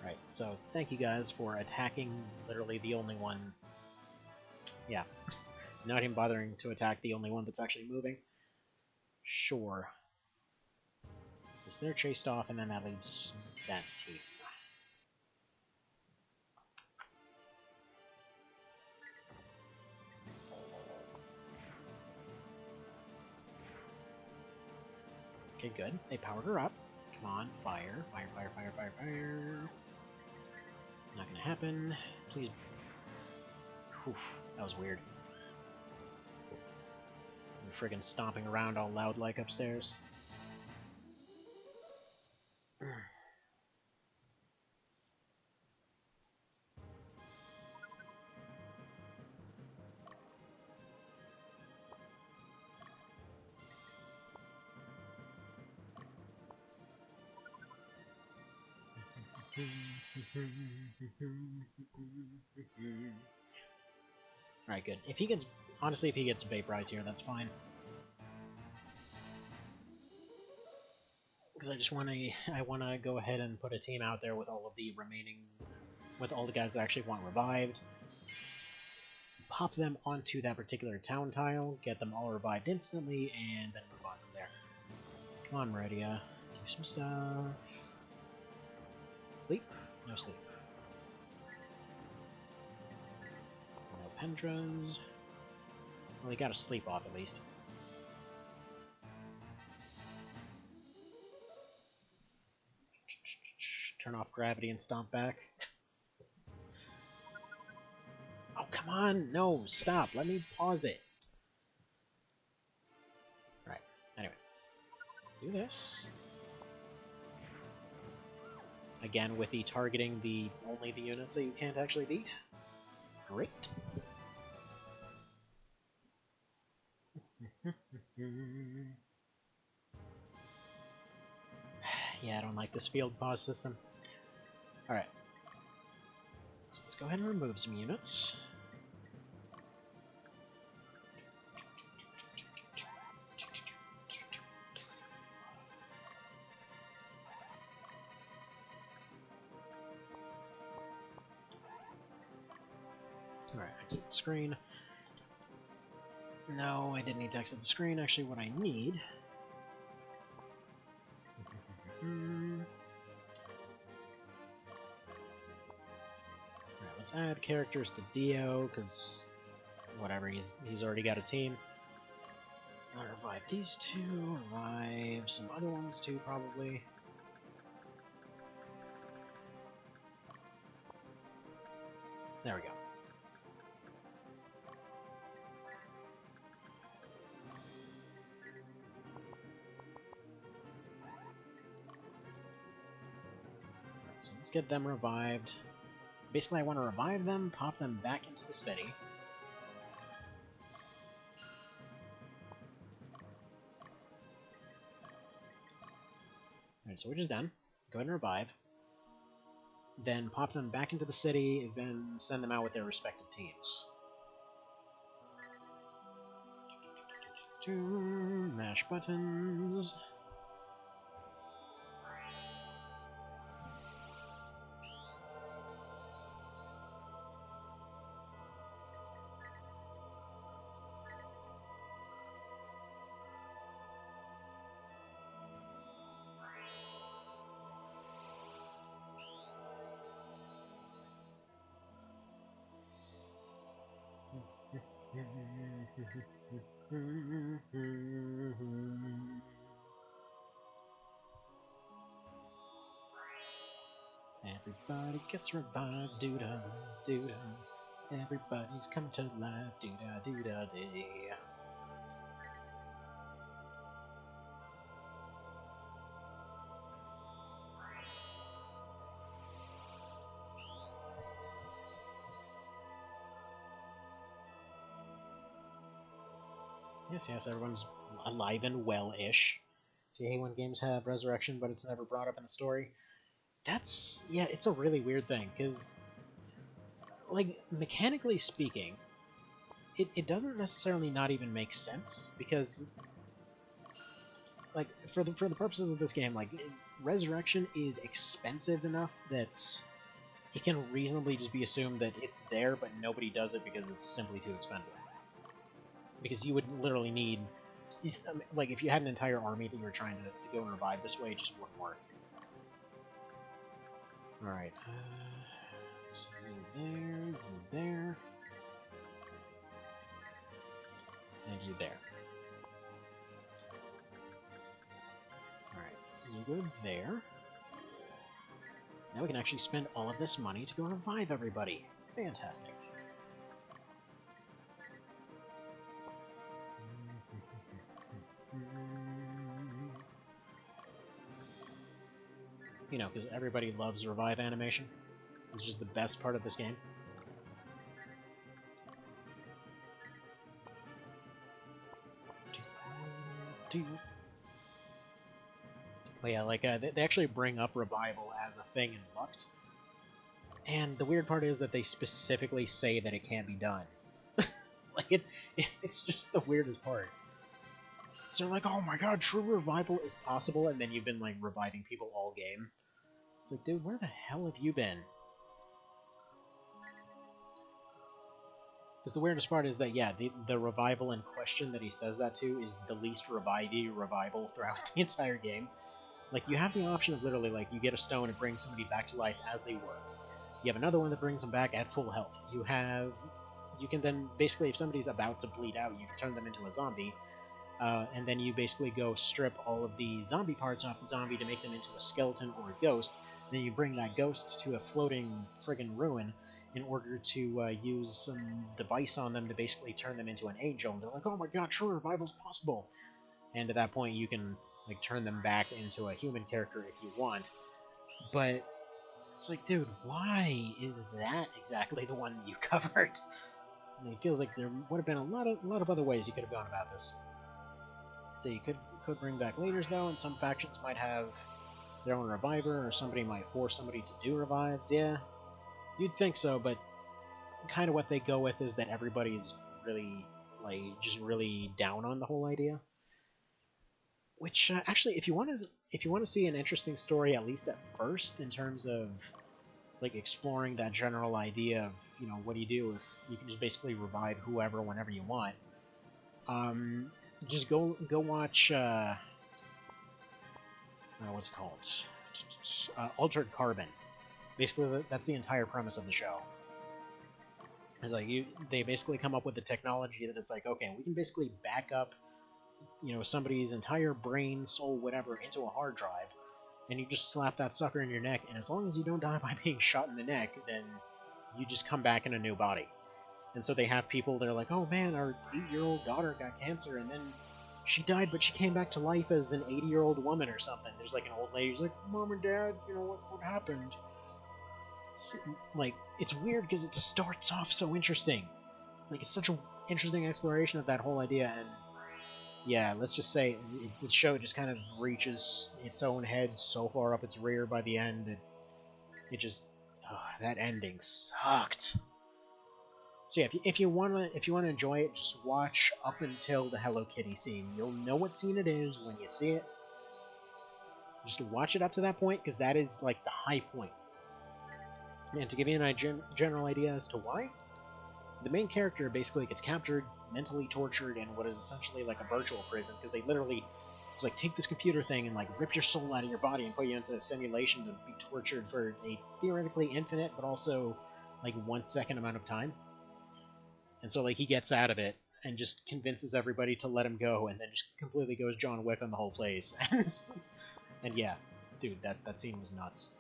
Right, so thank you guys for attacking literally the only one... Yeah, not even bothering to attack the only one that's actually moving. Sure. Because they're chased off, and then that leaves that team. Okay, good. They powered her up. Come on, fire. Fire, fire, fire, fire, fire. Not gonna happen. Please. Oof, that was weird. I'm friggin' stomping around all loud like upstairs. Alright, good. If he gets... Honestly, if he gets vaporized here, that's fine. Because I just want to... I want to go ahead and put a team out there with all of the remaining... With all the guys that actually want revived. Pop them onto that particular town tile, get them all revived instantly, and then move on from there. Come on, Meridia. Do some stuff. Sleep? No sleep. No Pendras. Well, he got to sleep off at least. Turn off gravity and stomp back. Oh, come on! No, stop! Let me pause it. Right. Anyway. Let's do this. Again, with the targeting only the units that you can't actually beat. Great. Yeah, I don't like this field pause system. Alright. So let's go ahead and remove some units. Alright, exit the screen. No, I didn't need to exit the screen. Actually, what I need... Alright, let's add characters to Dio, because... whatever, he's already got a team. I'll revive these two, revive some other ones too, probably. There we go. So let's get them revived. Basically, I want to revive them, pop them back into the city. Alright, so we're just done. Go ahead and revive. Then pop them back into the city, then send them out with their respective teams. Mash buttons. Everybody gets revived, doo-da, doo-da. Everybody's come to life, doo-da, doo-da, dee. Yes, everyone's alive and well-ish. So you hate when games have resurrection, but it's never brought up in the story. That's, yeah, it's a really weird thing, because, like, mechanically speaking, it doesn't necessarily not even make sense, because, like, for the purposes of this game, like, resurrection is expensive enough that it can reasonably just be assumed that it's there, but nobody does it because it's simply too expensive. Because you would literally need, like, if you had an entire army that you were trying to go and revive this way, it just wouldn't work. Alright, so you there, and you there. Alright, you go there. Now we can actually spend all of this money to go revive everybody. Fantastic. You know, because everybody loves revive animation. It's just the best part of this game. But yeah, like, they actually bring up revival as a thing in Luct. And the weird part is that they specifically say that it can't be done. Like, it's just the weirdest part. So they're like, oh my god, true revival is possible, and then you've been, like, reviving people all game. It's like, dude, where the hell have you been? Because the weirdest part is that, yeah, the revival in question that he says that to is the least revivey revival throughout the entire game. Like, you have the option of literally, like, you get a stone and bring somebody back to life as they were. You have another one that brings them back at full health. You can then, basically, if somebody's about to bleed out, you can turn them into a zombie, and then you basically go strip all of the zombie parts off the zombie to make them into a skeleton or a ghost. Then you bring that ghost to a floating friggin' ruin in order to use some device on them to basically turn them into an angel. And they're like, oh my god, true revival's possible! And at that point you can, like, turn them back into a human character if you want. But It's like, dude, why is that exactly the one you covered? And it feels like there would have been a lot of other ways you could have gone about this. So you could bring back leaders though, and some factions might have their own reviver, or somebody might force somebody to do revives. Yeah, you'd think so, but kind of what they go with is that everybody's really just really down on the whole idea. Which actually, if you want to see an interesting story, at least at first, in terms of like exploring that general idea of what do you do if you can just basically revive whoever whenever you want. Just go watch what's it called? Altered Carbon. Basically, that's the entire premise of the show. It's like they basically come up with the technology that it's like, okay, we can basically back up, somebody's entire brain, soul, whatever, into a hard drive, and you just slap that sucker in your neck, and as long as you don't die by being shot in the neck, then you just come back in a new body. And so they have people that are like, oh man, our 8-year-old daughter got cancer, and then she died, but she came back to life as an 80-year-old woman or something. There's like an old lady who's like, Mom and Dad, what happened? It's weird because it starts off so interesting. Like, it's such an interesting exploration of that whole idea, and yeah, let's just say the show just kind of reaches its own head so far up its rear by the end that it just, that ending sucked. So yeah, if you wanna enjoy it, just watch up until the Hello Kitty scene. You'll know what scene it is when you see it. Just watch it up to that point, because that is like the high point. And to give you a general idea as to why, the main character basically gets captured, mentally tortured in what is essentially like a virtual prison, because they literally just like take this computer thing and like rip your soul out of your body and put you into a simulation to be tortured for a theoretically infinite but also like 1 second amount of time. And so like he gets out of it and just convinces everybody to let him go, and then just completely goes John Wick on the whole place. And yeah, dude, that scene was nuts.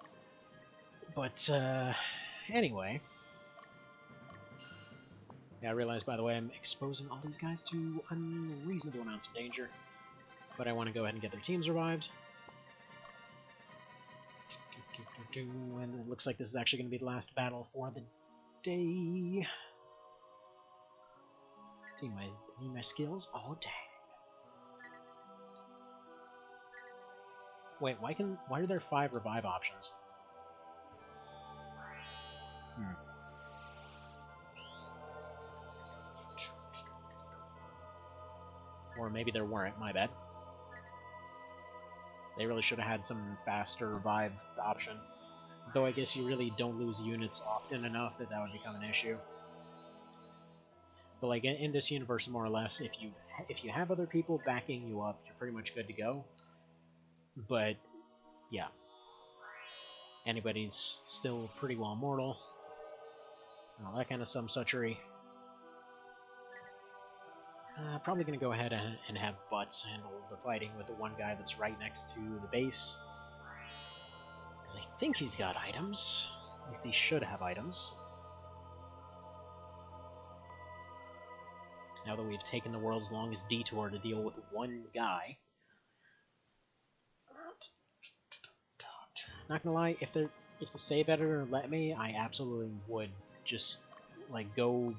But anyway, yeah, I realize, by the way, I'm exposing all these guys to unreasonable amounts of danger, but I want to go ahead and get their teams revived. And it looks like this is actually going to be the last battle for the day. Need my skills? Oh, dang. Wait, why are there 5 revive options? Or maybe there weren't, my bad. They really should have had some faster revive option. Though I guess you really don't lose units often enough that would become an issue. But like in this universe, more or less, if you have other people backing you up, you're pretty much good to go. But yeah, anybody's still pretty well mortal. All that kind of some suchery. Probably going to go ahead and have Butts handle the fighting with the one guy that's right next to the base. Because I think he's got items. At least he should have items. Now that we've taken the world's longest detour to deal with one guy. Not gonna lie, if the save editor let me, I absolutely would just like go.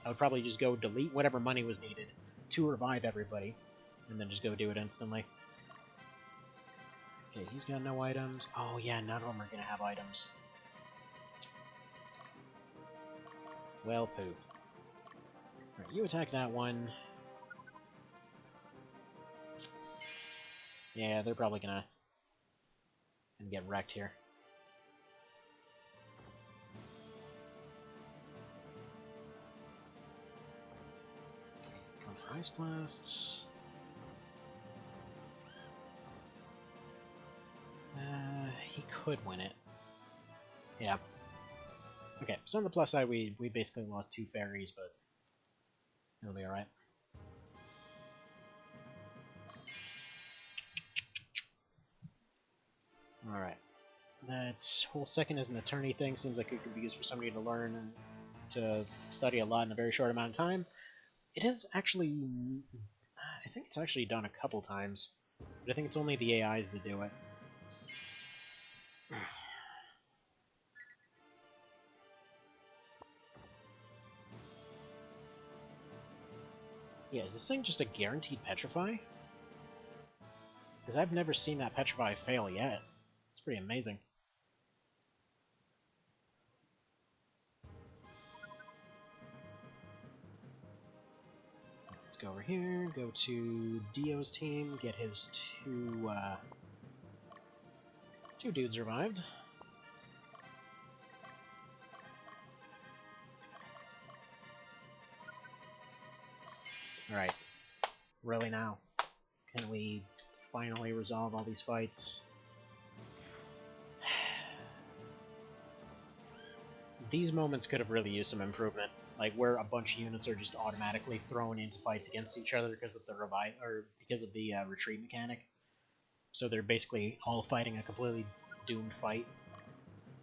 I would probably just go delete whatever money was needed to revive everybody, and then just go do it instantly. Okay, he's got no items. Oh yeah, none of them are gonna have items. Well, poop. Alright, you attack that one. Yeah, they're probably gonna get wrecked here. Come for Ice Blasts. He could win it. Yeah. Okay, so on the plus side, we basically lost 2 fairies, but it'll be alright. Alright. That whole second as an attorney thing seems like it could be used for somebody to learn and to study a lot in a very short amount of time. It is actually... I think it's actually done a couple times, but I think it's only the AIs that do it. Yeah, is this thing just a guaranteed petrify? Because I've never seen that petrify fail yet. It's pretty amazing. Let's go over here, go to Dio's team, get his two dudes revived. Alright. Really now? Can we finally resolve all these fights? These moments could have really used some improvement, like where a bunch of units are just automatically thrown into fights against each other because of the retreat mechanic. So they're basically all fighting a completely doomed fight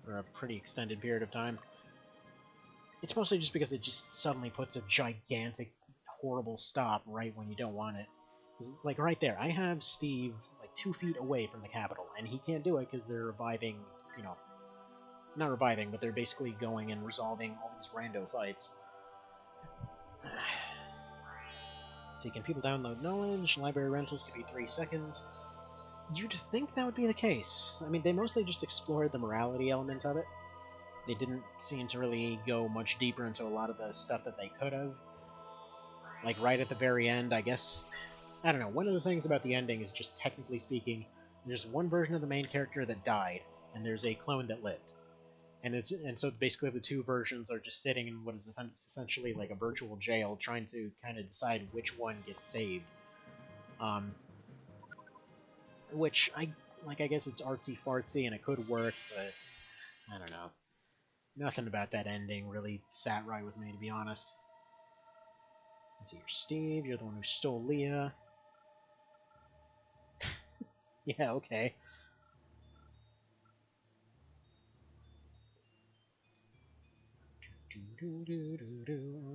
for a pretty extended period of time. It's mostly just because it just suddenly puts a gigantic, horrible stop right when you don't want it. Like right there, I have Steve like 2 feet away from the capital, and he can't do it because they're reviving, you know, not reviving, but they're basically going and resolving all these rando fights. So can people download knowledge? Library rentals could be 3 seconds. You'd think that would be the case. I mean, they mostly just explored the morality element of it. They didn't seem to really go much deeper into a lot of the stuff that they could have. Like, right at the very end, I guess... I don't know, one of the things about the ending is just, technically speaking, there's one version of the main character that died, and there's a clone that lived. And so basically the two versions are just sitting in what is essentially like a virtual jail, trying to kind of decide which one gets saved. Which, I guess it's artsy-fartsy and it could work, but I don't know. Nothing about that ending really sat right with me, to be honest. Let's see, you're Steve, you're the one who stole Leah. Yeah, okay.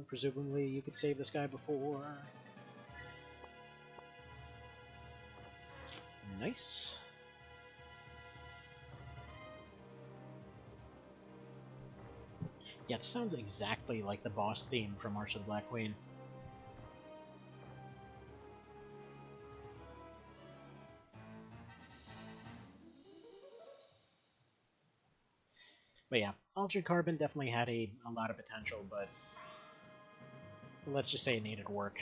Presumably you could save this guy before. Nice. Yeah, this sounds exactly like the boss theme from March of the Black Queen. But yeah, Altered Carbon definitely had a lot of potential, but let's just say it needed work.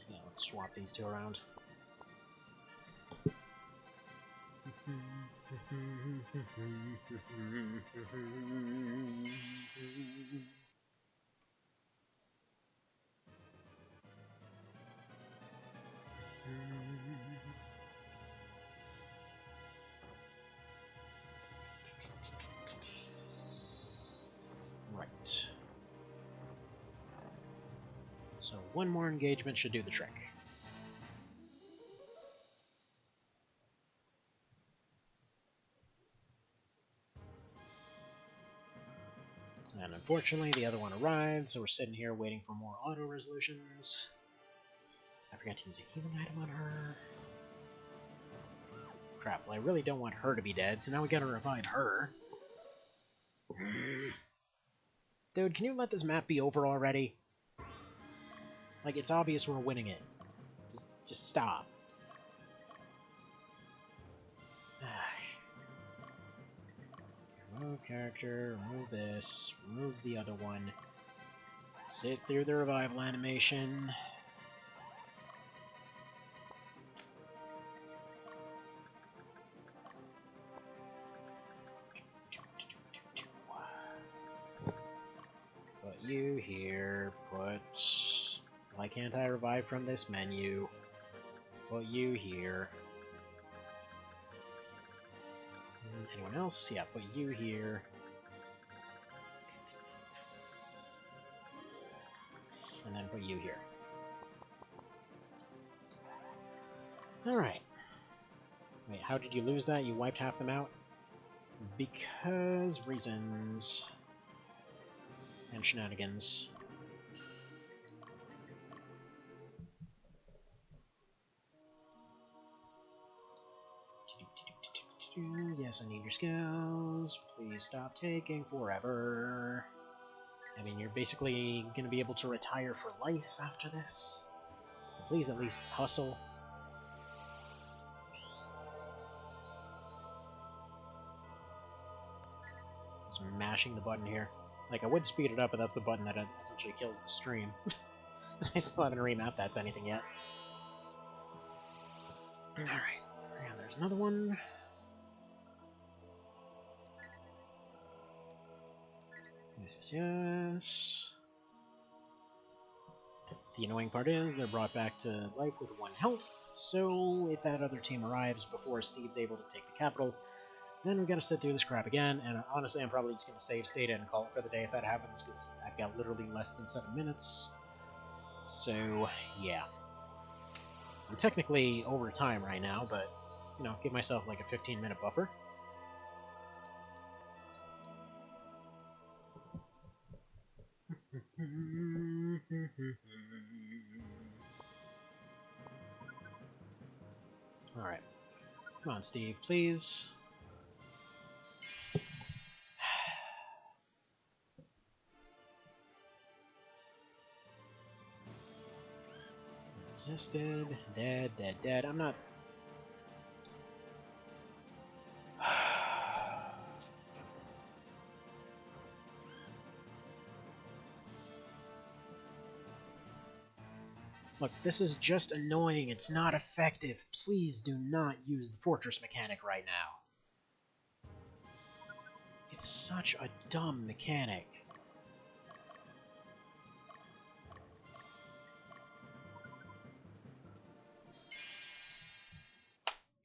Yeah, let's swap these two around. Right. So one more engagement should do the trick. And unfortunately, the other one arrived, so we're sitting here waiting for more auto resolutions. I forgot to use a healing item on her. Crap, well, I really don't want her to be dead, so now we gotta revive her. Dude, can you let this map be over already? Like, it's obvious we're winning it. Just stop. Remove character, remove this, remove the other one. Sit through the revival animation. Put you here, put... Why can't I revive from this menu? Put you here. Anyone else? Yeah, put you here. And then put you here. Alright. Wait, how did you lose that? You wiped half them out? Because reasons. And shenanigans. Yes, I need your skills. Please stop taking forever. I mean, you're basically going to be able to retire for life after this. Please at least hustle. Just mashing the button here. Like, I would speed it up, but that's the button that essentially kills the stream. I still haven't remapped that to anything yet. Alright, and there's another one. Yes, yes, yes. The annoying part is they're brought back to life with 1 health, so if that other team arrives before Steve's able to take the capital, then we've got to sit through this crap again, and honestly I'm probably just going to save state and call it for the day if that happens, because I've got literally less than 7 minutes. So, yeah. I'm technically over time right now, but, you know, give myself like a 15-minute buffer. Alright. Come on, Steve, please. Resisted. Dead, dead, dead. I'm not... Look, this is just annoying. It's not effective. Please do not use the fortress mechanic right now. It's such a dumb mechanic.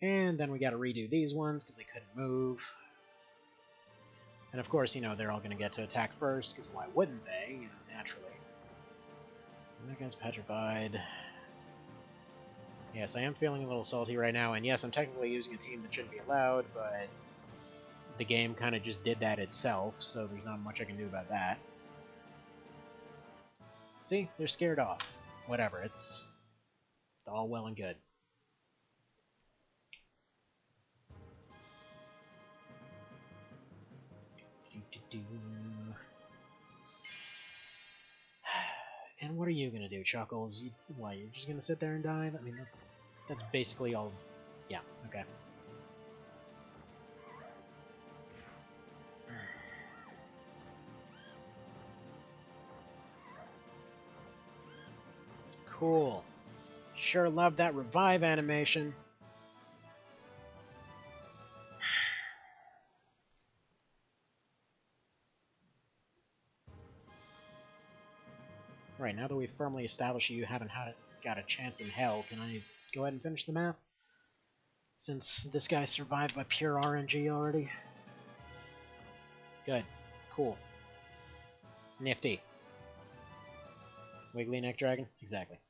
And then we gotta redo these ones because they couldn't move. And of course, you know, they're all gonna get to attack first, because why wouldn't they? You know, naturally. And that guy's petrified. Yes, I am feeling a little salty right now, and yes, I'm technically using a team that shouldn't be allowed, but the game kind of just did that itself, so there's not much I can do about that. See? They're scared off. Whatever, it's all well and good. And what are you gonna do, Chuckles? What, you're just gonna sit there and dive? I mean, that's basically all... Yeah, okay. Cool. Sure love that revive animation. Right, now that we've firmly established you haven't got a chance in hell, can I go ahead and finish the map? Since this guy survived by pure RNG already? Good. Cool. Nifty. Wiggly neck dragon? Exactly.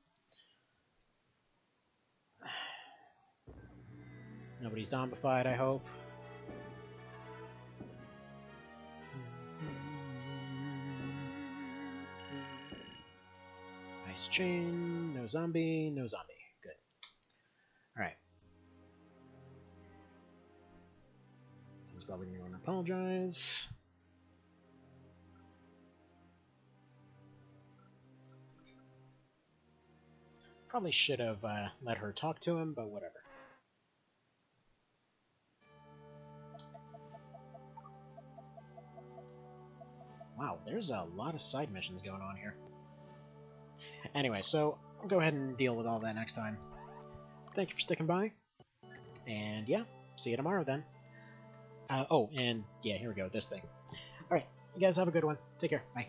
Nobody zombified, I hope. Nice chain. No zombie. No zombie. Good. Alright. Someone's probably going to want to apologize. Probably should have let her talk to him, but whatever. Wow, there's a lot of side missions going on here. Anyway, so I'll go ahead and deal with all that next time. Thank you for sticking by. And yeah, see you tomorrow then. Oh, and yeah, here we go, this thing. Alright, you guys have a good one. Take care. Bye.